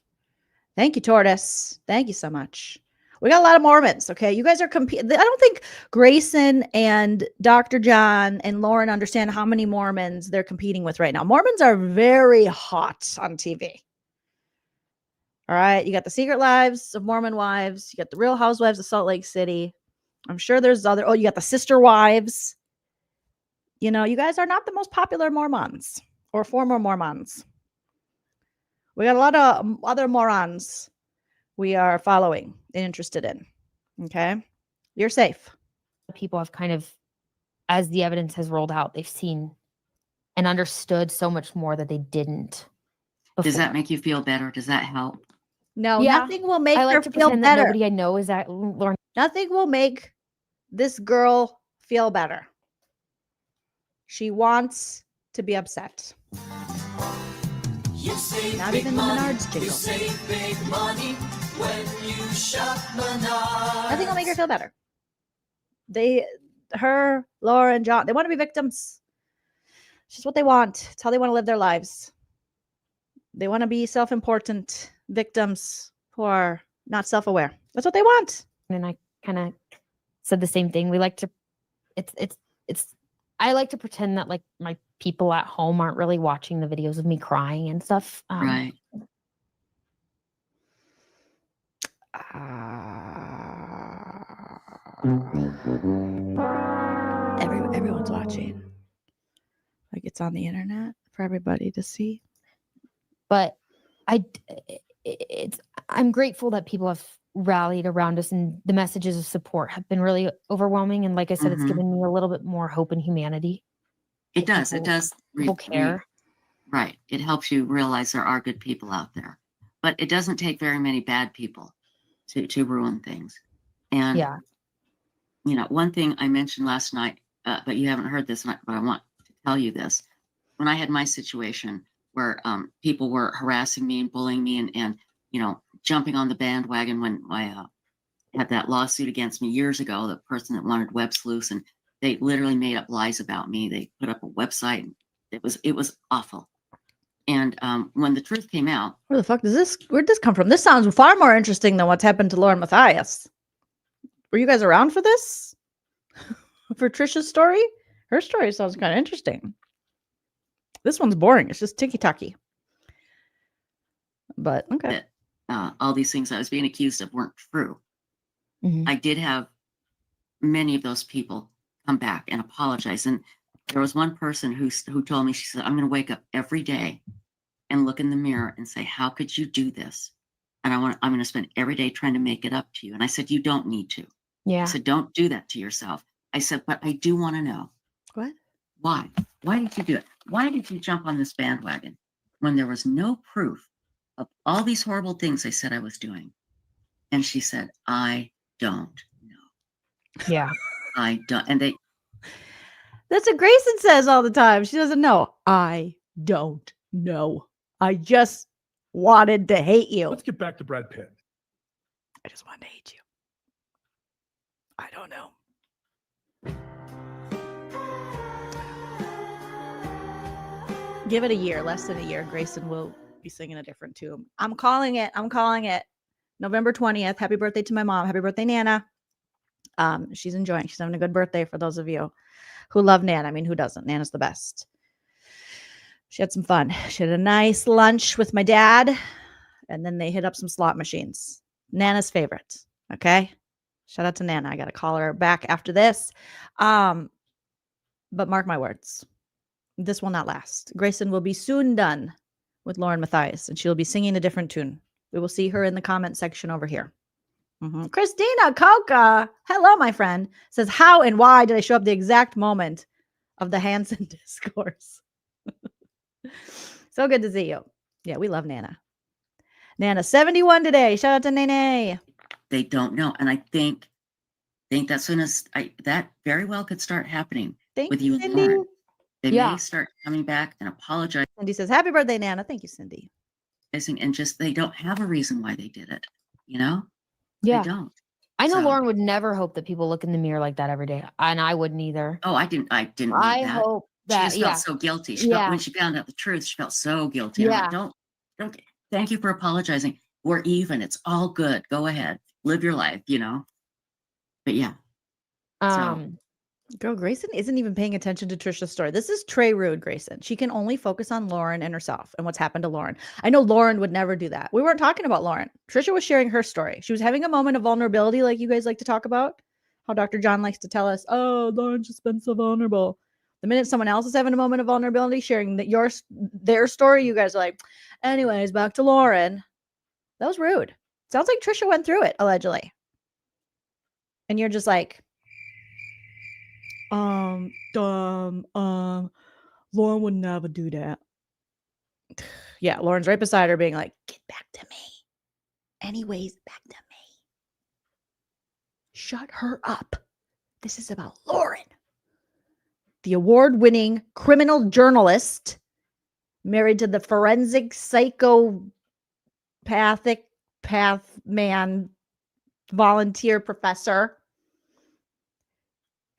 Thank you, Tortoise. Thank you so much. We got a lot of Mormons, okay? You guys are competing. I don't think Grayson and Dr. John and Lauren understand how many Mormons they're competing with right now. Mormons are very hot on TV. All right? You got the Secret Lives of Mormon Wives. You got the Real Housewives of Salt Lake City. I'm sure there's other. Oh, you got the Sister Wives. You know, you guys are not the most popular Mormons or former Mormons. We got a lot of other morons we are following and interested in. Okay? You're safe. people have kind of, as the evidence has rolled out, they've seen and understood so much more that they didn't before. Does that make you feel better? Does that help? No, nothing will make I like her to feel pretend better. that nobody I know is that Lauren. Nothing will make this girl feel better. She wants to be upset. Not even the Menards jingle. You save big money when you shop Menards. Nothing will make her feel better. Her, Laura, and John, they want to be victims. It's just what they want. It's how they want to live their lives. They want to be self-important victims who are not self-aware. That's what they want. And I kind of said the same thing. We like to, I like to pretend that like my people at home aren't really watching the videos of me crying and stuff. Right. Everyone's watching. Like it's on the internet for everybody to see. But I'm grateful that people have rallied around us, and the messages of support have been really overwhelming. And like I said, it's given me a little bit more hope and humanity. It does. It does. People care. Right. It helps you realize there are good people out there, but it doesn't take very many bad people to ruin things. And yeah, you know, one thing I mentioned last night, but you haven't heard this, but I want to tell you this. When I had my situation where people were harassing me and bullying me and you know, jumping on the bandwagon when my had that lawsuit against me years ago, the person that wanted Websleuths, and they literally made up lies about me. They put up a website. It was awful. And when the truth came out, Where the fuck where'd this come from? This sounds far more interesting than what's happened to LaurenMatthias. Were you guys around for this? For Trisha's story? Her story sounds kind of interesting. This one's boring. It's just ticky-tacky. But okay. that all these things I was being accused of weren't true. Mhm. I did have many of those people come back and apologize. And there was one person who told me, she said, I'm going to wake up every day and look in the mirror and say, how could you do this? And I'm going to spend every day trying to make it up to you. And I said, you don't need to. Yeah. I said, don't do that to yourself. I said, but I do want to know. What? Why? Why did you do it? Why did you jump on this bandwagon when there was no proof of all these horrible things I said I was doing? And she said, I don't know. Yeah. I don't. And they, That's what Grayson says all the time. She doesn't know. I don't know. I just wanted to hate you. Let's get back to Brad Pitt. I just wanted to hate you. I don't know. Give it a year, less than a year. Grayson will be singing a different tune. I'm calling it. November 20th. Happy birthday to my mom. Happy birthday, Nana. She's enjoying. She's having a good birthday for those of you who love Nana. I mean, who doesn't? Nana's the best. She had some fun. She had a nice lunch with my dad, and then they hit up some slot machines. Nana's favorite. Okay. Shout out to Nana. I got to call her back after this. But mark my words. This will not last. Grayson will be soon done with LaurenMatthias, and she'll be singing a different tune. We will see her in the comment section over here. Christina Coca, hello, my friend, says, how and why did I show up the exact moment of the Hansen discourse? So good to see you. Yeah, we love Nana. Nana, 71 today. Shout out to Nene. they don't know. And I think that's soon as that very well could start happening with you and Cindy. Lauren. They may start coming back and apologizing. Cindy says, happy birthday, Nana. Thank you, Cindy. And just, they don't have a reason why they did it, you know? Yeah. They don't. I know So- Lauren would never hope that people look in the mirror like that every day. And I wouldn't either. Oh, I didn't want I that. hope She that, just felt so guilty. She felt, when she found out the truth, she felt so guilty. I'm like, don't, thank you for apologizing. We're even. It's all good. Go ahead. Live your life, you know? But yeah. Girl, Grayson isn't even paying attention to Trisha's story. This is Trey Rude, Grayson. She can only focus on Lauren and herself and what's happened to Lauren. I know Lauren would never do that. We weren't talking about Lauren. Trisha was sharing her story. She was having a moment of vulnerability, like you guys like to talk about. How Dr. John likes to tell us, oh, Lauren's just been so vulnerable. The minute someone else is having a moment of vulnerability, sharing their story, you guys are like, anyways, back to Lauren. That was rude. Sounds like Trisha went through it, allegedly. And you're just like, Lauren would never do that. Yeah, Lauren's right beside her being like, get back to me. Anyways, back to me. Shut her up. This is about Lauren. The award-winning criminal journalist married to the forensic psychopathic man volunteer professor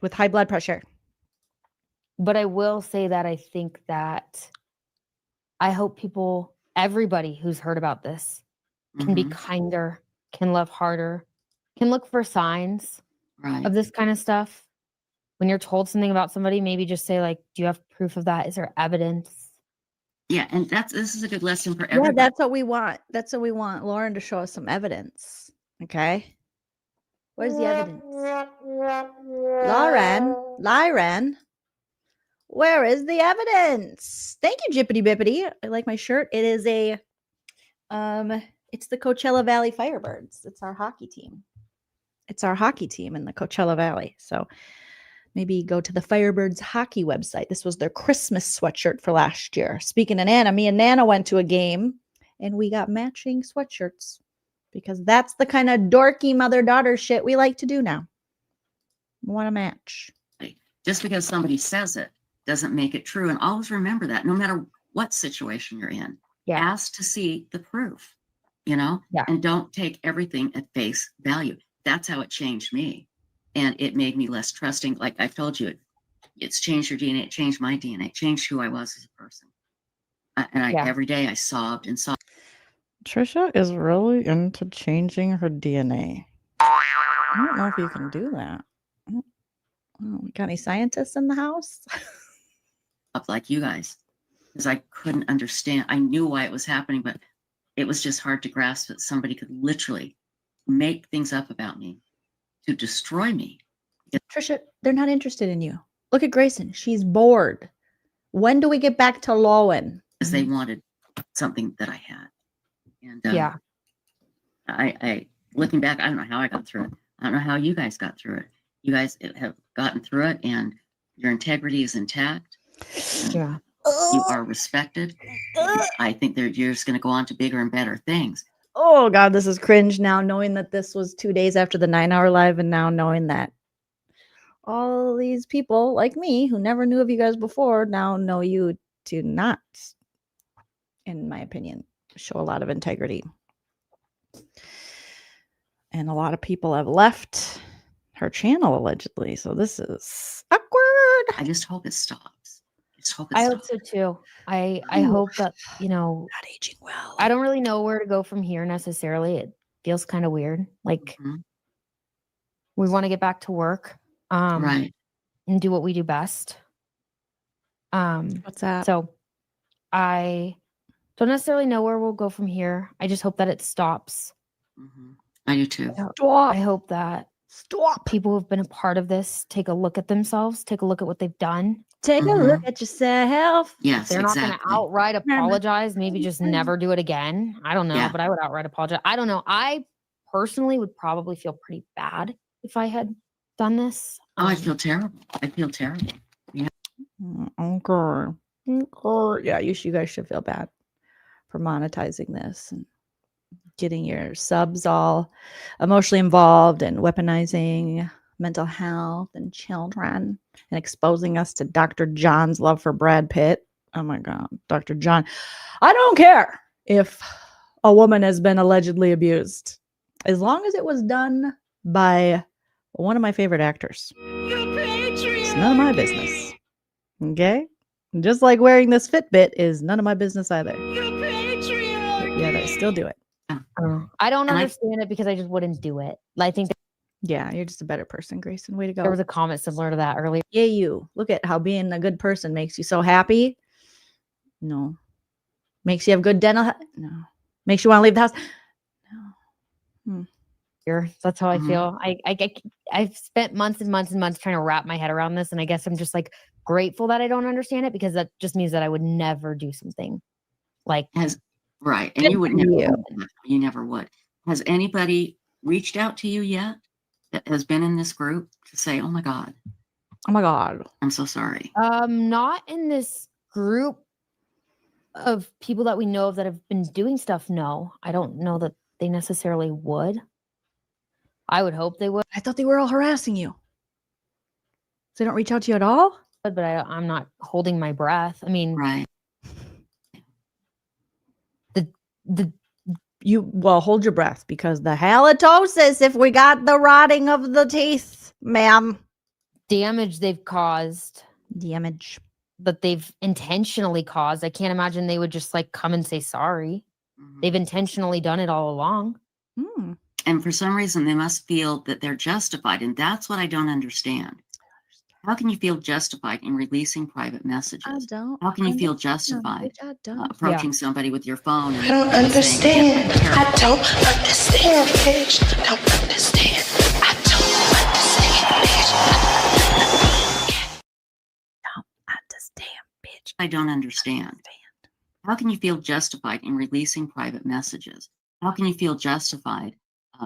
with high blood pressure. But I will say that I think that I hope everybody who's heard about this can be kinder, can love harder, can look for signs of this kind of stuff. When you're told something about somebody, maybe just say, like, do you have proof of that? Is there evidence? Yeah, and this is a good lesson for everybody. Yeah, that's what we want. That's what we want. Lauren to show us some evidence. Okay. Where's the evidence? Lauren, where is the evidence? Thank you, Jippity Bippity. I like my shirt. It is it's the Coachella Valley Firebirds. It's our hockey team. It's our hockey team in the Coachella Valley. So maybe go to the Firebirds hockey website. This was their Christmas sweatshirt for last year. Speaking of Nana, me and Nana went to a game and we got matching sweatshirts because that's the kind of dorky mother-daughter shit we like to do now. We want to match. Just because somebody says it doesn't make it true. And always remember that no matter what situation you're in, ask to see the proof, you know, and don't take everything at face value. that's how it changed me. And it made me less trusting. Like I've told you, it's changed your DNA. It changed my DNA. It changed who I was as a person. Every day I sobbed and sobbed. Trisha is really into changing her DNA. I don't know if you can do that. We got any scientists in the house? Up like you guys, because I couldn't understand. I knew why it was happening, but it was just hard to grasp that somebody could literally make things up about me to destroy me. Trisha, they're not interested in you. Look at Grayson. She's bored. When do we get back to Lowen? Because they wanted something that I had. And Yeah. I looking back, I don't know how I got through it. I don't know how you guys got through it. You guys have gotten through it, and your integrity is intact. Yeah. You are respected. I think you're just going to go on to bigger and better things. Oh God, this is cringe now, knowing that this was 2 days after the 9-hour live, and now knowing that all these people like me who never knew of you guys before now know you to not, in my opinion, show a lot of integrity. And a lot of people have left her channel allegedly. So this is awkward. I just hope it stops. I hope so too. I hope that, not aging well. I don't really know where to go from here necessarily. It feels kind of weird. Like we want to get back to work. Right. And do what we do best. What's that? So I don't necessarily know where we'll go from here. I just hope that it stops. I do too. I hope that people who've been a part of this take a look at themselves, take a look at what they've done. Take a look at yourself. Yes, They're not going to outright apologize. Maybe just never do it again. I don't know, but I would outright apologize. I don't know. I personally would probably feel pretty bad if I had done this. Oh, I feel terrible. I feel terrible. Yeah. Okay. Yeah, you guys should feel bad for monetizing this and getting your subs all emotionally involved and weaponizing mental health and children and exposing us to Dr. John's love for Brad Pitt. Oh my God, Dr. John. I don't care if a woman has been allegedly abused, as long as it was done by one of my favorite actors. It's none of my business. Okay? Just like wearing this Fitbit is none of my business either. Yet I still do it. I don't understand it because I just wouldn't do it. I think yeah, you're just a better person, Grayson. Way to go. There was a comment similar to that earlier. Yeah, you. Look at how being a good person makes you so happy. No. Makes you have good dental health. No. Makes you want to leave the house. No. That's how I feel. I've spent months and months and months trying to wrap my head around this, and I guess I'm just like grateful that I don't understand it, because that just means that I would never do something like right. And you would never. You never would. Has anybody reached out to you yet that has been in this group to say, "Oh my God, I'm so sorry"? Not in this group of people that we know of that have been doing stuff. No, I don't know that they necessarily would. I would hope they would. I thought they were all harassing you. So they don't reach out to you at all? But I'm not holding my breath. I mean, right. Well, hold your breath, because the halitosis, if we got the rotting of the teeth, ma'am. Damage they've caused. Damage. That they've intentionally caused. I can't imagine they would just like come and say sorry. They've intentionally done it all along. And for some reason, they must feel that they're justified. And that's what I don't understand. How can you feel justified in releasing private messages? I don't. How can you feel justified approaching somebody with your phone? I don't understand. I don't understand, bitch. Don't understand. I don't understand, bitch. I don't understand. How can you feel justified in releasing private messages? How can you feel justified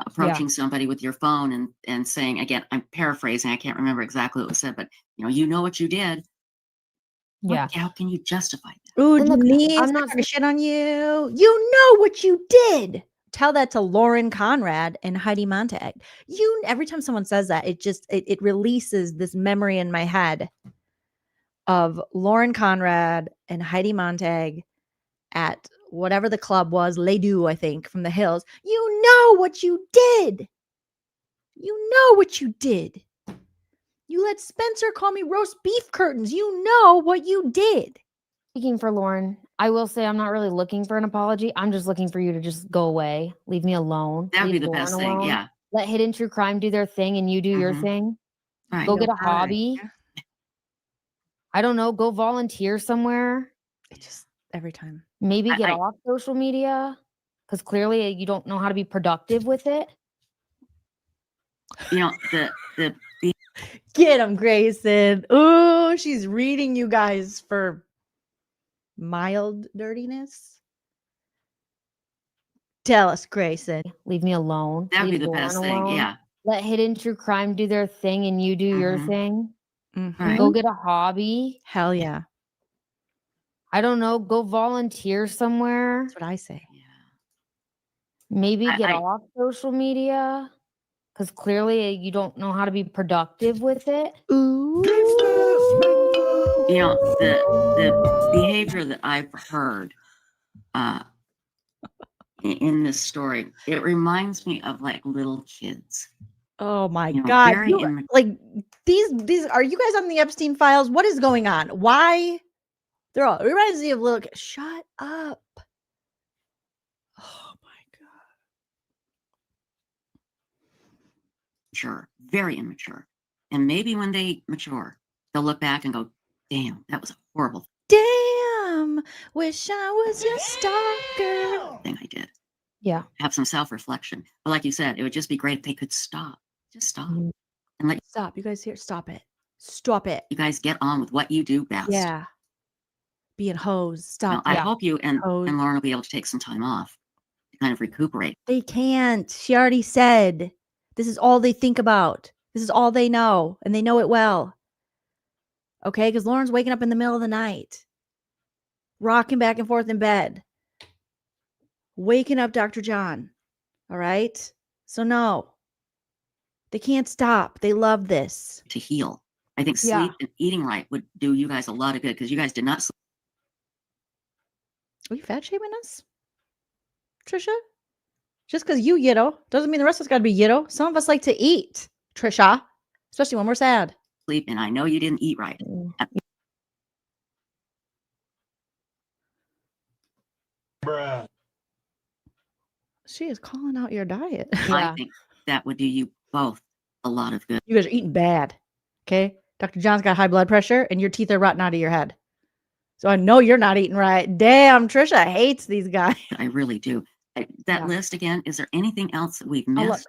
approaching somebody with your phone and saying, again, I'm paraphrasing, I can't remember exactly what was said, but you know what you did. How can you justify that? Ooh, Denise, I'm not gonna shit on you. You know what you did. Tell that to Lauren Conrad and Heidi Montag. Every time someone says that, it releases this memory in my head of Lauren Conrad and Heidi Montag at whatever the club was, Les Deux, I think, from the Hills. You know what you did. You know what you did. You let Spencer call me roast beef curtains. You know what you did. Speaking for Lauren, I will say I'm not really looking for an apology. I'm just looking for you to just go away. Leave me alone. That would be Leave the Lauren best thing. alone. Yeah. Let Hidden True Crime do their thing and you do your thing. Right. Go get a hobby. I don't know. Go volunteer somewhere. It just every time. Maybe get off social media because clearly you don't know how to be productive with it. You know, the Get him, Grayson. Oh, she's reading you guys for mild dirtiness. Tell us, Grayson. Leave me alone. That would be Leave the Lauren best thing. alone. Yeah. Let Hidden True Crime do their thing and you do your thing. Right. Go get a hobby. Hell yeah. I don't know. Go volunteer somewhere. That's what I say. Maybe get off social media because clearly you don't know how to be productive with it. Ooh. You know, the behavior that I've heard in this story, it reminds me of like little kids. Oh my You know, God. very Like these are you guys on the Epstein files? What is going on? Why? They're all, it reminds me of little kids. Shut up. Oh my God. Mature, very immature. And maybe when they mature, they'll look back and go, damn, that was a horrible Damn. Wish I was your stalker. thing I did. Yeah. Have some self-reflection. But like you said, it would just be great if they could stop. Just stop. And let Stop. You guys here. Stop it. Stop it. you guys get on with what you do best. Yeah. Being hoes. Now, Stop. I it. hope you and Hose. Lauren will be able to take some time off to kind of recuperate. They can't. She already said this is all they think about. This is all they know, and they know it well. Okay, because Lauren's waking up in the middle of the night, rocking back and forth in bed, waking up Dr. John. All right? So no. They can't stop. They love this. To heal. I think sleep and eating right would do you guys a lot of good because you guys did not sleep. Are you fat shaming us, Trisha? Just because you doesn't mean the rest of us got to be Some of us like to eat, Trisha, especially when we're sad. And I know you didn't eat right. Bruh. She is calling out your diet. I think that would do you both a lot of good. You guys are eating bad. Okay. Dr. John's got high blood pressure and your teeth are rotting out of your head. So I know you're not eating right. Damn, Trisha hates these guys. I really do. That list again, is there anything else that we've missed?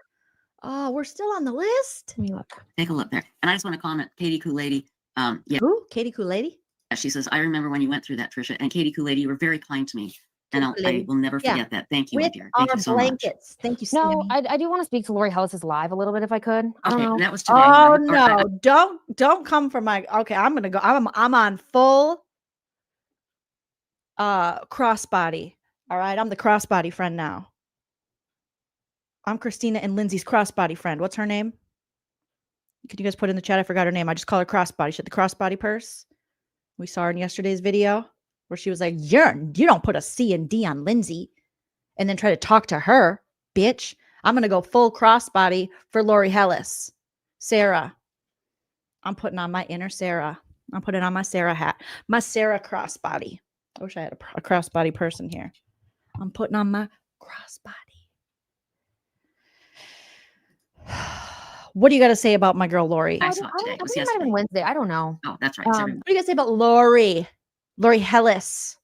Oh, we're still on the list. Let me look. Take a look there. And I just want to comment, Katie Kool-Lady. Yeah. Who? Katie Kool-Lady? She says, I remember when you went through that, Trisha. And Katie Kool-Lady, you were very kind to me. And I will never forget that. Thank you, my With dear. Thank our you so blankets. much. Thank you, No, Sammy. I do want to speak to Lori Hellis's live a little bit if I could. I don't Okay, know. that was today. Oh right? no! Don't come for my. Okay, I'm gonna go. I'm on full crossbody. All right, I'm the crossbody friend now. I'm Christina and Lindsay's crossbody friend. What's her name? Could you guys put in the chat? I forgot her name. I just call her crossbody. She had the crossbody purse. We saw her in yesterday's video where she was like, you don't put a C and D on Lindsay and then try to talk to her, bitch. I'm going to go full crossbody for Lori Hellis. Sarah. I'm putting on my inner Sarah. I'm putting on my Sarah hat. My Sarah crossbody. I wish I had a crossbody person here. I'm putting on my crossbody. What do you got to say about my girl, Lori? I saw it today. I think it might have been Wednesday. I don't know. Oh, that's right. What do you guys say about Lori? Lori Hellis.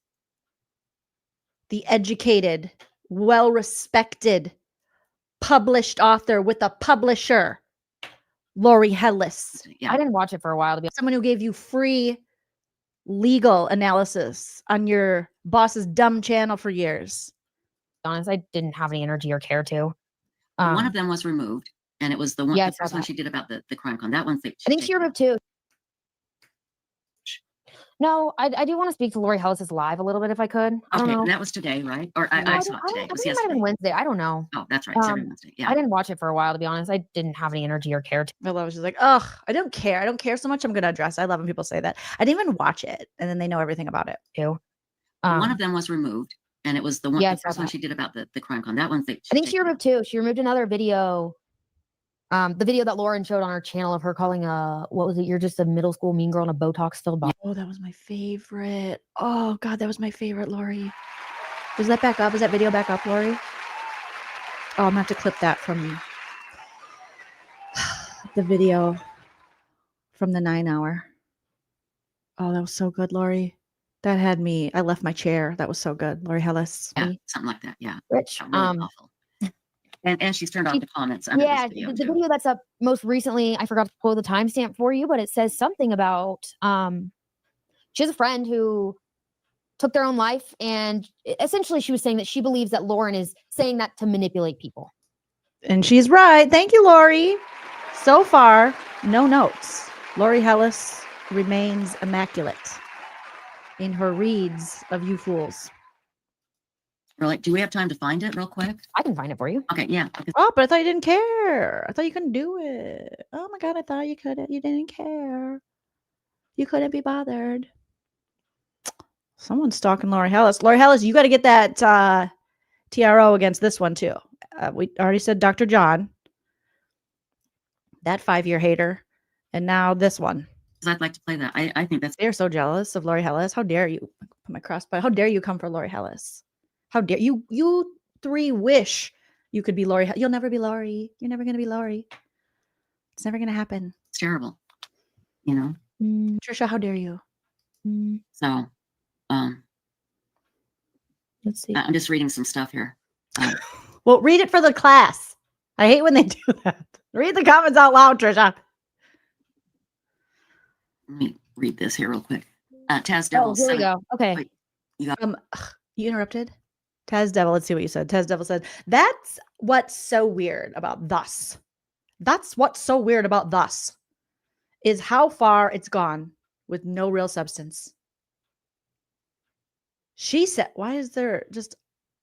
The educated, well-respected, published author with a publisher. Lori Hellis. Yeah. I didn't watch it for a while to be Someone who gave you free legal analysis on your boss's dumb channel for years. honest. I didn't have any energy or care to. One of them was removed, and it was the one, Yeah, I the saw first one that. she did about the crime con. That one's I think she removed two. No, I do want to speak to Lori Hellis's live a little bit if I could. I don't Okay, know. that was today, right? Or No, I saw it today. I It was think it might have been yesterday. Wednesday. I don't know. Oh, that's right. It's every Wednesday. Yeah. I didn't watch it for a while, to be honest. I didn't have any energy or care to. I love it. She's like, ugh, I don't care. I don't care so much. I'm going to address. I love when people say that. I didn't even watch it. And then they know everything about it too. One of them was removed, and it was the one, Yeah, I the saw first one that. she did about the crime con. That one's I think she removed two. She removed another video The video that Lauren showed on her channel of her calling what was it? You're just a middle school mean girl in a Botox filled body. Oh, that was my favorite. Oh God, that was my favorite, Lori. Is that back up? Is that video back up, Lori? Oh, I'm gonna have to clip that from the video from the 9 hour. Oh, that was so good, Lori. That had me. I left my chair. That was so good, Lori Hellis. Yeah, something like that. Yeah. Rich. Really awful. And she's turned off the comments under Yeah, this video the too. video that's up most recently, I forgot to pull the timestamp for you, but it says something about she has a friend who took their own life, and essentially she was saying that she believes that Lauren is saying that to manipulate people. And she's right. Thank you, Lori. So far, no notes. Lori Hellis remains immaculate in her reads of you fools. Really? Do we have time to find it real quick? I can find it for you. Okay, yeah. Oh, but I thought you didn't care. I thought you couldn't do it. Oh my God, I thought you couldn't. You didn't care. You couldn't be bothered. Someone's stalking Lori Hellis. Lori Hellis, you got to get that TRO against this one too. We already said Dr. John, that 5-year hater, and now this one. I'd like to play that. I think that's. They're so jealous of Lori Hellis. How dare you? Put my crossbar. How dare you come for Lori Hellis? How dare you? You three wish you could be Lori. You'll never be Lori. You're never gonna be Lori. It's never gonna happen. It's terrible. You know. Trisha, how dare you? So, let's see. I'm just reading some stuff here. Well, read it for the class. I hate when they do that. Read the comments out loud, Trisha. Let me read this here real quick. Taz Devil. Here we go. Okay. Wait, you got. You interrupted. Taz Devil. Let's see what you said. Taz Devil said, "That's what's so weird about thus. That's what's so weird about thus, is how far it's gone with no real substance." She said, "Why is there just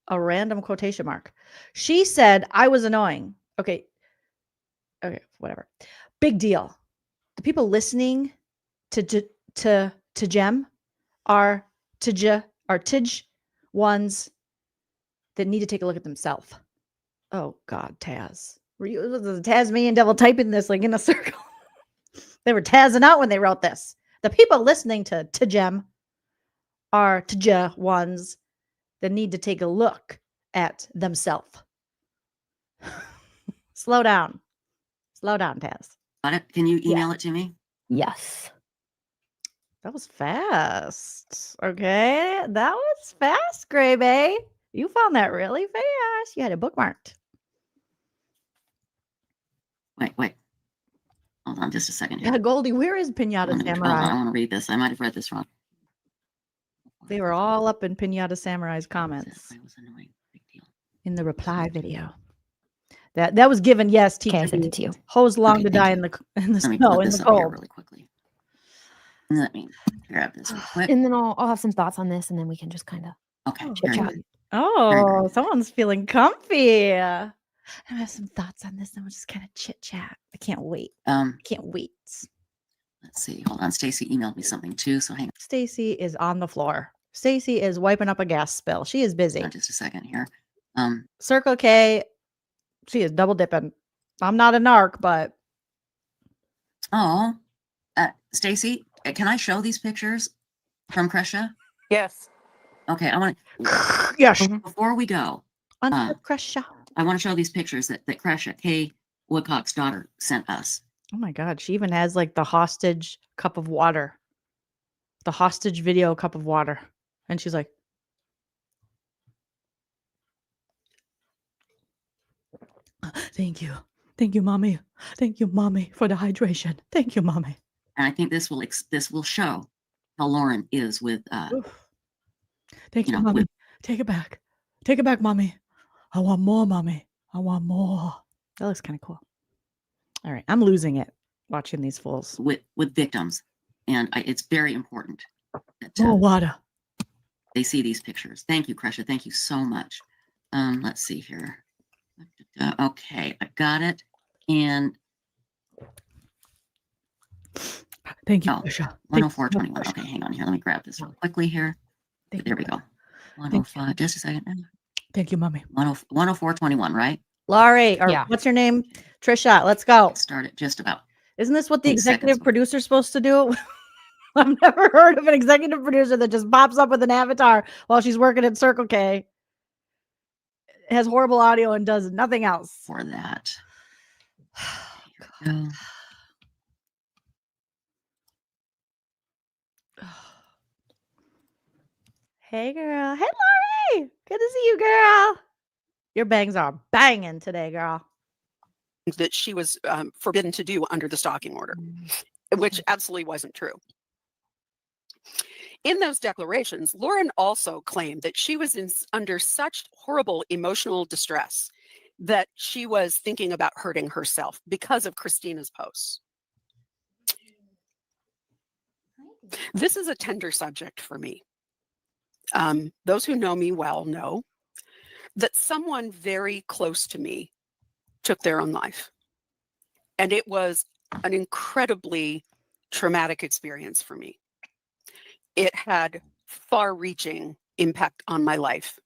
a random quotation mark?" She said, "I was annoying." Okay, whatever. Big deal. The people listening to Gem are Tij ones that need to take a look at themselves. Oh God, Taz. Were you the Tasmanian devil typing this like in a circle? They were Tazzing out when they wrote this. The people listening to Gem are Tij ones that need to take a look at themselves. Slow down. Slow down, Taz. Got it? Can you email it to me? Yes. That was fast. Okay. That was fast, Gray Bay. You found that really fast. You had it bookmarked. Wait. Hold on just a second here. Yeah, Goldie, where is Pinata Samurai? I want to read this. I might have read this wrong. They were all up in Pinata Samurai's comments. I was annoying. Big deal. In the reply video. That was given, yes, Okay, I sent it to you. Hose long to die in the snow, in the cold. Really quickly. Let me grab this real quick. And then I'll have some thoughts on this, and then we can just kind of Okay. chit chat. Oh, someone's feeling comfy. I have some thoughts on this, and we'll just kind of chit chat. I can't wait. Can't wait. Let's see. Hold on. Stacy emailed me something too. So hang on. Stacy is on the floor. Stacy is wiping up a gas spill. She is busy. Just a second here. Circle K. She is double dipping. I'm not a narc, but Stacy, can I show these pictures from Kresha? Yes. Okay, I want to. Yes. Before we go, Kresha. I want to show these pictures that Kresha, Kay Woodcock's daughter, sent us. Oh my God, she even has like the hostage cup of water, the hostage video cup of water, and she's like, "Thank you, mommy. Thank you, mommy, for the hydration. Thank you, mommy." And I think this will show how Lauren is with. Thank you, mommy. Take it back, mommy. I want more, mommy. I want more. That looks kind of cool. All right, I'm losing it watching these fools with victims, and it's very important that more water. They see these pictures. Thank you, Kresha. Thank you so much. Let's see here. Okay, I got it. And thank you, oh, Kresha. 104.21. Okay, hang on here. Let me grab this real quickly here. There we go. 105. Just a second. Thank you, mommy. 104.21, right? Laurie, or Yeah. what's your name? Trisha, let's go. Start it just about. Isn't this what the 8 executive seconds. producer is supposed to do? I've never heard of an executive producer that just pops up with an avatar while she's working at Circle K, has horrible audio, and does nothing else. For that. Here we go. Hey, girl. Hey, Laurie. Good to see you, girl. Your bangs are banging today, girl. That she was forbidden to do under the stalking order, which absolutely wasn't true. In those declarations, Lauren also claimed that she was under such horrible emotional distress that she was thinking about hurting herself because of Christina's posts. This is a tender subject for me. Those who know me well know that someone very close to me took their own life. And it was an incredibly traumatic experience for me. It had far-reaching impact on my life.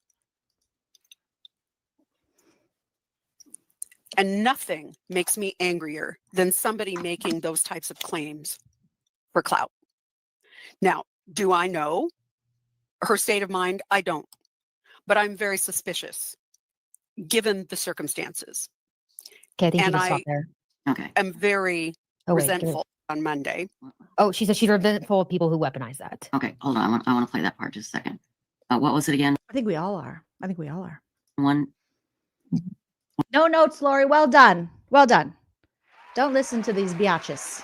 And nothing makes me angrier than somebody making those types of claims for clout. Now, do I know her state of mind? I don't. But I'm very suspicious, given the circumstances. Okay, I think you And can stop I there. am very give it- resentful on Monday. Oh, she said she's resentful of people who weaponize that. Okay, hold on. I want to play that part just a second. What was it again? I think we all are. I think we all are. One. No notes, Laurie. Well done. Well done. Don't listen to these biatches.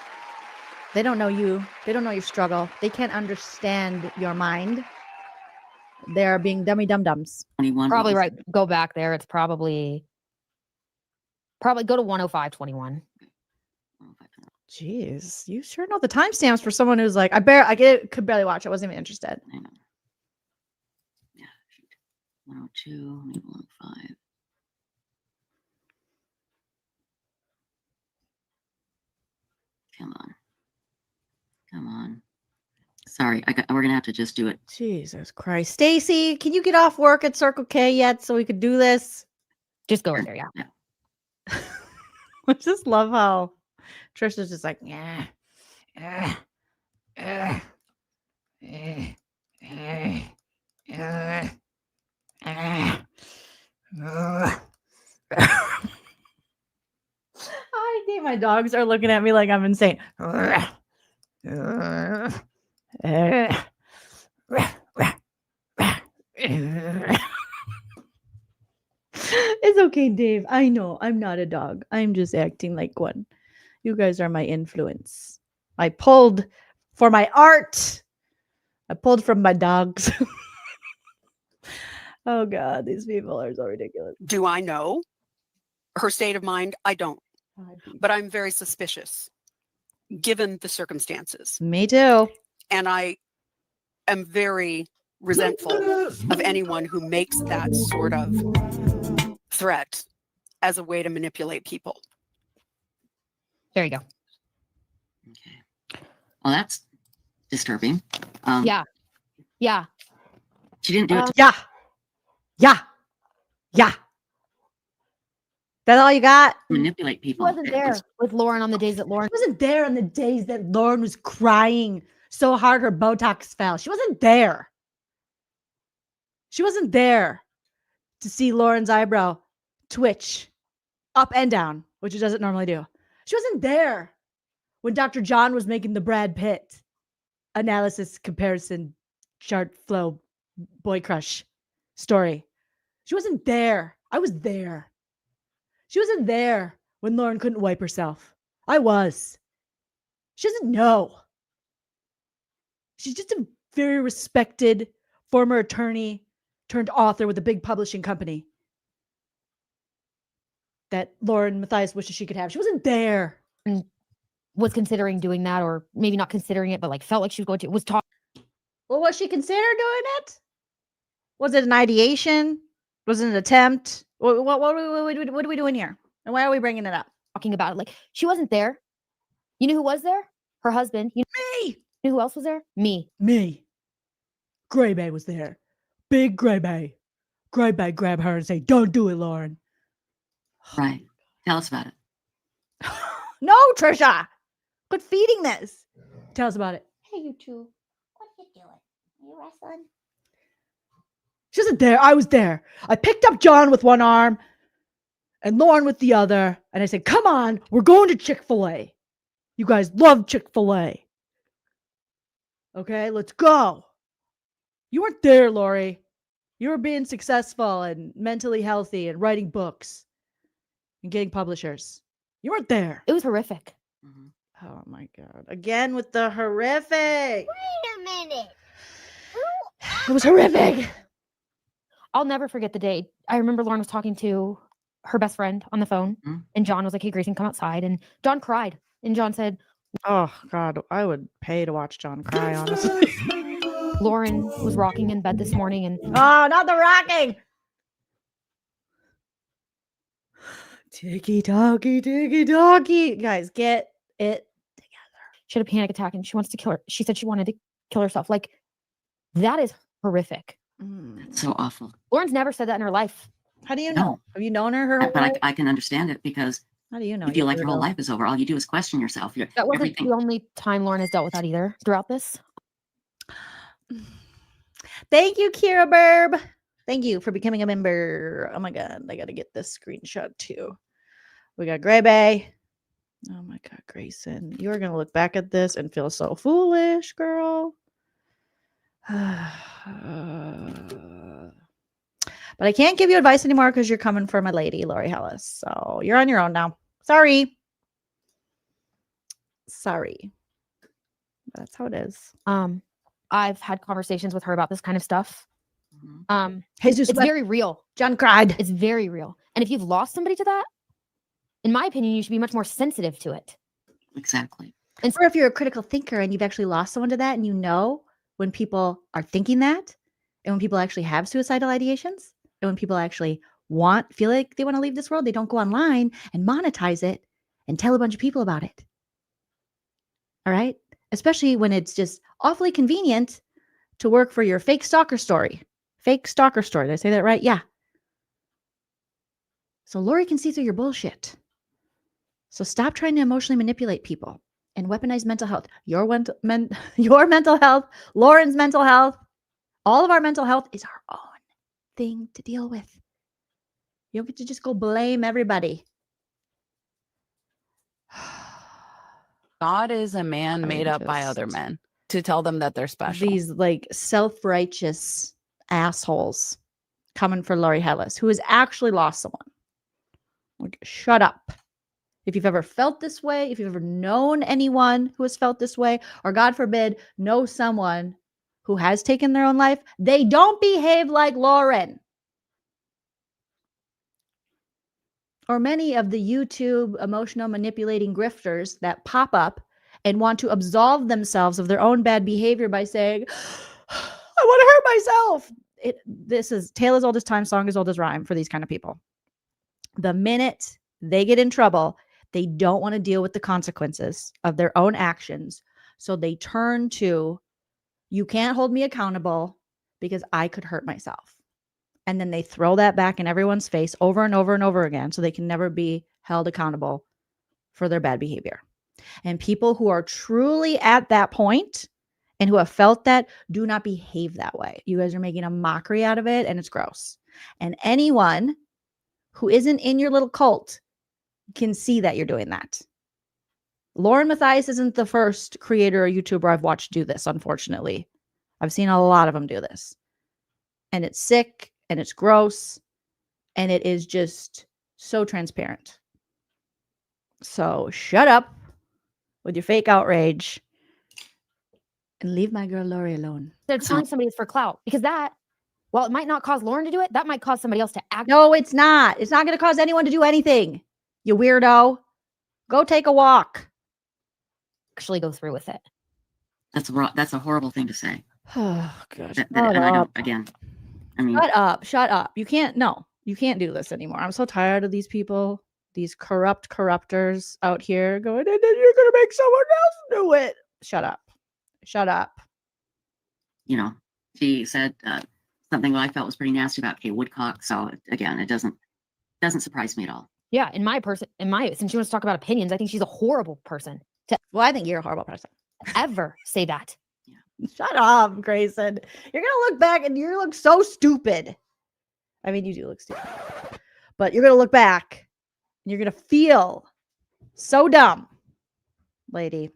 They don't know you. They don't know your struggle. They can't understand your mind. They're being dummy dum-dums. Probably right. Go back there. It's probably go to 105:21. Jeez, you sure know the timestamps for someone who's like, could barely watch. I wasn't even interested. I know. Yeah. 102, maybe 105. Come on. Come on. Sorry, we're gonna have to just do it. Jesus Christ. Stacy, can you get off work at Circle K yet so we could do this? Just go right there, yeah. I just love how Trisha's just like, yeah. I think my dogs are looking at me like I'm insane. It's okay, Dave. I know I'm not a dog. I'm just acting like one. You guys are my influence. I pulled for my art. I pulled from my dogs. Oh God, these people are so ridiculous. Do I know her state of mind? I don't. But I'm very suspicious, given the circumstances. Me too. And I am very resentful of anyone who makes that sort of threat as a way to manipulate people. There you go. Well, that's disturbing. Yeah. Yeah. She didn't do it. Yeah. That's all you got? Manipulate She people. wasn't there with Lauren on the days that Lauren wasn't there on the days that Lauren was crying so hard her Botox fell. She wasn't there. She wasn't there to see Lauren's eyebrow twitch up and down, which it doesn't normally do. She wasn't there when Dr. John was making the Brad Pitt analysis comparison chart flow boy crush story. She wasn't there. I was there. She wasn't there when Lauren couldn't wipe herself. I was. She doesn't know. She's just a very respected former attorney turned author with a big publishing company that LaurenMatthias wishes she could have. She wasn't there. and was considering doing that, or maybe not considering it, but like felt like she was going to. Was talking. Well, was she consider doing it? Was it an ideation? Was it an attempt? What are we doing here? And why are we bringing it up? Talking about it. Like, she wasn't there. You know who was there? Her husband. Me. You know who else was there? Me. Gray Bay was there. Big Gray Bay. Gray Bay grab her and say, "Don't do it, Lauren." Right. Tell us about it. No, Trisha. Quit feeding this. Tell us about it. Hey, you two. What you doing? Are you wrestling? She wasn't there. I was there. I picked up John with one arm and Lauren with the other. And I said, come on, we're going to Chick-fil-A. You guys love Chick-fil-A. Okay, let's go. You weren't there, Lori. You were being successful and mentally healthy and writing books and getting publishers. You weren't there. It was horrific. Oh my God. Again with the horrific. Wait a minute. It was horrific. I'll never forget the day. I remember Lauren was talking to her best friend on the phone, and John was like, hey, Grayson, come outside. And John cried. And John said, oh, God, I would pay to watch John cry, honestly. Lauren was rocking in bed this morning, and oh, not the rocking. Ticky-tocky. Guys, get it. She had a panic attack and she wants to kill her. She said she wanted to kill herself. Like, that is horrific. That's so awful. Lauren's never said that in her life. How do you know? Have you known her whole But life? I can understand it because How do you know? you feel like your whole life is over. All you do is question yourself. That wasn't the only time Lauren has dealt with that either throughout this. Thank you, Kira Burb. Thank you for becoming a member. Oh my God, I got to get this screenshot too. We got Gray Bay. Oh my God, Grayson. You're going to look back at this and feel so foolish, girl. But I can't give you advice anymore because you're coming for my lady, Lori Hellis. So you're on your own now. Sorry. That's how it is. I've had conversations with her about this kind of stuff. Jesus, it's very real. John cried. It's very real. And if you've lost somebody to that, in my opinion, you should be much more sensitive to it. Exactly. And or if you're a critical thinker and you've actually lost someone to that, and you know when people are thinking that, and when people actually have suicidal ideations, and when people actually feel like they want to leave this world, they don't go online and monetize it and tell a bunch of people about it. All right? Especially when it's just awfully convenient to work for your fake stalker story. Fake stalker story. Did I say that right? Yeah. So Lori can see through your bullshit. So stop trying to emotionally manipulate people and weaponize mental health. Your mental health, Lauren's mental health, all of our mental health is our own thing to deal with. You don't get to just go blame everybody. God is a man made up by other men to tell them that they're special. These like self-righteous assholes coming for Lori Hellis, who has actually lost someone. Like, shut up. If you've ever felt this way, if you've ever known anyone who has felt this way, or God forbid, know someone who has taken their own life, they don't behave like Lauren. Or many of the YouTube emotional manipulating grifters that pop up and want to absolve themselves of their own bad behavior by saying, I want to hurt myself. This is tale as old as time, song as old as rhyme for these kind of people. The minute they get in trouble, they don't want to deal with the consequences of their own actions. So they turn to, you can't hold me accountable because I could hurt myself. And then they throw that back in everyone's face over and over and over again so they can never be held accountable for their bad behavior. And people who are truly at that point and who have felt that do not behave that way. You guys are making a mockery out of it and it's gross. And anyone who isn't in your little cult can see that you're doing that. LaurenMatthias isn't the first creator or YouTuber I've watched do this, unfortunately. I've seen a lot of them do this. And it's sick and it's gross and it is just so transparent. So shut up with your fake outrage and leave my girl Lori alone. They're telling somebody it's for clout because that, while it might not cause Lauren to do it, that might cause somebody else to act. No, it's not. It's not going to cause anyone to do anything. You weirdo. Go take a walk. Actually go through with it. That's a horrible thing to say. Oh, gosh. Shut up. You can't do this anymore. I'm so tired of these people, these corruptors out here going, and then you're going to make someone else do it. Shut up. You know, she said something that I felt was pretty nasty about Kay Woodcock. So again, it doesn't surprise me at all. Yeah, since she wants to talk about opinions, I think she's a horrible person to Well, I think you're a horrible person. ever say that. Shut up, Grayson. You're gonna look back and you look so stupid. I mean, you do look stupid, but you're gonna look back and you're gonna feel so dumb, lady.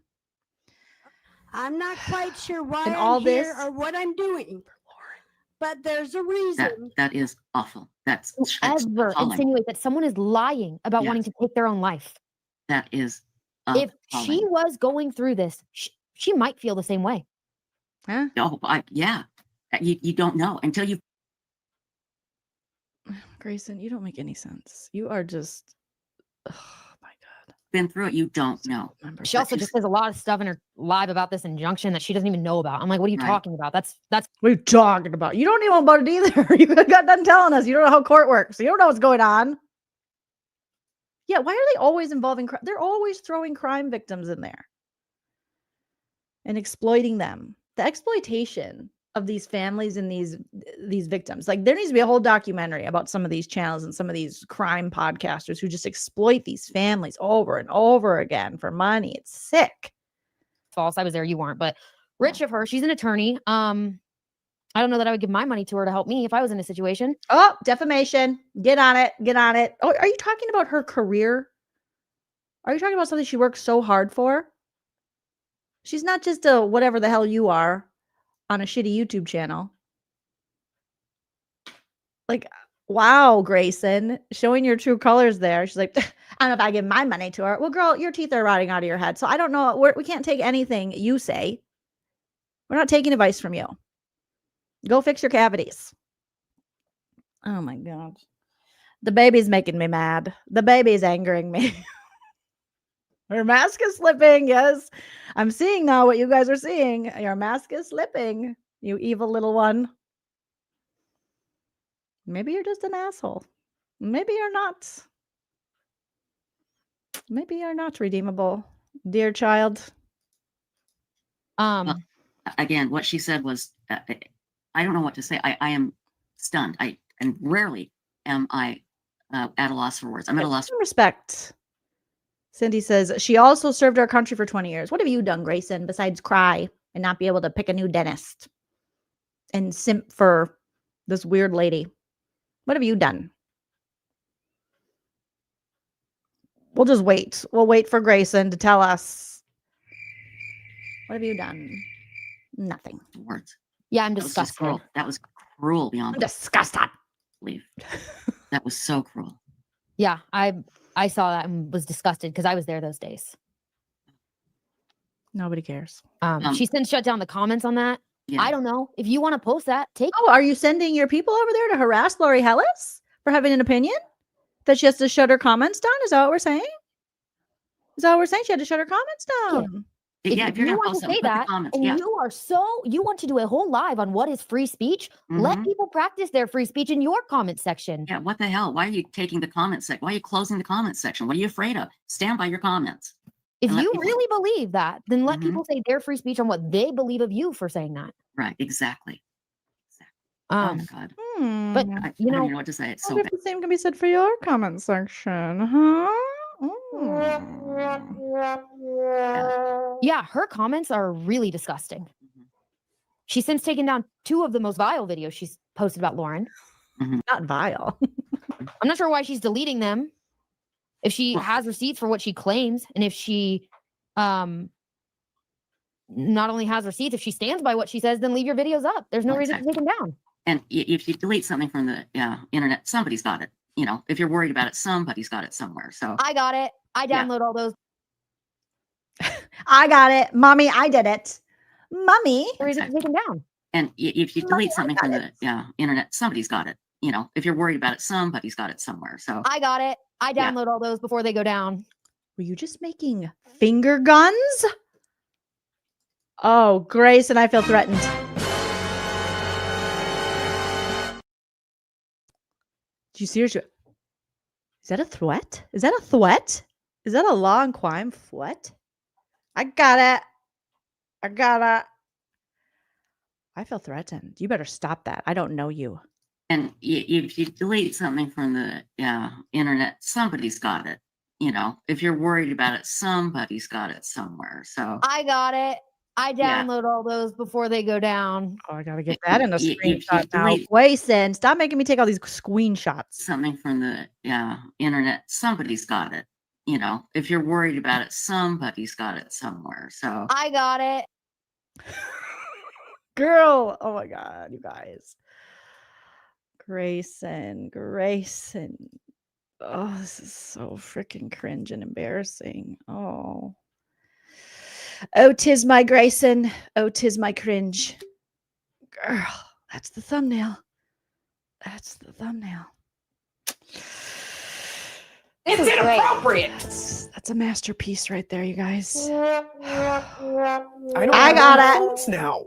I'm not quite sure why And I'm all here this- or what I'm doing, but there's a reason. That is awful. That's Ever appalling. insinuate that someone is lying about wanting to take their own life. That is If appalling. she was going through this, she might feel the same way. Huh? Oh, yeah. You don't know until you. Grayson, you don't make any sense. You are just Been through it, you don't know. She also just says a lot of stuff in her live about this injunction that she doesn't even know about. I'm like, what are you Right. talking about? That's what are you talking about? You don't even know about it either. You got done telling us. You don't know how court works. You don't know what's going on. Yeah, why are they always involving crime? They're always throwing crime victims in there and exploiting them. The exploitation of these families and these victims. Like, there needs to be a whole documentary about some of these channels and some of these crime podcasters who just exploit these families over and over again for money. It's sick. false. I was there, you weren't, but rich of her. She's an attorney. I don't know that I would give my money to her to help me if I was in a situation. Oh, defamation. Get on it. Get on it. Oh, are you talking about her career? Are you talking about something she worked so hard for? She's not just a whatever the hell you are on a shitty YouTube channel. Like, wow, Grayson, showing your true colors there. She's like, I don't know if I give my money to her. Well, girl, your teeth are rotting out of your head. So I don't know. We can't take anything you say. We're not taking advice from you. Go fix your cavities. Oh my God. The baby's making me mad. The baby's angering me. Her mask is slipping. Yes. I'm seeing now what you guys are seeing. Your mask is slipping, you evil little one. Maybe you're just an asshole. Maybe you're not. Maybe you're not redeemable, dear child. Well, again, what she said was, I don't know what to say. I am stunned. And rarely am I at a loss for words. I'm at a loss. Some respect. Cindy says, she also served our country for 20 years. What have you done, Grayson, besides cry and not be able to pick a new dentist and simp for this weird lady? What have you done? We'll just wait. We'll wait for Grayson to tell us. What have you done? Nothing. Words. Yeah, I'm That was just disgusted. cruel. That was cruel beyond I'm disgusted. belief. That was so cruel. Yeah, I saw that and was disgusted because I was there those days. Nobody cares. She since shut down the comments on that. Yeah. I don't know. If you want to post that, take Oh, are you sending your people over there to harass Lori Hellis for having an opinion that she has to shut her comments down? Is that what we're saying? Is that what we're saying? She had to shut her comments down. If you're you gonna want post to something, say put the that, comments. and Yeah. you want to do a whole live on what is free speech, let people practice their free speech in your comment section. Yeah, what the hell? Why are you taking the comment section? Why are you closing the comment section? What are you afraid of? Stand by your comments. If and let you people- really believe that, then let people say their free speech on what they believe of you for saying that. Right, exactly. Oh my God. But I you don't know, even know what to say. It's so What if bad. the same can be said for your comment section, huh? yeah, her comments are really disgusting. She's since taken down 2 of the most vile videos she's posted about Lauren. Not vile. I'm not sure why she's deleting them. If she has receipts for what she claims, and if she not only has receipts, if she stands by what she says, then leave your videos up. There's no Well, reason to take them down. And if you delete something from the internet, somebody's got it. You know, if you're worried about it, somebody's got it somewhere. So I got it. I download all those. I got it. Mommy, I did it. Mommy. No reason to take them down. And if you delete something from the internet, somebody's got it. You know, if you're worried about it, somebody's got it somewhere. So I got it. I download all those before they go down. Were you just making finger guns? Oh, Grace, and I feel threatened. Did you see her? Is that a threat? Is that a threat? Is that a law and crime threat? I got it. I got it. I feel threatened. You better stop that. I don't know you. And if you delete something from the internet, somebody's got it. You know, if you're worried about it, somebody's got it somewhere. So I got it. I Yeah. download all those before they go down. Oh, I gotta get that in a if you screenshot now. delete Grayson, stop making me take all these screenshots. something from the internet, somebody's got it. You know, if you're worried about it, somebody's got it somewhere. So I got it. Girl, oh my God, you guys. Grayson. Oh, this is so freaking cringe and embarrassing. Oh, 'tis my Grayson. Oh, 'tis my cringe. Girl, that's the thumbnail. That's the thumbnail. It's inappropriate. That's a masterpiece right there, you guys. I I got it. Phones now.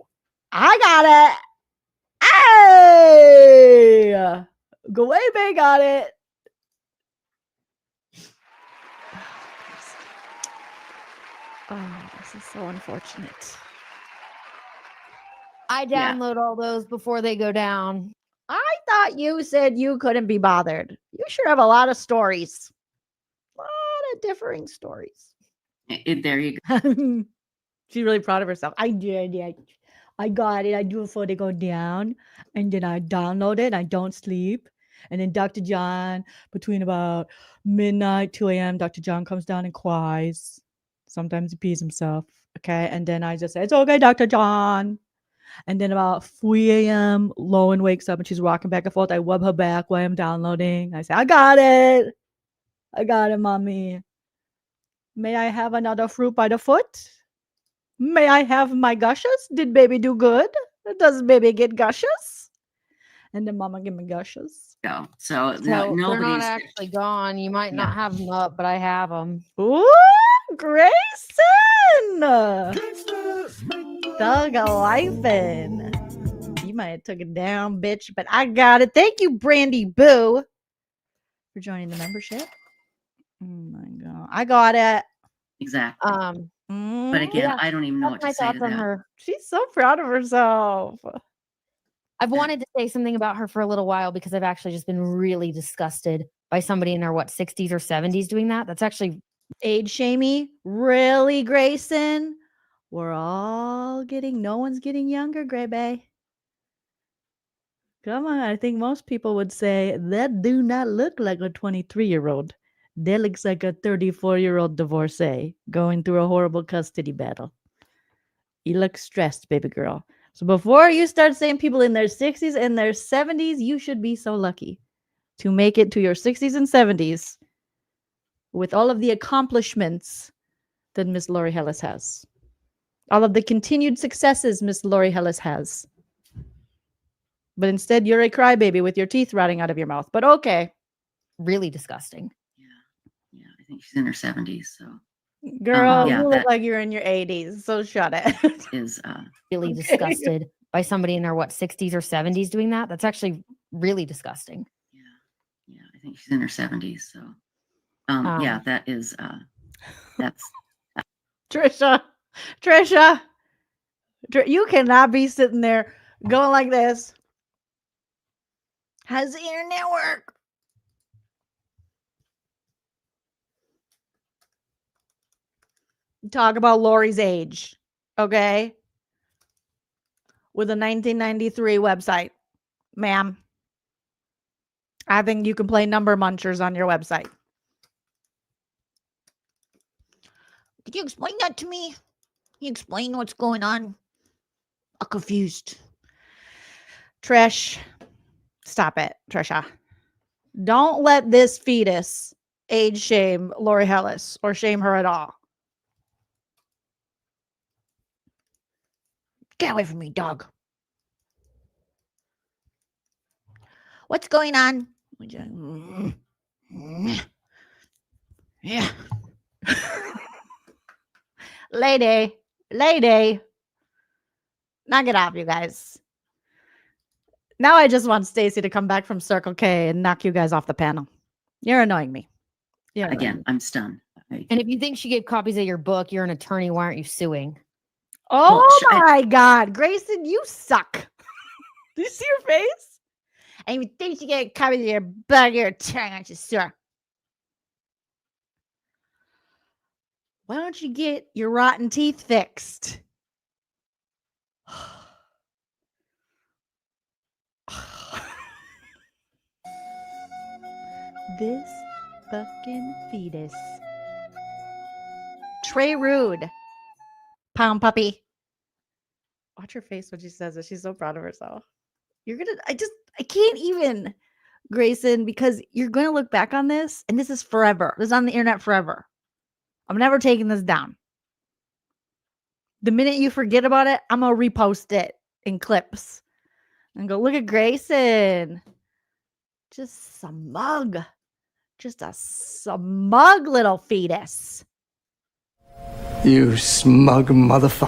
I got it. Hey! Gwebe got it. Oh, this is so unfortunate. I download all those before they go down. I thought you said you couldn't be bothered. You sure have a lot of stories. A lot of differing stories. there you go. She's really proud of herself. I did. Yeah. I got it. I do it before they go down. And then I download it. I don't sleep. And then Dr. John, between about midnight, 2 a.m., Dr. John comes down and cries. Sometimes he pees himself. Okay. And then I just say, it's okay, Dr. John. And then about 3 a.m., Lauren wakes up and she's rocking back and forth. I rub her back while I'm downloading. I say, I got it. I got it, mommy. May I have another fruit by the foot? May I have my gushes? Did baby do good? Does baby get gushes? And then mama give me gushes. Go. So They're not nobody's actually gone. You might not have them up, but I have them. Ooh, Grayson! Thug lifing. You might have took it down, bitch, but I got it. Thank you, Brandy Boo, for joining the membership. Oh my God. I got it. exactly. But again, yeah, I don't even know what that's to my say to thoughts on that. her. She's so proud of herself. I've wanted to say something about her for a little while because I've actually just been really disgusted by somebody in their 60s or 70s doing that. That's actually age shamey. Really, Grayson? We're all no one's getting younger, Gray Bay. Come on, I think most people would say that do not look like a 23-year-old. That looks like a 34-year-old divorcee going through a horrible custody battle. You look stressed, baby girl. So before you start saying people in their 60s and their 70s, you should be so lucky to make it to your 60s and 70s with all of the accomplishments that Miss Lori Hellis has. All of the continued successes Miss Lori Hellis has. But instead, you're a crybaby with your teeth rotting out of your mouth. But okay. Really disgusting. Yeah, I think she's in her 70s. So, girl, yeah, you that look like you're in your 80s. So shut it. is Really disgusted by somebody in their 60s or 70s doing that. That's actually really disgusting. Yeah, I think she's in her 70s. So, yeah, that is that's Trisha, you cannot be sitting there going like this. How's the internet work? Talk about Lori's age, okay? With a 1993 website, ma'am. I think you can play number munchers on your website. Could you explain that to me? Can you explain what's going on? I'm confused. Trish, stop it, Trisha. Don't let this fetus age shame Lori Hellis or shame her at all. Get away from me, dog. What's going on? Yeah. Lady. Knock it off, you guys. Now I just want Stacy to come back from Circle K and knock you guys off the panel. You're annoying me. Yeah. again, I'm stunned. And if you think she gave copies of your book, you're an attorney. Why aren't you suing? Oh my God, Grayson, you suck. Do you see your face? And you think you get covered in your bug, your tongue, aren't you, sir? Why don't you get your rotten teeth fixed? This fucking fetus. Trey Rude. Pound puppy. Watch her face when she says it. She's so proud of herself. I can't even, Grayson, because you're going to look back on this and this is forever. This is on the internet forever. I'm never taking this down. The minute you forget about it, I'm going to repost it in clips and go, look at Grayson. Just smug. Just a smug little fetus. You smug motherfucker.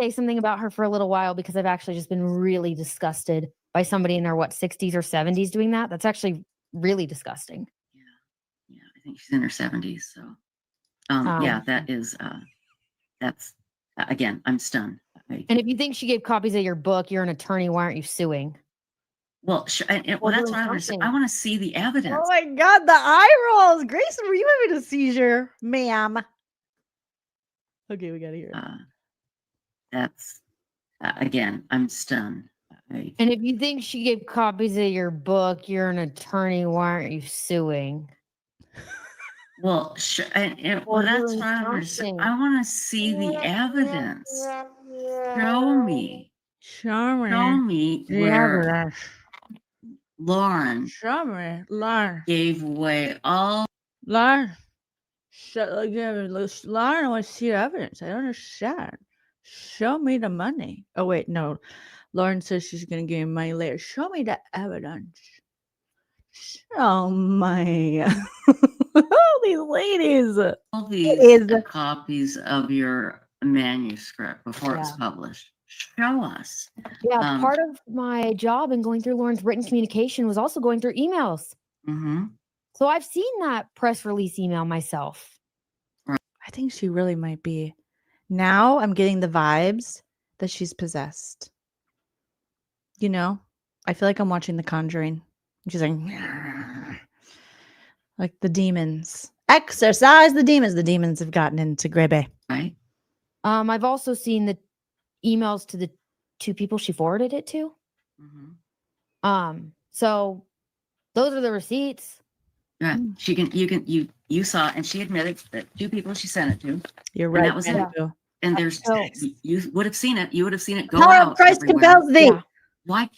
Say something about her for a little while because I've actually just been really disgusted by somebody in their 60s or 70s doing that. That's actually really disgusting. Yeah, I think she's in her 70s. So, yeah, that is that's again, I'm stunned. And if you think she gave copies of your book, you're an attorney. Why aren't you suing? Well, well, that's what I want to say. I want to see the evidence. Oh my God, the eye rolls. Grayson, were you having a seizure, ma'am? Okay, we got to hear it. That's again, I'm stunned. And if you think she gave copies of your book, you're an attorney. Why aren't you suing? Well, well, that's what I want to say. I want to see the evidence. Show me where Lauren gave away all. Lauren, Lauren wants to see evidence. I don't understand. Show me the money. Oh, wait, no. Lauren says she's going to give me money later. Show me the evidence. Show me. All these ladies. All these copies of your manuscript before it's published. Show us. Yeah, part of my job in going through Lauren's written communication was also going through emails. Mm-hmm. So I've seen that press release email myself. I think she really might be. Now I'm getting the vibes that she's possessed. You know, I feel like I'm watching The Conjuring. She's like the demons. Exorcise the demons. The demons have gotten into Gray Bay. Right. I've also seen the emails to the two people she forwarded it to. Mm-hmm. So those are the receipts. Yeah, you saw, and she admitted that two people she sent it to. You're right. And that was it. And there's, you would have seen it. You would have seen it go Power out. of Christ everywhere. compels thee. Yeah. Why?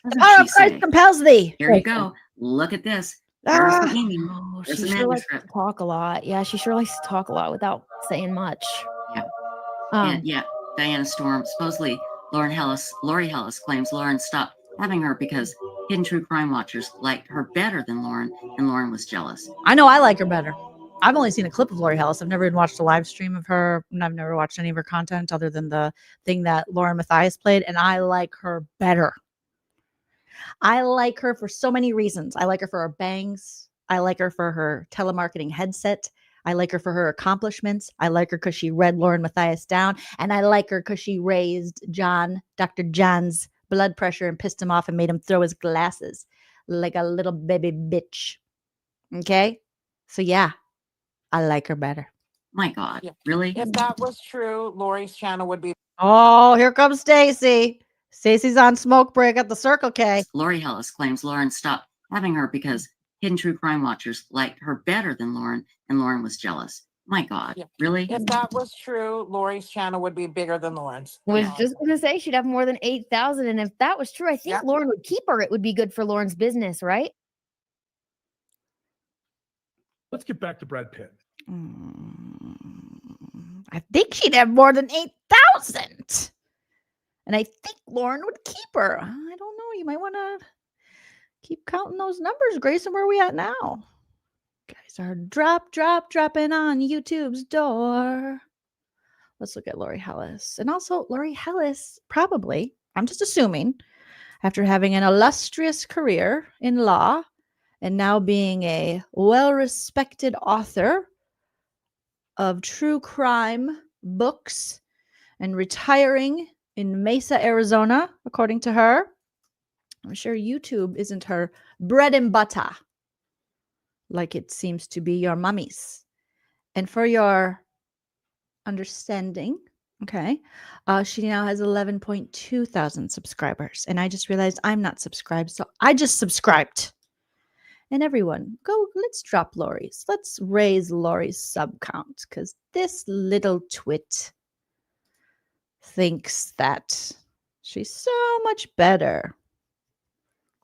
The power of Christ compels thee. Here you go. Look at this. There's the email. There's She the sure likes to manuscript. talk a lot. Yeah, she sure likes to talk a lot without saying much. Yeah. And yeah, Diana Storm. Supposedly, Lori Hellis claims Lauren stopped having her because hidden true crime watchers liked her better than Lauren, and Lauren was jealous. I know I like her better. I've only seen a clip of Lori Hellis. I've never even watched a live stream of her, and I've never watched any of her content other than the thing that LaurenMatthias played, and I like her better. I like her for so many reasons. I like her for her bangs. I like her for her telemarketing headset. I like her for her accomplishments. I like her because she read LaurenMatthias down, and I like her because she raised Dr. John's blood pressure and pissed him off and made him throw his glasses like a little baby bitch. Okay? So yeah, I like her better. My God, really? If that was true, Lori's channel would be. Oh, here comes Stacy. Stacy's on smoke break at the Circle K. Lori Hellis claims Lauren stopped having her because hidden true crime watchers liked her better than Lauren, and Lauren was jealous. My God, really? If that was true, Lori's channel would be bigger than Lauren's. Was just going to say she'd have more than 8,000. And if that was true, I think Lauren would keep her. It would be good for Lauren's business, right? Let's get back to Brad Pitt. I think she'd have more than 8,000. And I think Lauren would keep her. I don't know. You might want to keep counting those numbers, Grayson. Where are we at now? Guys are dropping on YouTube's door. Let's look at Lori Hellis. And also, Lori Hellis probably, I'm just assuming, after having an illustrious career in law and now being a well-respected author of true crime books and retiring in Mesa, Arizona, according to her. I'm sure YouTube isn't her bread and butter, like it seems to be your mummy's. And for your understanding, okay, she now has 11.2 thousand subscribers. And I just realized I'm not subscribed, so I just subscribed. And everyone, go, let's drop Lori's. Let's raise Lori's sub count, because this little twit thinks that she's so much better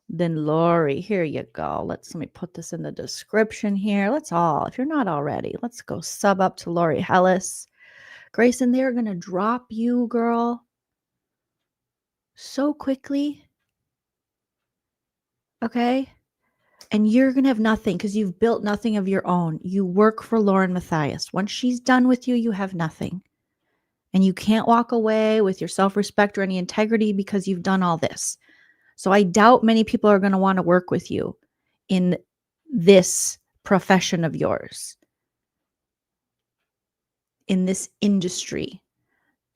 than Lori. Here you go. Let me put this in the description here. Let's all, if you're not already, let's go sub up to Lori Hellis. Grayson, they're going to drop you, girl, so quickly. Okay? And you're going to have nothing because you've built nothing of your own. You work for LaurenMatthias. Once she's done with you, you have nothing. And you can't walk away with your self-respect or any integrity because you've done all this. So I doubt many people are going to want to work with you in this profession of yours, in this industry,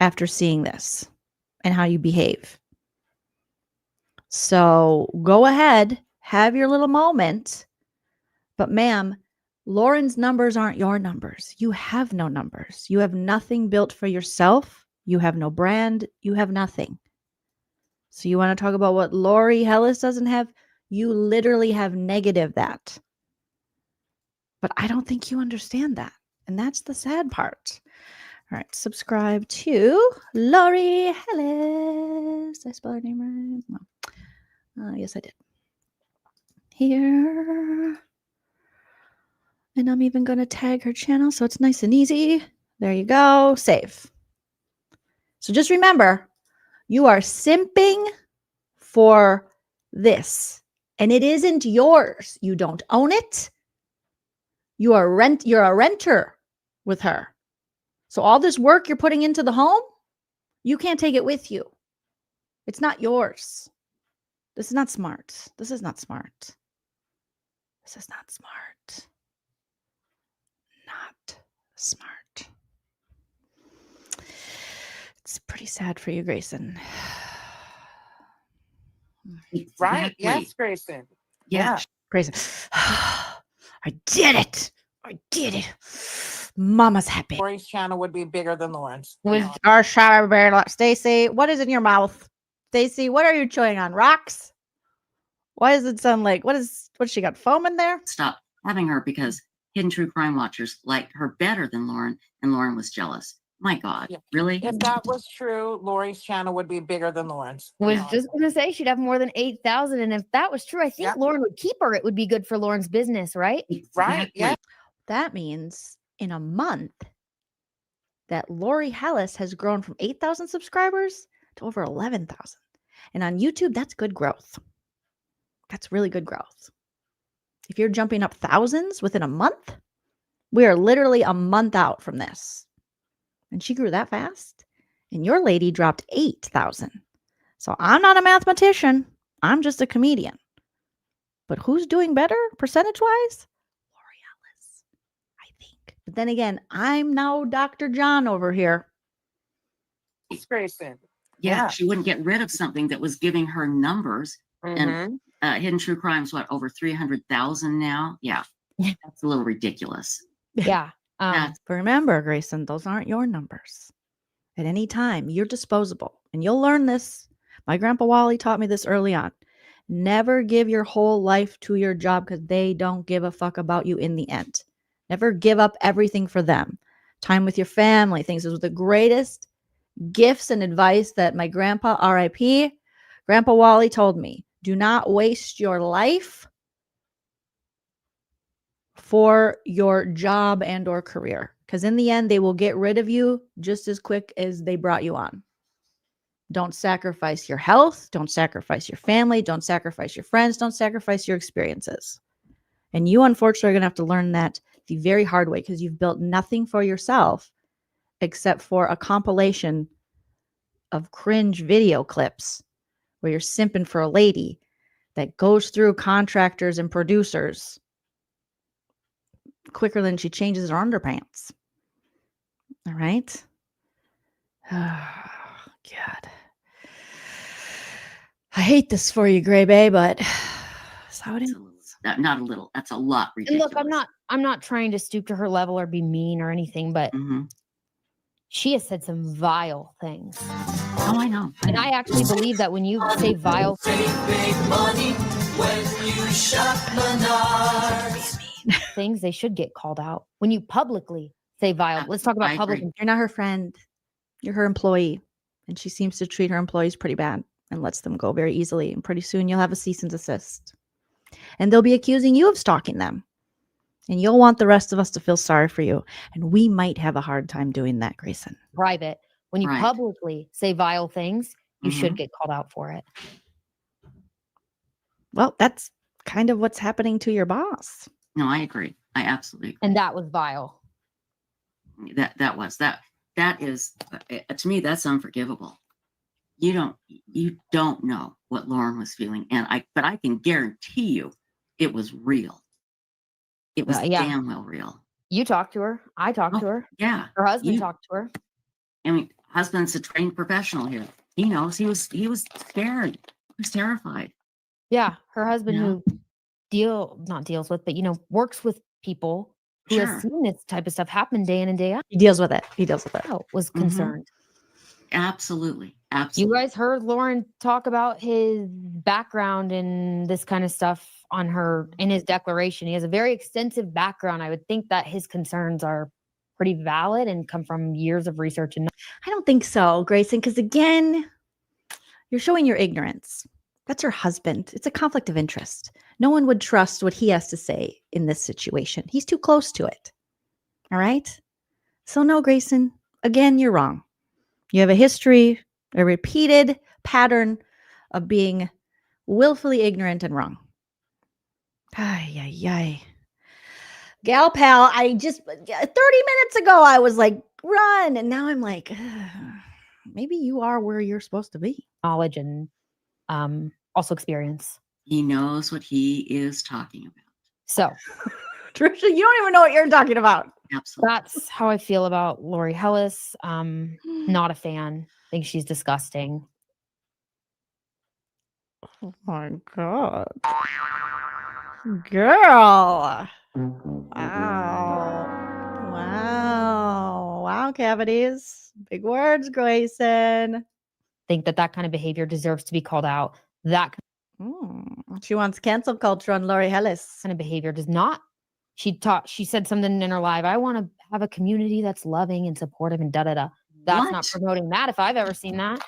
after seeing this and how you behave. So go ahead, have your little moment. But ma'am, Lauren's numbers aren't your numbers. You have no numbers. You have nothing built for yourself. You have no brand. You have nothing. So you want to talk about what Lori Hellis doesn't have? You literally have negative that. But I don't think you understand that. And that's the sad part. All right, subscribe to Lori Hellis. Did I spell her name right? No. Yes, I did. Here. And I'm even going to tag her channel so it's nice and easy. There you go. Save. So just remember, you are simping for this. And it isn't yours. You don't own it. You're a renter with her. So all this work you're putting into the home, you can't take it with you. It's not yours. This is not smart. This is not smart. This is not smart. Not smart. It's pretty sad for you, Grayson. Right? Yes, Grayson. Yeah. Grayson. I did it. I did it. Mama's happy. Lori's channel would be bigger than Lauren's. With our shower bear, Stacy, what is in your mouth? Stacy, what are you chewing on? Rocks? Why does it sound like, what she got, foam in there? Stop having her because hidden true crime watchers liked her better than Lauren, and Lauren was jealous. My God, really? If that was true, Lori's channel would be bigger than Lauren's. Was just going to say she'd have more than 8,000. And if that was true, I think Lauren would keep her. It would be good for Lauren's business, right? Right. Yeah. That means in a month that Lori Hellis has grown from 8,000 subscribers to over 11,000. And on YouTube, that's good growth. That's really good growth. If you're jumping up thousands within a month, we are literally a month out from this. And she grew that fast. And your lady dropped 8,000. So I'm not a mathematician. I'm just a comedian. But who's doing better percentage-wise? Lori Hellis, I think. But then again, I'm now Dr. John over here. It's Grayson. Yeah, she wouldn't get rid of something that was giving her numbers. And Hidden True Crime's what, over 300,000 now? Yeah, that's a little ridiculous. Yeah. But remember, Grayson, those aren't your numbers. At any time, you're disposable. And you'll learn this. My grandpa Wally taught me this early on. Never give your whole life to your job because they don't give a fuck about you in the end. Never give up everything for them. Time with your family, things is the greatest gifts and advice that my grandpa, RIP, Grandpa Wally told me. Do not waste your life for your job and or career. Because in the end, they will get rid of you just as quick as they brought you on. Don't sacrifice your health. Don't sacrifice your family. Don't sacrifice your friends. Don't sacrifice your experiences. And you, unfortunately, are going to have to learn that the very hard way because you've built nothing for yourself except for a compilation of cringe video clips where you're simping for a lady that goes through contractors and producers quicker than she changes her underpants. All right. God. I hate this for you, Gray Bay, but that's how it is. Not a little. That's a lot And ridiculous. look, I'm not trying to stoop to her level or be mean or anything, but she has said some vile things. Oh, I know. And I actually believe that when you say vile things, they should get called out. When you publicly say vile, let's talk about public. You're not her friend. You're her employee. And she seems to treat her employees pretty bad and lets them go very easily. And pretty soon you'll have a cease and desist. And they'll be accusing you of stalking them. And you'll want the rest of us to feel sorry for you. And we might have a hard time doing that, Grayson. Private. When you publicly say vile things, you should get called out for it. Well, that's kind of what's happening to your boss. No, I agree. I absolutely agree. And that was vile. That is to me, that's unforgivable. You don't know what Lauren was feeling. But I can guarantee you it was real. It was damn well real. You talked to her. I talked to her. Yeah. Her husband talked to her. I mean, husband's a trained professional here. He knows he was scared. He was terrified. Yeah. Her husband who not deals with, but works with people who has seen this type of stuff happen day in and day out. He deals with it. Was concerned. Absolutely. You guys heard Lauren talk about his background and this kind of stuff in his declaration. He has a very extensive background. I would think that his concerns are pretty valid and come from years of research. And I don't think so, Grayson, because again, you're showing your ignorance. That's her husband. It's a conflict of interest. No one would trust what he has to say in this situation. He's too close to it. All right? So no, Grayson, again, you're wrong. You have a history, a repeated pattern of being willfully ignorant and wrong. Ay. Gal pal, 30 minutes ago, I was like, run. And now I'm like, maybe you are where you're supposed to be. Knowledge and also experience. He knows what he is talking about. So, Trisha, you don't even know what you're talking about. Absolutely. That's how I feel about Lori Hellis. Not a fan. Think she's disgusting. Oh my God. Girl. Wow, cavities. Big words, Grayson. Think that kind of behavior deserves to be called out. She wants cancel culture on Lori Hellis. Kind of behavior does not. She said something in her live. I want to have a community that's loving and supportive and da-da-da. That's not promoting that if I've ever seen that.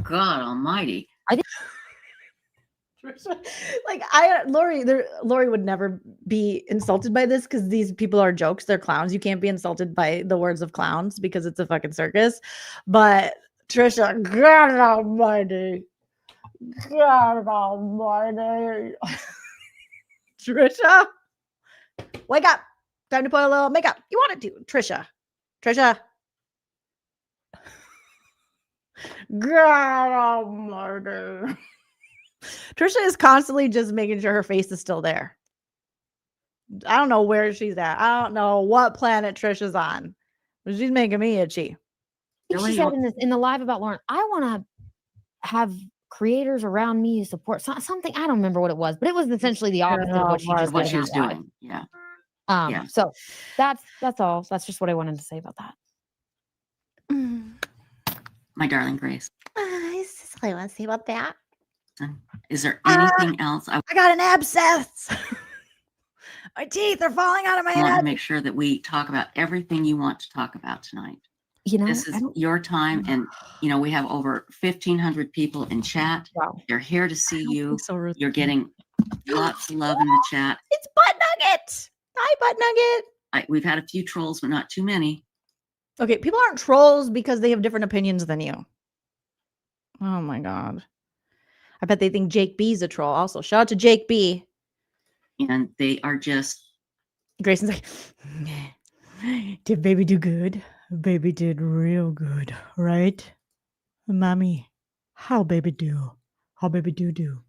God almighty. Lori would never be insulted by this because these people are jokes. They're clowns. You can't be insulted by the words of clowns because it's a fucking circus. But Trisha, God almighty. God almighty. Trisha, wake up. Time to put a little makeup. You want it to. Trisha. God almighty. Trisha is constantly just making sure her face is still there. I don't know where she's at. I don't know what planet Trisha's on, but she's making me itchy. She said in the live about Lauren, I want to have creators around me who support something. I don't remember what it was, but it was essentially the opposite of what she was doing. Yeah. So that's all. That's just what I wanted to say about that. My darling Grace. This is all I want to say about that. Is there anything else? I got an abscess. My teeth are falling out of my head. I want to make sure that we talk about everything you want to talk about tonight. This is your time, and we have over 1,500 people in chat. Wow. They're here to see you. So you're getting lots of love in the chat. It's Butt Nugget. Hi, Butt Nugget. We've had a few trolls, but not too many. Okay, people aren't trolls because they have different opinions than you. Oh my God. I bet they think Jake B's a troll. Also, shout out to Jake B. And they are just. Grayson's like, did baby do good? Baby did real good, right? Mommy, how baby do? How baby do?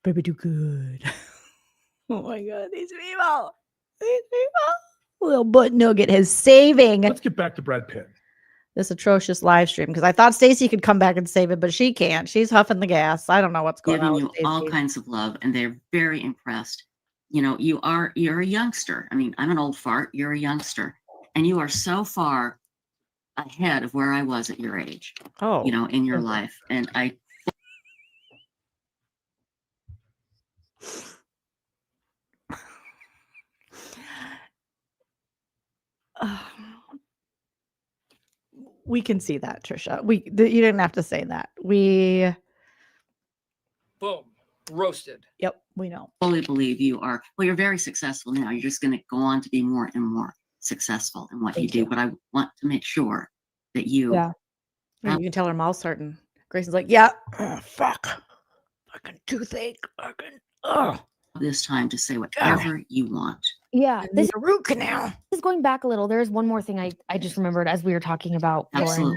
Baby do good. Oh my God, these people. Little Butt Nugget is saving. Let's get back to Brad Pitt. this atrocious live stream because I thought Stacy could come back and save it, but she can't. She's huffing the gas. I don't know what's going Giving on. you all kinds of love, and they're very impressed. You know, you're a youngster. I mean, I'm an old fart. You're a youngster, and you are so far ahead of where I was at your age. Oh, you know, in your life, and I. We can see that, Trisha. You didn't have to say that. We Boom. Roasted. Yep, we know. Fully believe you are. Well, you're very successful now. You're just going to go on to be more and more successful in what you do. But I want to make sure that you. Yeah. You can tell her mouth's hurting. Grayson's like, yeah, fuck. Fucking toothache. Fucking, this time to say whatever you want. Yeah, this root canal. This is going back a little. There's one more thing I just remembered as we were talking about Lauren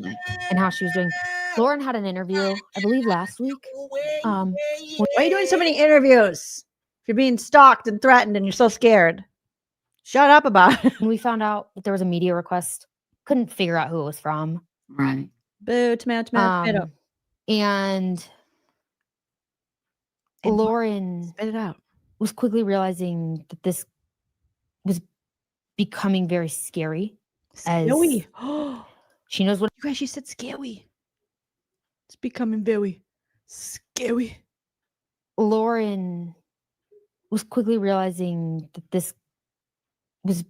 and how she was doing. Lauren had an interview, I believe, last week. Why are you doing so many interviews? If you're being stalked and threatened and you're so scared, shut up about it. And we found out that there was a media request. Couldn't figure out who it was from. Right. Boo, tomato. And Lauren spit it out. Was quickly realizing that this was becoming very scary. Scary. She knows what you guys. She said scary. It's becoming very scary. Lauren was quickly realizing that this was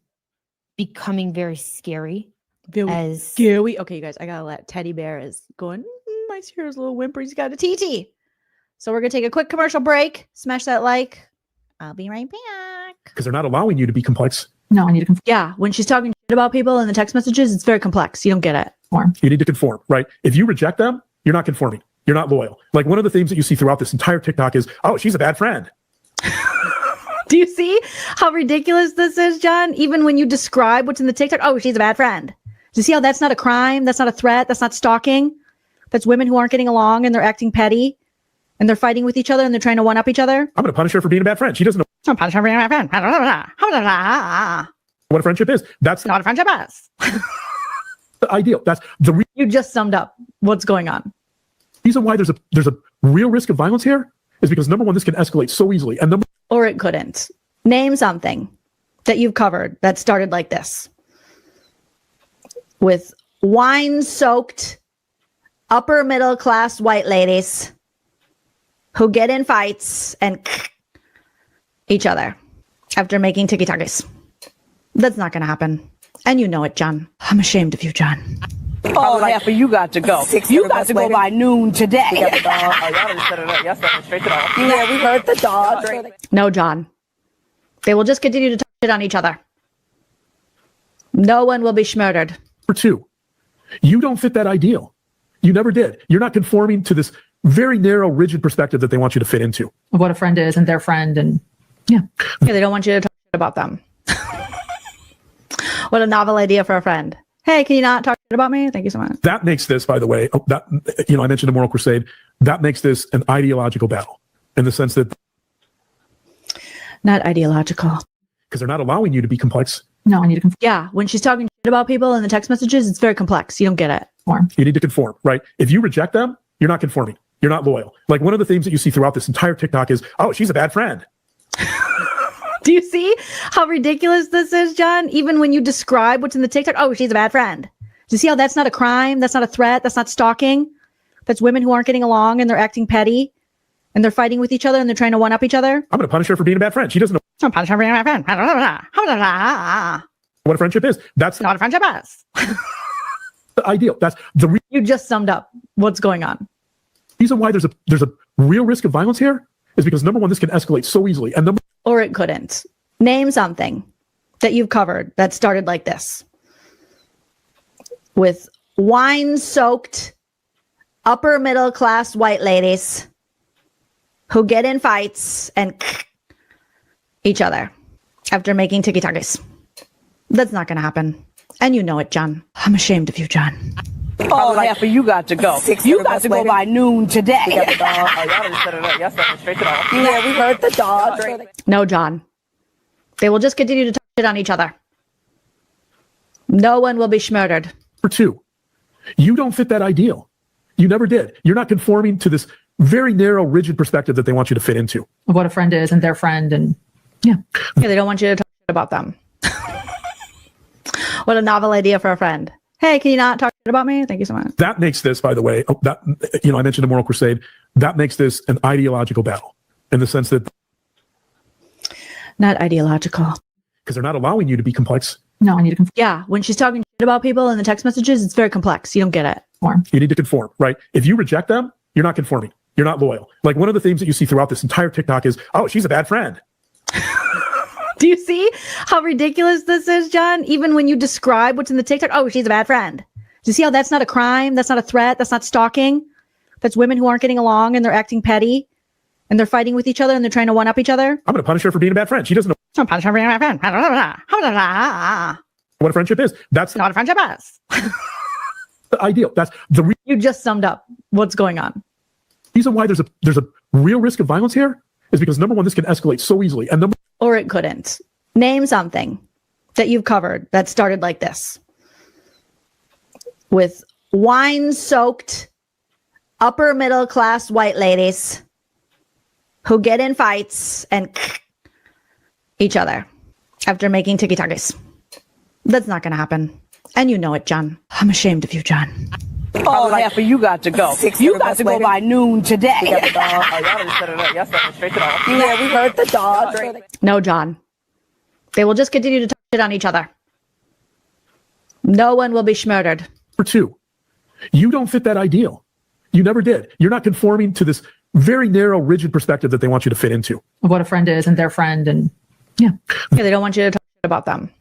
becoming very scary. Very scary. Okay, you guys, I gotta let Teddy Bear is going. My here's a little whimper. He's got a TT. So we're gonna take a quick commercial break. Smash that like. I'll be right back. Because they're not allowing you to be complex. No, I need to conform. Yeah, when she's talking shit about people in the text messages, it's very complex. You don't get it. You need to conform, right? If you reject them, you're not conforming. You're not loyal. Like one of the themes that you see throughout this entire TikTok is, oh, she's a bad friend. Do you see how ridiculous this is, John? Even when you describe what's in the TikTok, oh, she's a bad friend. Do you see how that's not a crime? That's not a threat. That's not stalking. That's women who aren't getting along and they're acting petty. And they're fighting with each other and they're trying to one up each other. I'm going to punish her for being a bad friend. She doesn't know. I'm punish her for being a bad friend. What a friendship is. That's not a friendship is. The ideal. That's the you just summed up what's going on. Reason why there's a real risk of violence here is because number one, this can escalate so easily, and or it couldn't. Name something that you've covered that started like this, with wine-soaked, upper middle class white ladies who get in fights and each other after making tiki-takis. That's not going to happen. And you know it, John. I'm ashamed of you, John. Oh, half of you got to go. You got to go by noon today. Y'all just set it up. Y'all set it straight to the Yeah, we heard the dog. No, John. They will just continue to talk shit on each other. No one will be schmurdered. Number two, you don't fit that ideal. You never did. You're not conforming to this very narrow, rigid perspective that they want you to fit into. Of what a friend is and their friend. And yeah, they don't want you to talk shit about them. What a novel idea for a friend. Hey, can you not talk shit about me? Thank you so much. That makes this, by the way, I mentioned the moral crusade. That makes this an ideological battle in the sense that. Not ideological. Because they're not allowing you to be complex. No, I need to conform. Yeah, when she's talking shit about people in the text messages, it's very complex. You don't get it. You need to conform, right? If you reject them, you're not conforming. You're not loyal. Like one of the themes that you see throughout this entire TikTok is, oh, she's a bad friend. Do you see how ridiculous this is, John? Even when you describe what's in the TikTok, oh, she's a bad friend. Do you see how that's not a crime? That's not a threat. That's not stalking. That's women who aren't getting along and they're acting petty and they're fighting with each other and they're trying to one up each other. I'm going to punish her for being a bad friend. She doesn't know. I'm punish her for being a bad friend. What a friendship is. That's not a friendship is. The ideal. That's the you just summed up what's going on. Reason why there's a real risk of violence here is because number one, this can escalate so easily, and or it couldn't. Name something that you've covered that started like this, with wine-soaked, upper middle class white ladies who get in fights and each other after making tiki-takis. That's not going to happen. And you know it, John. I'm ashamed of you, John. Oh, half of you got to go. You got to go by noon today. Y'all just set it up. Y'all set it straight to the Yeah, we heard the dog. No, John. They will just continue to talk shit on each other. No one will be schmurdered. Number two, You don't fit that ideal. You never did. You're not conforming to this very narrow, rigid perspective that they want you to fit into. Of what a friend is and their friend. And Yeah, they don't want you to talk shit about them. What a novel idea for a friend. Hey, can you not talk shit about me? Thank you so much. That makes this, by the way, I mentioned the moral crusade. That makes this an ideological battle in the sense that Not ideological. because they're not allowing you to be complex. No, I need to conform. Yeah, when she's talking shit about people in the text messages, it's very complex. You don't get it. You need to conform, right? If you reject them, you're not conforming. You're not loyal. Like one of the themes that you see throughout this entire TikTok is, oh, she's a bad friend. Do you see how ridiculous this is, John? Even when you describe what's in the TikTok, oh, she's a bad friend. Do you see how that's not a crime? That's not a threat. That's not stalking. That's women who aren't getting along and they're acting petty and they're fighting with each other and they're trying to one up each other. I'm going to punish her for being a bad friend. She doesn't know I'm punishing her for being a bad friend. what a friendship is. That's not a friendship is. the ideal. That's the You just summed up what's going on. reason why there's a real risk of violence here is because number one, this can escalate so easily. And Or it couldn't. Name something that you've covered that started like this. With wine-soaked upper middle class white ladies who get in fights and each other after making tiki-takis. That's not going to happen. And you know it, John. I'm ashamed of you, John. Oh, half of you got to go. You got to go by noon today. Yeah, we heard the dog. No, John. They will just continue to talk shit on each other. No one will be schmurdered. Number two, you don't fit that ideal. You never did. You're not conforming to this very narrow, rigid perspective that they want you to fit into. Of what a friend is and their friend. And Yeah, they don't want you to talk shit about them.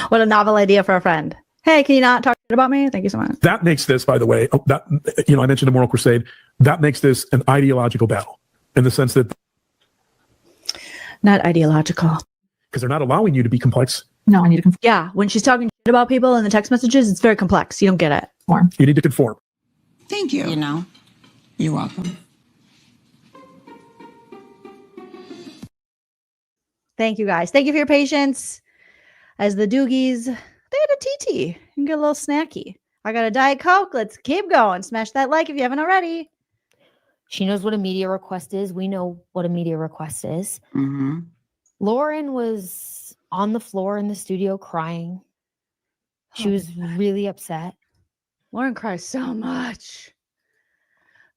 What a novel idea for a friend. Hey, can you not talk shit about me? Thank you so much. That makes this, by the way, I mentioned the moral crusade. That makes this an ideological battle in the sense that Not ideological. because they're not allowing you to be complex. No, I need to conform. Yeah, when she's talking shit about people in the text messages, it's very complex. You don't get it. You need to conform. Thank you. You're welcome. Thank you, guys. Thank you for your patience. As the Doogies, they had a TT and get a little snacky. I got a Diet Coke. Let's keep going. Smash that like if you haven't already. She knows what a media request is. We know what a media request is. Mm-hmm. Lauren was on the floor in the studio crying. She was really upset. Lauren cries so much.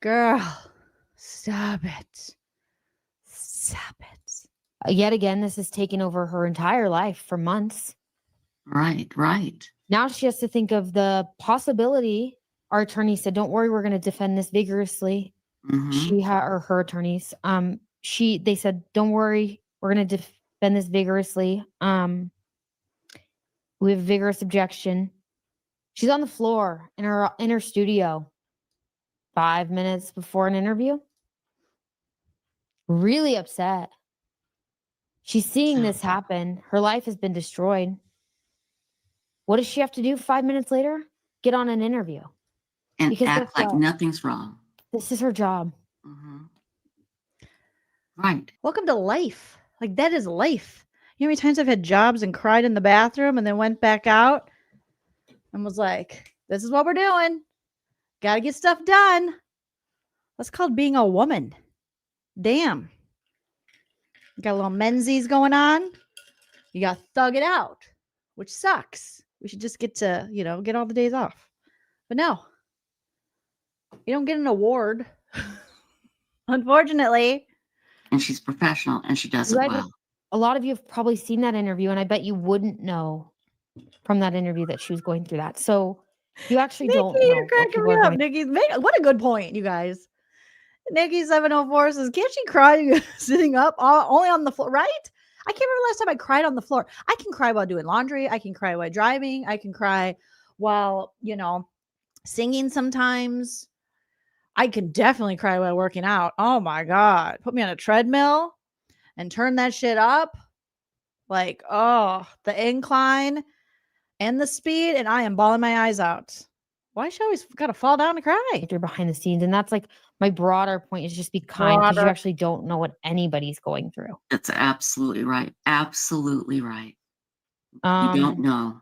Girl, stop it. Stop it. Yet again, this has taken over her entire life for months. Right. Now she has to think of the possibility. Our attorney said, don't worry, we're going to defend this vigorously. Mm-hmm. Her attorneys, they said, don't worry, we're going to defend this vigorously. We have a vigorous objection. She's on the floor in her studio 5 minutes before an interview. Really upset. She's seeing this happen. Her life has been destroyed. What does she have to do 5 minutes later? Get on an interview. And Because act that's like what- nothing's wrong. This is her job. Mm-hmm. Right. Welcome to life. Like, that is life. You know how many times I've had jobs and cried in the bathroom and then went back out and was like, this is what we're doing. Got to get stuff done. That's called being a woman. Damn. You got a little menzies going on. You got to thug it out, which sucks. We should just get to, get all the days off. But no, you don't get an award, unfortunately. And she's professional and she does it well. A lot of you have probably seen that interview, and I bet you wouldn't know from that interview that she was going through that. So you actually don't know. You're cracking me up, Nikki. What a good point, you guys. Nikki 704 says, can't she cry sitting up only on the floor, right? I can't remember last time I cried on the floor. I can cry while doing laundry. I can cry while driving. I can cry while, singing sometimes. I can definitely cry while working out. Oh my God. Put me on a treadmill and turn that shit up. Like, the incline and the speed, and I am bawling my eyes out. Why she always got to fall down and cry? You're behind the scenes. And that's like my broader point is just be kind because you actually don't know what anybody's going through. That's absolutely right. Absolutely right. You don't know.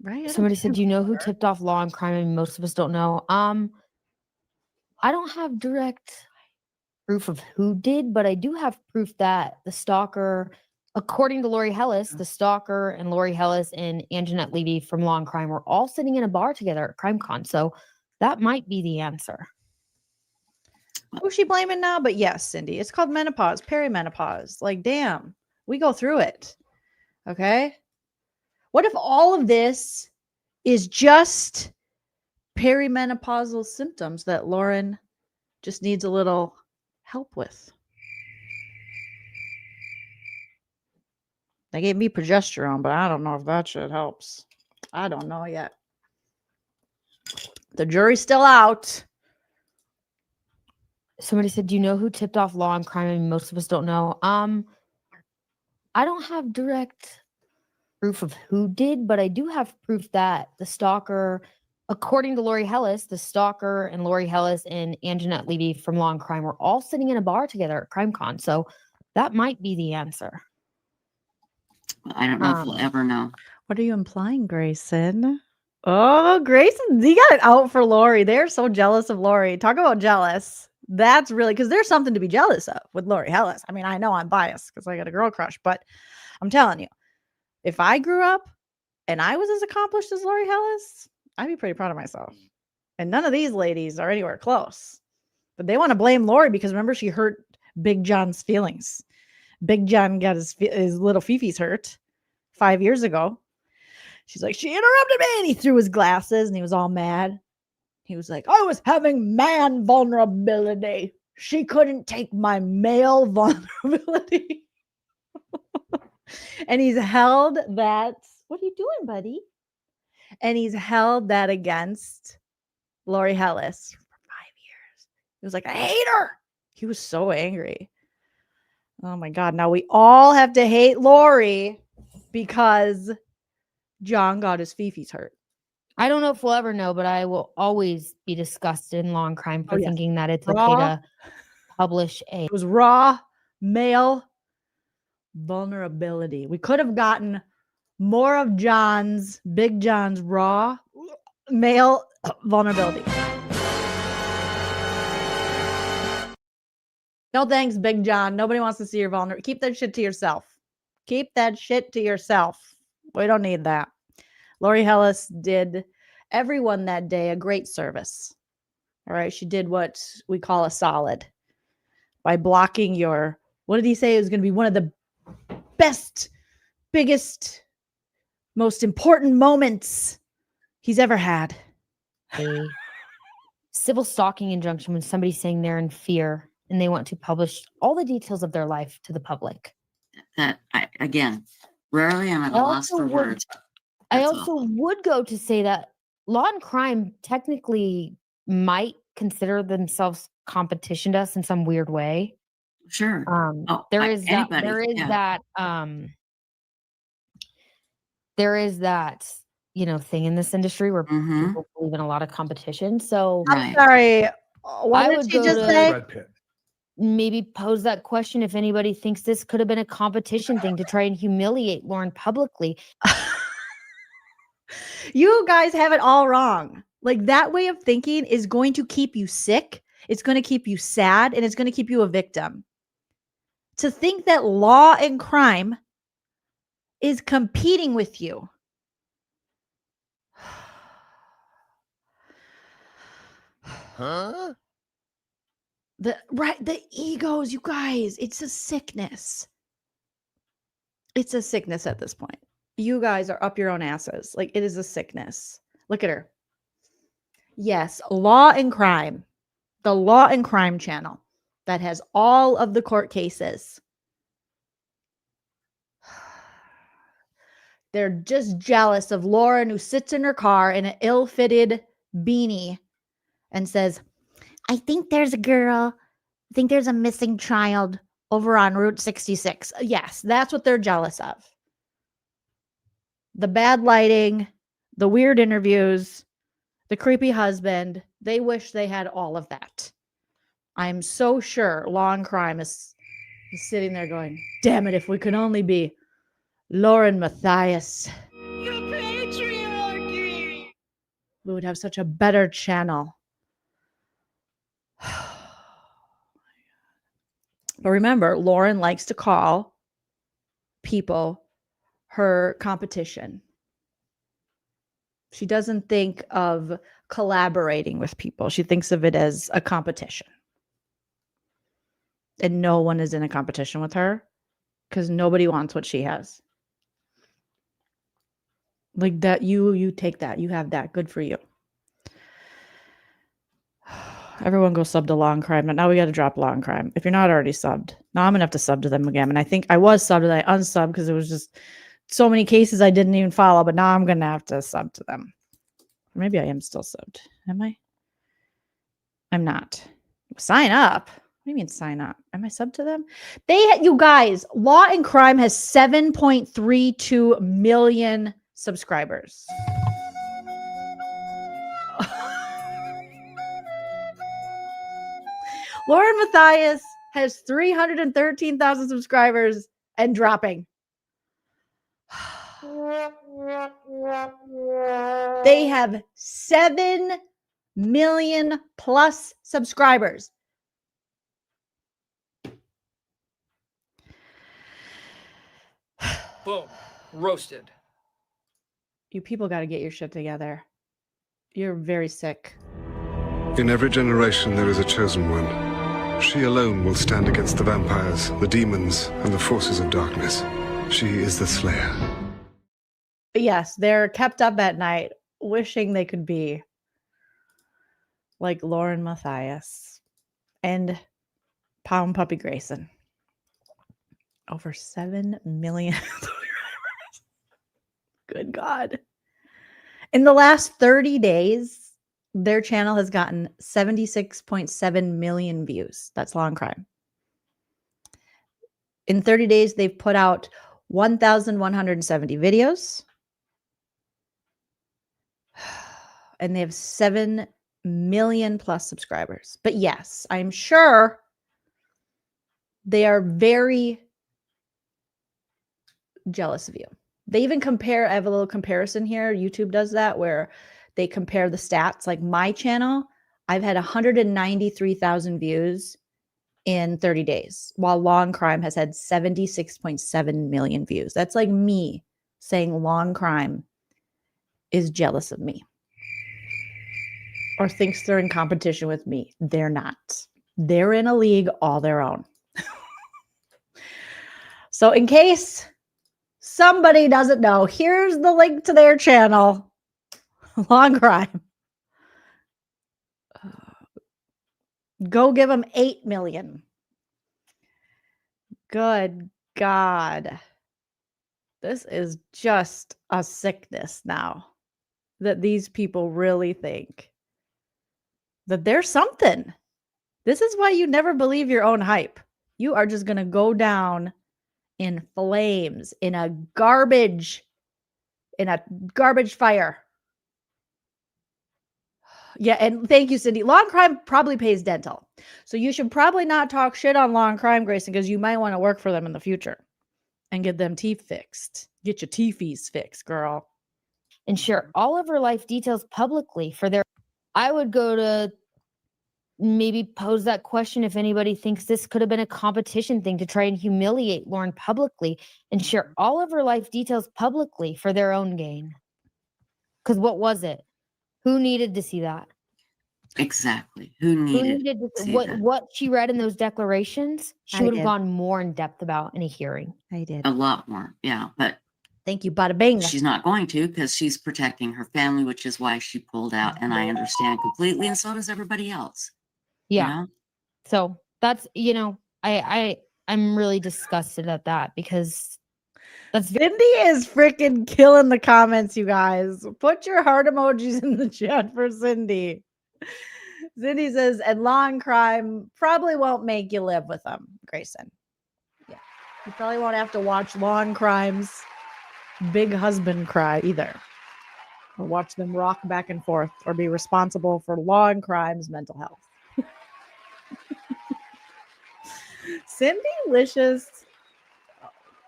Right? Somebody said, "Do you know who tipped off Law and Crime?" And most of us don't know. I don't have direct proof of who did, but I do have proof that the stalker, according to Lori Hellis, the stalker and Lori Hellis and Anjanette Levy from Law and Crime were all sitting in a bar together at CrimeCon. So that might be the answer. Who's she blaming now? But yes, Cindy, it's called menopause, perimenopause. Like, damn, we go through it. Okay. What if all of this is just perimenopausal symptoms that Lauren just needs a little help with? They gave me progesterone, but I don't know if that shit helps. I don't know yet. The jury's still out. Somebody said, "Do you know who tipped off Law and Crime?" And most of us don't know. I don't have direct proof of who did, but I do have proof that the stalker, according to Lori Hellis, the stalker and Lori Hellis and Anjanette Levy from Law and Crime were all sitting in a bar together at CrimeCon. So that might be the answer. I don't know if we'll ever know. What are you implying, Grayson? Oh, Grayson, you got it out for Lori. They're so jealous of Lori. Talk about jealous. That's really, because there's something to be jealous of with Lori Hellis. I mean, I know I'm biased because I got a girl crush, but I'm telling you, if I grew up and I was as accomplished as Lori Hellis, I'd be pretty proud of myself. And none of these ladies are anywhere close. But they want to blame Lori because remember, she hurt Big John's feelings. Big John got his little Fifi's hurt 5 years ago. She's like, she interrupted me. And he threw his glasses and he was all mad. He was like, I was having man vulnerability. She couldn't take my male vulnerability. And he's held that. What are you doing, buddy? And he's held that against Lori Hellis for 5 years. He was like, I hate her. He was so angry. Oh my God. Now we all have to hate Lori because John got his Fifi's hurt. I don't know if we'll ever know, but I will always be disgusted in Law and Crime for thinking that it's okay to publish a. It was raw male vulnerability. We could have gotten more of Big John's raw male vulnerability. No thanks, Big John. Nobody wants to see your vulnerability. Keep that shit to yourself. Keep that shit to yourself. We don't need that. Lori Hellis did everyone that day a great service. All right. She did what we call a solid by blocking your, what did he say? It was going to be one of the best, biggest, most important moments he's ever had. A civil stalking injunction when somebody's saying they're in fear and they want to publish all the details of their life to the public. That, again, rarely am I at a loss for words. I also would go to say that Law and Crime technically might consider themselves competition to us in some weird way. Sure. There is that, you know, thing in this industry where people believe in a lot of competition. So I'm sorry. What did you just say? Maybe pose that question if anybody thinks this could have been a competition thing to try and humiliate Lauren publicly. You guys have it all wrong. Like, that way of thinking is going to keep you sick. It's going to keep you sad, and it's going to keep you a victim. To think that Law and Crime is competing with you. Huh? The egos, you guys, it's a sickness. It's a sickness at this point. You guys are up your own asses. Like, it is a sickness. Look at her. Yes, Law and Crime. The Law and Crime channel that has all of the court cases. They're just jealous of Lauren, who sits in her car in an ill-fitted beanie and says, I think there's a girl. I think there's a missing child over on Route 66. Yes, that's what they're jealous of. The bad lighting, the weird interviews, the creepy husband. They wish they had all of that. I'm so sure Law and Crime is sitting there going, damn it, if we could only be LaurenMatthias. You patriarch! we would have such a better channel. But remember, Lauren likes to call people her competition. She doesn't think of collaborating with people. She thinks of it as a competition. And no one is in a competition with her because nobody wants what she has. Like that, you take that. You have that. Good for you. Everyone go sub to Long Crime. But now we got to drop Long Crime. If you're not already subbed, now I'm going to have to sub to them again. And I think I was subbed and I unsubbed because it was just so many cases I didn't even follow. But now I'm going to have to sub to them. Maybe I am still subbed. Am I? I'm not. Sign up. What do you mean sign up? Am I subbed to them? You guys, Law and Crime has 7.32 million subscribers. LaurenMatthias has 313,000 subscribers and dropping. They have 7 million plus subscribers. Boom. Roasted. You people got to get your shit together. You're very sick. In every generation, there is a chosen one. She alone will stand against the vampires, the demons, and the forces of darkness. She is the Slayer. Yes, they're kept up at night wishing they could be like LaurenMatthias and Pound Puppy Grayson. Over 7 million subscribers. Good God. In the last 30 days, their channel has gotten 76.7 million views. That's Long Crime. In 30 days, they've put out 1,170 videos. And they have 7 million plus subscribers. But yes, I'm sure they are very jealous of you. They even compare, I have a little comparison here. YouTube does that where they compare the stats. Like my channel, I've had 193,000 views in 30 days, while Long Crime has had 76.7 million views. That's like me saying Long Crime is jealous of me or thinks they're in competition with me. They're not. They're in a league all their own. So in case somebody doesn't know, here's the link to their channel, Long Crime. Go give them 8 million. Good God. This is just a sickness now that these people really think that there's something. This is why you never believe your own hype. You are just going to go down in flames, in a garbage fire. Yeah, and thank you, Cindy. Long Crime probably pays dental. So you should probably not talk shit on Long Crime, Grayson, because you might want to work for them in the future and get them teeth fixed. Get your teethies fixed, girl. And share all of her life details publicly for their... I would go to maybe pose that question if anybody thinks this could have been a competition thing to try and humiliate Lauren publicly, and share all of her life details publicly for their own gain. Because what was it? Who needed to see that? Exactly. Who needed to see what that? what she read in those declarations? She I would have did. gone more in depth about in a hearing. I did. A lot more. Yeah. But Thank you, bada bing. she's not going to because she's protecting her family, which is why she pulled out. And I understand completely. And so does everybody else. Yeah. You know? So that's, I'm really disgusted at that because that's Cindy is freaking killing the comments, you guys. Put your heart emojis in the chat for Cindy. Cindy says, and Long Crime probably won't make you live with them, Grayson. Yeah. You probably won't have to watch Long Crime's big husband cry either. Or watch them rock back and forth or be responsible for Long Crime's mental health. Cindy Licious,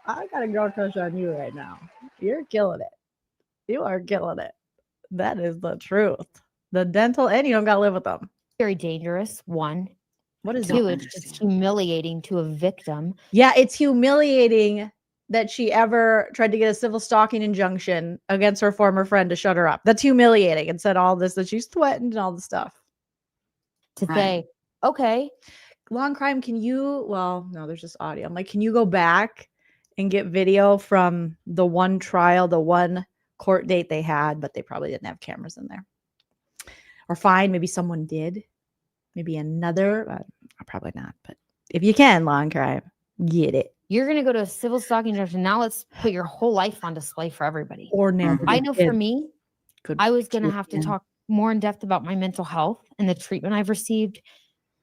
I got a girl crush on you right now. You're killing it. You are killing it. That is the truth. The dental, and you don't got to live with them. Very dangerous. One. What is Two, it? it's just humiliating to a victim. Yeah, it's humiliating that she ever tried to get a civil stalking injunction against her former friend to shut her up. That's humiliating, and said all this, that she's threatened and all the stuff. To say, okay. Long crime, can you, well, no, there's just audio. I'm like, can you go back and get video from the one trial, the one court date they had, but they probably didn't have cameras in there. Or fine, maybe someone did. Maybe another, probably not. But if you can, long crime, get it. You're going to go to a civil stalking injunction. Now let's put your whole life on display for everybody. Or never. I know for me, I was going to have to talk more in depth about my mental health and the treatment I've received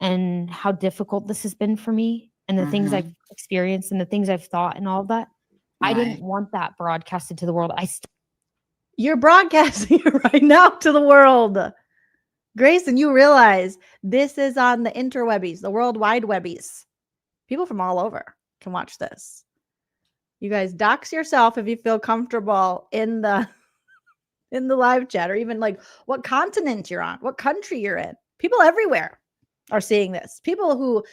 and how difficult this has been for me and the things I've experienced and the things I've thought and all of that. I didn't want that broadcasted to the world. You're broadcasting it right now to the world. Grayson, you realize this is on the interwebbies, the World Wide Webbies. People from all over can watch this. You guys dox yourself if you feel comfortable in the live chat, or even like what continent you're on, what country you're in. People everywhere are seeing this. People who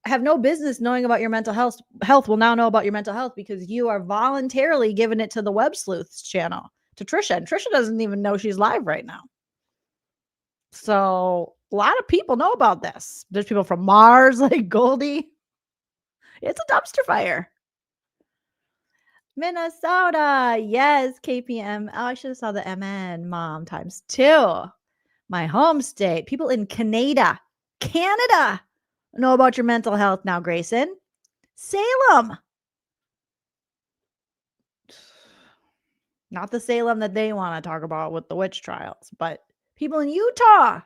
have no business knowing about your mental health will now know about your mental health because you are voluntarily giving it to the Websleuths channel, to Trisha. And Trisha doesn't even know she's live right now. So a lot of people know about this. There's people from Mars, like Goldie. It's a dumpster fire. Minnesota. Yes, KPM. Oh, I should have saw the MN mom times 2. My home state. People in Canada know about your mental health now, Grayson. Salem. Not the Salem that they want to talk about with the witch trials, but people in Utah,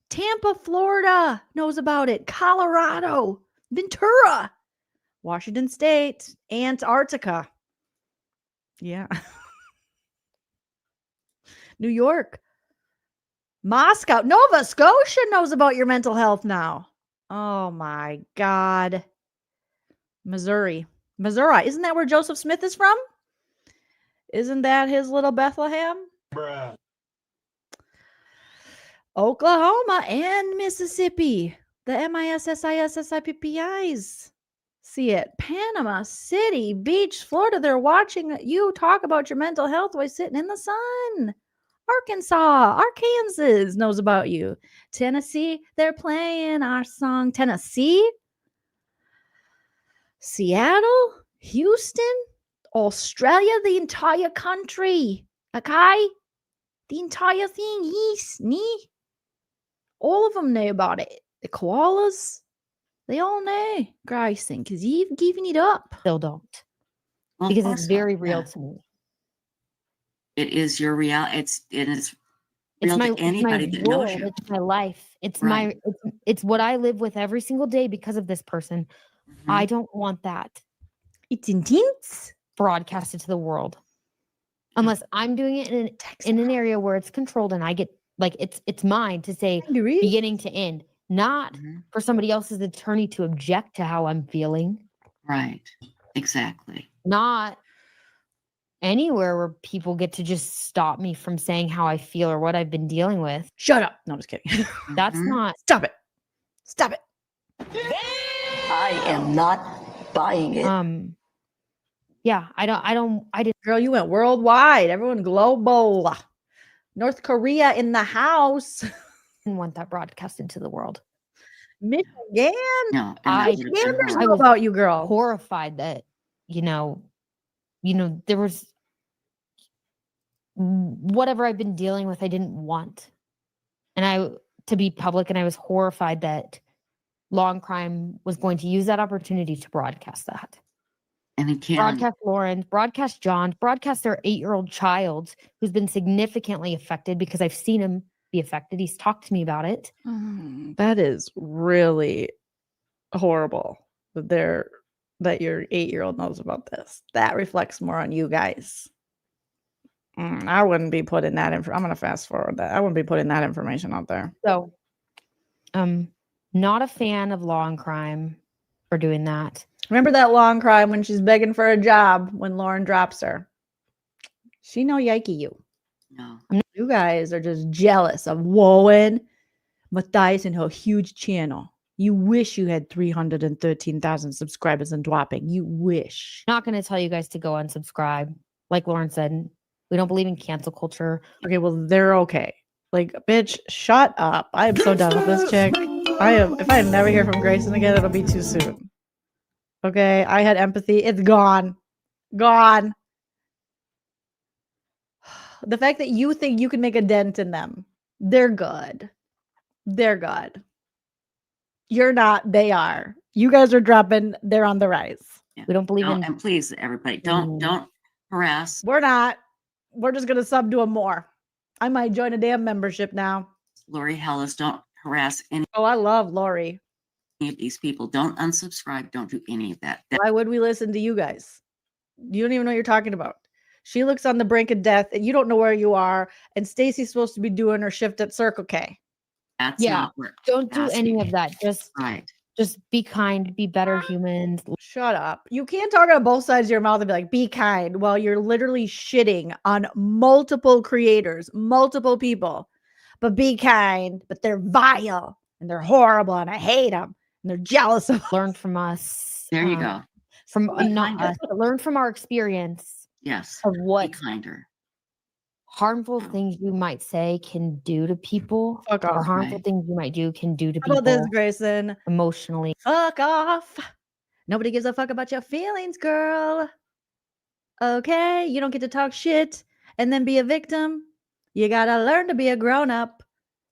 Tampa, Florida knows about it. Colorado, Ventura, Washington State, Antarctica. Yeah. New York, Moscow, Nova Scotia knows about your mental health now. Oh my God. Missouri. Isn't that where Joseph Smith is from? Isn't that his little Bethlehem? Bruh. Oklahoma and Mississippi. The MISSISSIPPIs. See it. Panama City Beach, Florida. They're watching you talk about your mental health while sitting in the sun. Arkansas knows about you. Tennessee, they're playing our song. Tennessee. Seattle, Houston, Australia, the entire country. Okay? The entire thing. Yes, me. All of them know about it. The koalas, they all know, Grayson, because you've given it up. Still don't. Well, because of it's course very not. real Yeah. to me. It is your reality. It is real to anybody that knows you. It's my life. It's Right. it's what I live with every single day because of this person. I don't want that. It's intense. Broadcasted to the world. Unless I'm doing it in an area where it's controlled and I get like it's mine to say beginning to end, not for somebody else's attorney to object to how I'm feeling. Right. Exactly. Not anywhere where people get to just stop me from saying how I feel or what I've been dealing with. Shut up. No, I'm just kidding. That's not. Stop it. Stop it. I am not buying it. Yeah, I didn't. Girl, you went worldwide. Everyone global. North Korea in the house. Didn't want that broadcasted to the world. Michigan. No, Michiganders know about you, girl. Horrified that, you know, there was whatever I've been dealing with, I didn't want. And to be public, and I was horrified that Long Crime was going to use that opportunity to broadcast that. And it can't. Broadcast Lauren, broadcast John, broadcast their 8-year-old child who's been significantly affected because I've seen him be affected. He's talked to me about it. That is really horrible that your 8-year-old knows about this. That reflects more on you guys. I wouldn't be putting that in. I'm going to fast forward that. I wouldn't be putting that information out there. So, not a fan of Long Crime for doing that. Remember that Long Crime when she's begging for a job when Lauren drops her. She no yikey you. No. You guys are just jealous of Matthias and her huge channel. You wish you had 313,000 subscribers and dropping. You wish. Not going to tell you guys to go unsubscribe. Like Lauren said, we don't believe in cancel culture. Okay, well, they're okay. Like, bitch, shut up. I am so done with this chick. If I never hear from Grayson again, it'll be too soon. Okay, I had empathy. It's gone. Gone. The fact that you think you can make a dent in them, they're good. They're good. You're not. They are. You guys are dropping. They're on the rise. Yeah. We don't believe in. And please, everybody, don't harass. We're not. We're just gonna sub to them more. I might join a damn membership now. Lori Hellis, don't harass any Oh, I love Lori. of these people. Don't unsubscribe. Don't do any of that. Why would we listen to you guys? You don't even know what you're talking about. She looks on the brink of death, and you don't know where you are. And Stacy's supposed to be doing her shift at Circle K. That's Yeah. not where Don't do any asking. of that. Just Right. Just be kind, be better humans. Shut up. You can't talk out of both sides of your mouth and be like, be kind, while you're literally shitting on multiple creators, multiple people. But be kind, but they're vile and they're horrible and I hate them and they're jealous of. Learn from us. There you go. From Be not kinder. us, but learn from our experience Yes. of Be what kinder. harmful things you might say can do to people. Fuck or off. harmful things you might do can do to How people about this, Grayson? emotionally. Fuck off. Nobody gives a fuck about your feelings, girl. Okay? You don't get to talk shit and then be a victim. You gotta learn to be a grown up.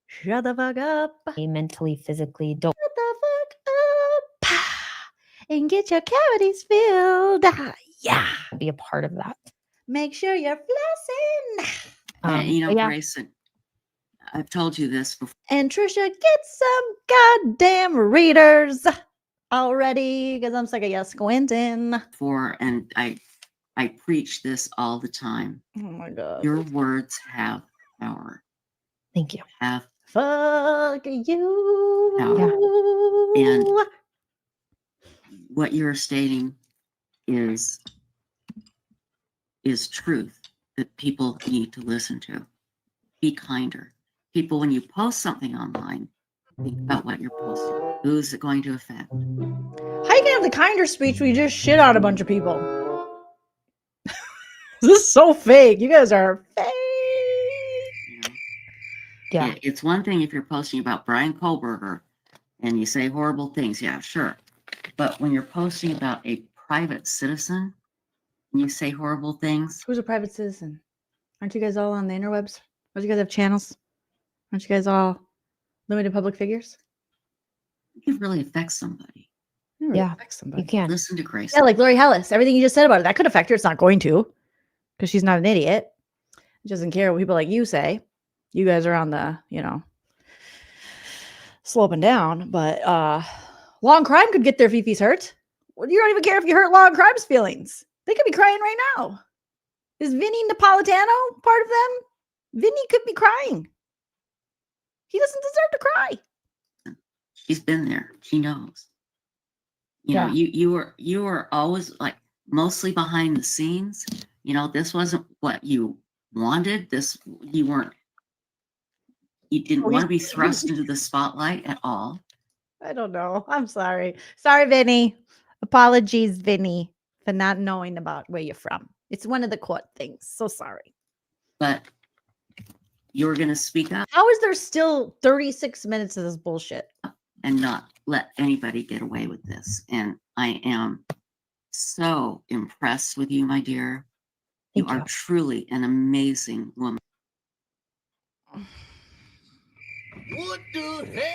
Shut the fuck up. Mentally, physically. Don't Shut the fuck up. And get your cavities filled. Yeah. be a part of that. Make sure you're flossing. And you know, but yeah. Grayson, I've told you this before. And Trisha, get some goddamn readers already, because I'm sick of you squinting. And I preach this all the time. Oh my god. Your words have power. Thank you. Have Fuck you. power. And what you're stating is truth that people need to listen to. Be kinder. People, when you post something online, think about what you're posting. Who's it going to affect? How you gonna have the kinder speech when you just shit on a bunch of people? This is so fake. You guys are fake. Yeah. It's one thing if you're posting about Brian Kohlberger and you say horrible things. Yeah, sure. But when you're posting about a private citizen and you say horrible things. Who's a private citizen? Aren't you guys all on the interwebs? Don't you guys have channels? Aren't you guys all limited public figures? You can really affect somebody. You really Yeah, affect somebody. you can. Listen to Grace. Yeah, like Lori Hellis. Everything you just said about it, that could affect her. It's not going to, because she's not an idiot. She doesn't care what people like you say. You guys are on the, sloping down. But Law and Crime could get their fifis hurt. Well, you don't even care if you hurt Law and Crime's feelings. They could be crying right now. Is Vinny Napolitano part of them? Vinny could be crying. He doesn't deserve to cry. She's been there. She knows. You know, you were always like mostly behind the scenes. You know, this wasn't what you wanted. You didn't want to be thrust into the spotlight at all. I don't know. I'm sorry. Sorry, Vinny. Apologies, Vinny, for not knowing about where you're from. It's one of the court things. So sorry. But you were going to speak up How is there still 36 minutes of this bullshit? and not let anybody get away with this. And I am so impressed with you, my dear. You are truly an amazing woman. What the hell?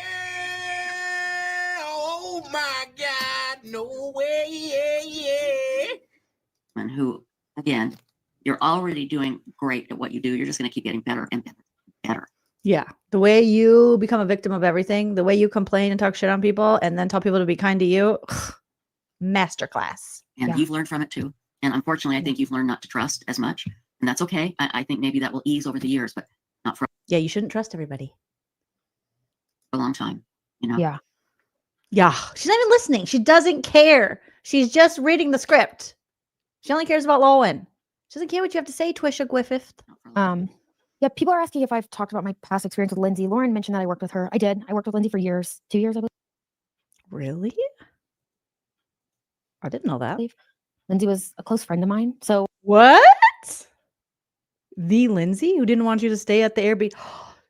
Oh my God, no way. And who, again, you're already doing great at what you do. You're just going to keep getting better and better and better. Yeah. The way you become a victim of everything, the way you complain and talk shit on people and then tell people to be kind to you, masterclass. And you've learned from it too. And unfortunately, I think you've learned not to trust as much. And that's okay. I think maybe that will ease over the years, but not for Yeah, you shouldn't trust everybody. a long time. You know? Yeah. Yeah. She's not even listening. She doesn't care. She's just reading the script. She only cares about Lowen. She doesn't care what you have to say, Twisha Griffith. Yeah, people are asking if I've talked about my past experience with Lindsay. Lauren mentioned that I worked with her. I did. I worked with Lindsay for years, 2 years, I Really? I didn't know that. believe. Lindsay was a close friend of mine. So What? The Lindsay who didn't want you to stay at the Airbnb.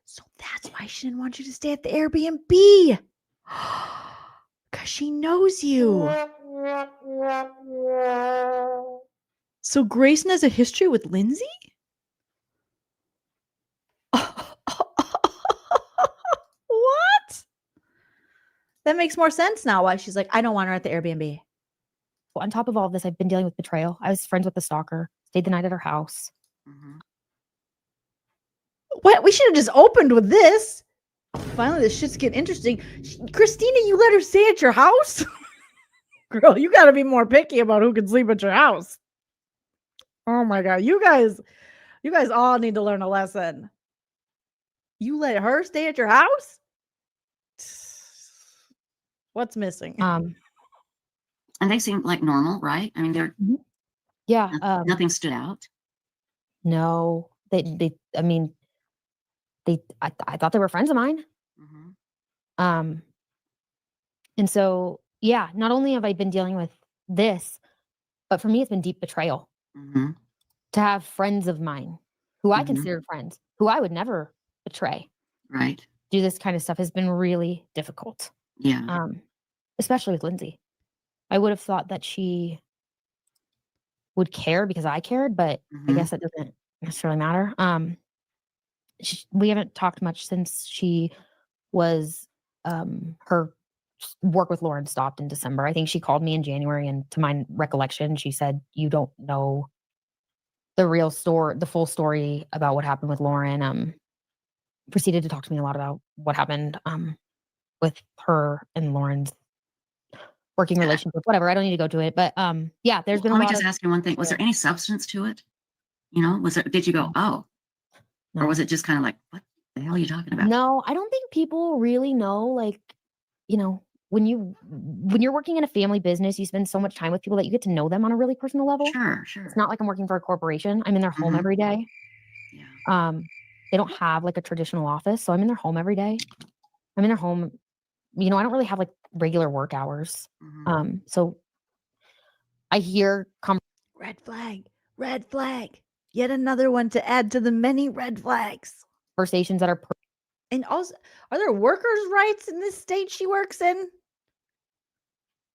So that's why she didn't want you to stay at the Airbnb. Because she knows you. So Grayson has a history with Lindsay? What? That makes more sense now why she's like, I don't want her at the Airbnb. on top of all of this, I've been dealing with betrayal. I was friends with the stalker, stayed the night at her house. What? We should have just opened with this. Finally, this shit's getting interesting. Christina, you let her stay at your house? Girl, you got to be more picky about who can sleep at your house. Oh my God. You guys all need to learn a lesson. You let her stay at your house? What's missing? And they seem like normal, right? I mean, they're Yeah. nothing stood out. No, I mean, I thought they were friends of mine. And so, yeah, not only have I been dealing with this, but for me, it's been deep betrayal to have friends of mine who I considered friends, who I would never betray. Right. Do this kind of stuff has been really difficult. Yeah. Especially with Lindsay. I would have thought that she would care because I cared, but I guess that doesn't necessarily matter. We haven't talked much since she was her work with Lauren stopped in December. I think she called me in January, and to my recollection, she said, "You don't know the real story, the full story about what happened with Lauren." Proceeded to talk to me a lot about what happened with her and Lauren's working relationship. Whatever, I don't need to go to it, but yeah, there's been a Let me lot just ask you one thing. Was there any substance to it? You know, did you go, oh, or was it just kind of like, what the hell are you talking about? No, I don't think people really know, like, you know, when you're working in a family business, you spend so much time with people that you get to know them on a really personal level. Sure. It's not like I'm working for a corporation. I'm in their home every day. They don't have like a traditional office, so I'm in their home every day. I'm in their home. You know, I don't really have like regular work hours. So I hear Red flag. Yet another one to add to the many red flags. conversations that are And also, are there workers' rights in this state she works in?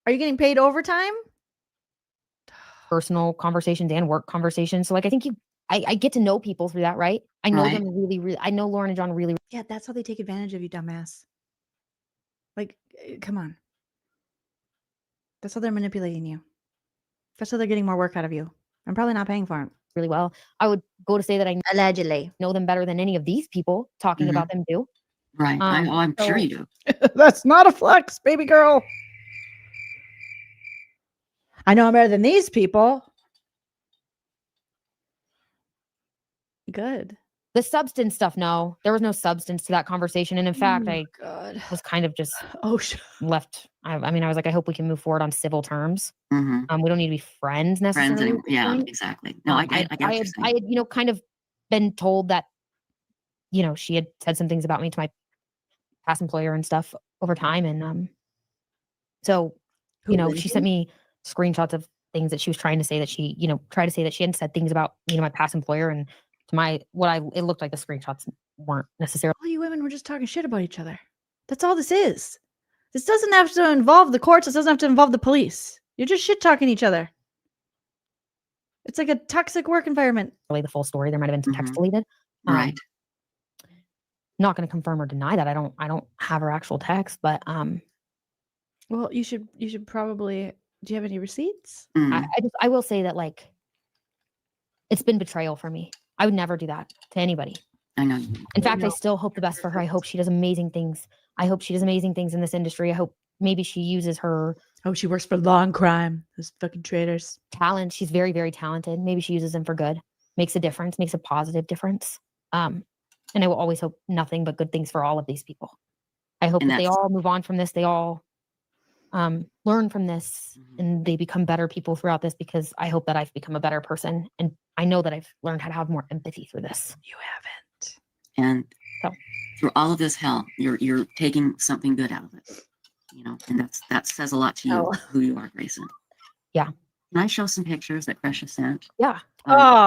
Are you getting paid overtime? personal conversations and work conversations. So like I think I get to know people through that, right? I know them really. I know Lauren and John really. Yeah, that's how they take advantage of you, dumbass. Like, come on. That's how they're manipulating you. That's how they're getting more work out of you. I'm probably not paying for it. Really well. I would go to say that I allegedly know them better than any of these people talking about them do. Right. I'm sure you do. That's not a flex, baby girl. I know I'm better than these people. Good. The substance stuff, no. There was no substance to that conversation. And in fact, I was kind of just left. I mean, I was like, I hope we can move forward on civil terms. We don't need to be friends necessarily. Friends, yeah, exactly. No, I get what you're saying. I had, you know, kind of been told that, you know, she had said some things about me to my past employer and stuff over time. And so, you know, she sent me screenshots of things that she was trying to say that she, you know, tried to say that she hadn't said things about, you know, my past employer. And to my, it looked like the screenshots weren't necessarily. All you women were just talking shit about each other. That's all this is. This doesn't have to involve the courts. This doesn't have to involve the police. You're just shit talking each other. It's like a toxic work environment. Really the full story. There might have been some text deleted. Right. Not going to confirm or deny that. I don't have her actual text, but well, you should probably. Do you have any receipts? I will say that, like, it's been betrayal for me. I would never do that to anybody. I know. In fact, I still hope the best for her. I hope she does amazing things. I hope she does amazing things in this industry. I hope maybe she uses her. Oh, she works for law and crime. Those fucking traitors. Talent. She's very, very talented. Maybe she uses them for good. Makes a difference. Makes a positive difference. And I will always hope nothing but good things for all of these people. I hope that they all move on from this. They all learn from this and they become better people throughout this, because I hope that I've become a better person. And I know that I've learned how to have more empathy through this. You haven't. And through all of this hell, you're taking something good out of it. You know, and that says a lot to you, who you are, Grayson. Yeah. Can I show some pictures that Kresha sent? Yeah.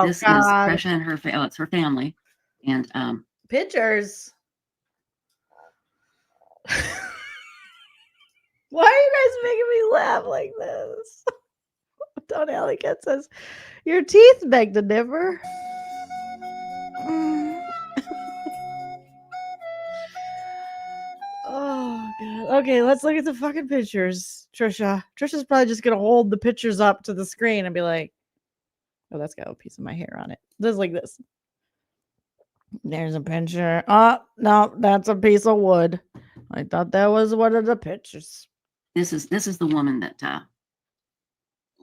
This is Kresha and her it's her family. And Pictures. Why are you guys making me laugh like this? Don Alleycat says, your teeth beg to differ. Oh, God. Okay, let's look at the fucking pictures. Trisha's probably just going to hold the pictures up to the screen and be like, oh, that's got a piece of my hair on it. Just like this. There's a picture. Oh, no, that's a piece of wood. I thought that was one of the pictures. This is the woman that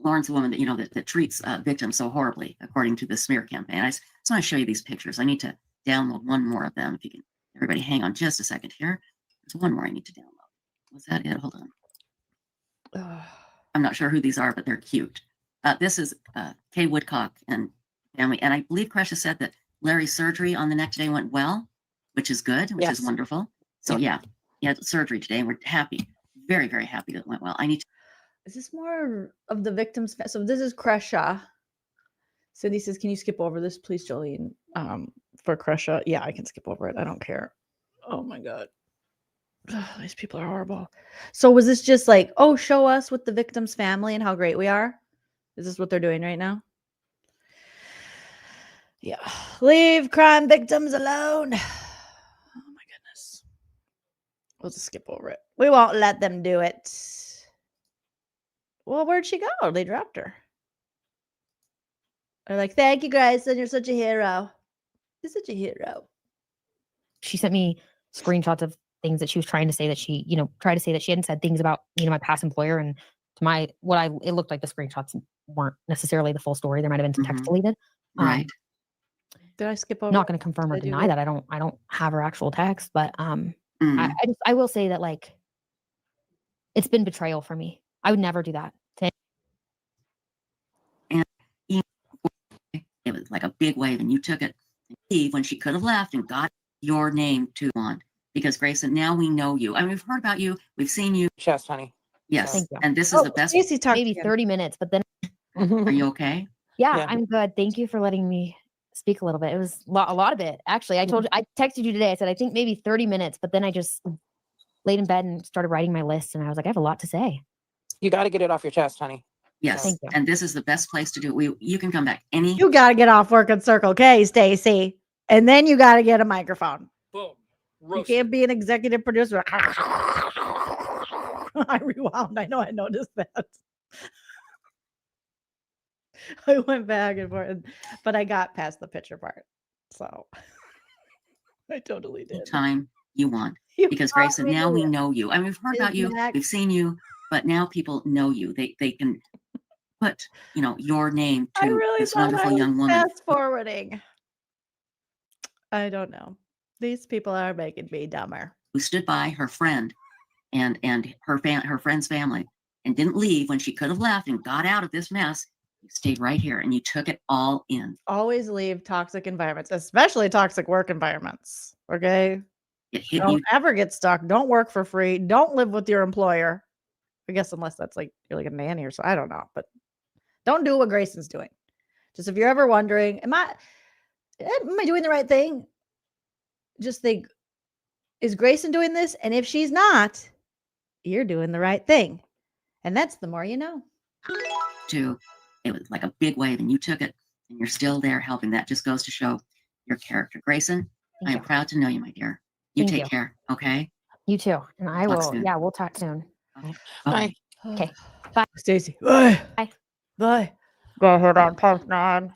Lauren's the woman that, you know, that treats victims so horribly, according to the smear campaign. I just want to show you these pictures. I need to download one more of them. If you can, everybody hang on just a second here. There's one more I need to download. Was that it? Hold on. I'm not sure who these are, but they're cute. This is Kay Woodcock and family. And I believe Kresha said that Larry's surgery on the neck today went well, which is good, which is wonderful. So yeah, he had surgery today and we're happy. Very, very happy that it went well. I need to. Is this more of the victims? So this is Kresha. Cindy says, can you skip over this, please, Jolene? For Kresha. Yeah, I can skip over it. I don't care. Oh my God. Ugh, these people are horrible. So was this just like, oh, show us with the victim's family and how great we are? Is this what they're doing right now? Yeah. Leave crime victims alone. Oh my goodness. We'll just skip over it. We won't let them do it. Well, where'd she go? They dropped her. They're like, thank you, Grayson. You're such a hero. You're such a hero. She sent me screenshots of things that she was trying to say that she, tried to say that she hadn't said things about, my past employer. And to it looked like the screenshots weren't necessarily the full story. There might have been some text deleted. Right. Did I skip over? Not going to confirm or deny that. I don't have her actual text, but I will say that like it's been betrayal for me. I would never do that. And it was like a big wave, and you took it when she could have left and got your name to on. Because Grayson, now we know you. I mean, we've heard about you. We've seen you. Chest, honey. Yes. Thank you. And this is the best. Maybe 30 minutes, but then. Are you okay? Yeah, I'm good. Thank you for letting me speak a little bit. It was a lot of it. Actually, I texted you today. I said, I think maybe 30 minutes, but then I just laid in bed and started writing my list. And I was like, I have a lot to say. You got to get it off your chest, honey. Yes. Thank you. And this is the best place to do it. You can come back You got to get off work at Circle K, Stacy. And then you got to get a microphone. Boom. You can't be an executive producer. I rewound. I know I noticed that. I went back and forth, but I got past the picture part. So I totally did. Time you want. Because Grayson, now we know you. I mean, we've heard about you, we've seen you, but now people know you. They can put, your name to this wonderful young woman. Fast forwarding. I don't know. These people are making me dumber. Who stood by her friend and her friend's family and didn't leave when she could have left and got out of this mess. You stayed right here and you took it all in. Always leave toxic environments, especially toxic work environments. Okay. Don't ever get stuck. Don't work for free. Don't live with your employer. I guess unless that's like you're like a nanny or so. I don't know. But don't do what Grayson's doing. Just if you're ever wondering, am I doing the right thing? Just think, is Grayson doing this? And if she's not, you're doing the right thing. And that's the more you know. It was like a big wave and you took it and you're still there helping. That just goes to show your character. Grayson, I am proud to know you, my dear. You take care. Okay. You too. And I will. Soon. Yeah, we'll talk soon. Bye. Okay. Bye. Stacy. Bye. Bye. Bye. Go ahead on post 9.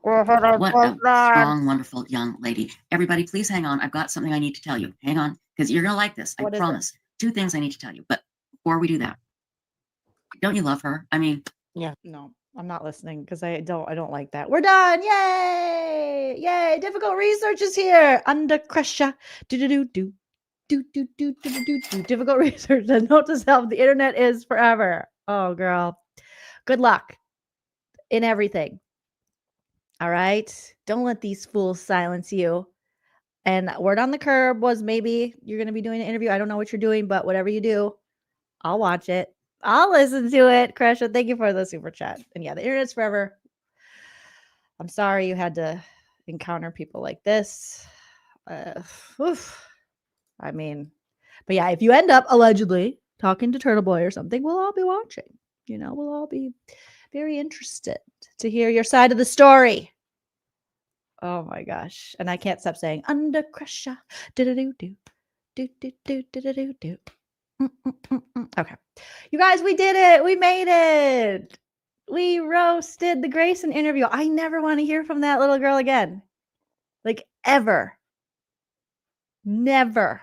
What a strong, wonderful young lady. Everybody, please hang on. I've got something I need to tell you. Hang on, because you're going to like this. I promise. 2 things I need to tell you. But before we do that, don't you love her? I mean, yeah. No, I'm not listening because I don't like that. We're done. Yay. Yay. Difficult research is here. Under pressure. Do. Difficult research. And notice how the internet is forever. Oh, girl. Good luck in everything. All right. Don't let these fools silence you. And word on the curb was maybe you're going to be doing an interview. I don't know what you're doing, but whatever you do, I'll watch it. I'll listen to it. Kresha, thank you for the super chat. And yeah, the internet's forever. I'm sorry you had to encounter people like this. I mean, but yeah, if you end up allegedly talking to Turtle Boy or something, we'll all be watching. You know, we'll all be very interested to hear your side of the story. Oh my gosh. And I can't stop saying under pressure. Do-do-do-do. Do-do-do-do-do-do. Okay. You guys, we did it. We made it. We roasted the Grayson interview. I never want to hear from that little girl again. Like ever. Never.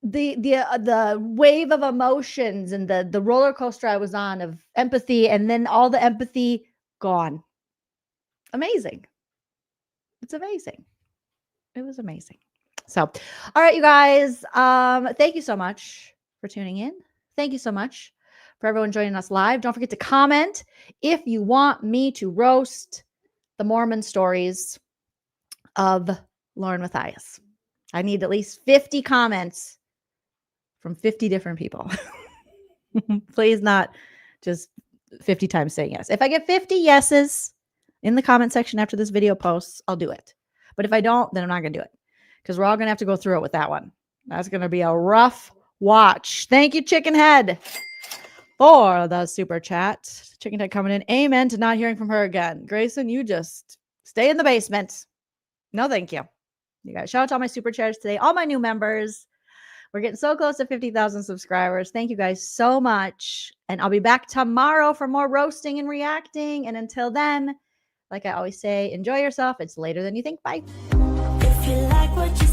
The wave of emotions and the roller coaster I was on of empathy, and then all the empathy gone. Amazing. It's amazing. It was amazing. So, all right, you guys. Thank you so much for tuning in. Thank you so much for everyone joining us live. Don't forget to comment if you want me to roast the Mormon stories of LaurenMatthias. I need at least 50 comments from 50 different people. Please not just 50 times saying yes. If I get 50 yeses in the comment section after this video posts, I'll do it. But if I don't, then I'm not going to do it because we're all going to have to go through it with that one. That's going to be a rough watch. Thank you, Chicken Head, for the super chat. Chicken Head coming in. Amen to not hearing from her again. Grayson, you just stay in the basement. No, thank you. You guys, shout out to all my super chatters today, all my new members. We're getting so close to 50,000 subscribers. Thank you guys so much. And I'll be back tomorrow for more roasting and reacting. And until then, like I always say, enjoy yourself. It's later than you think. Bye. If you like what you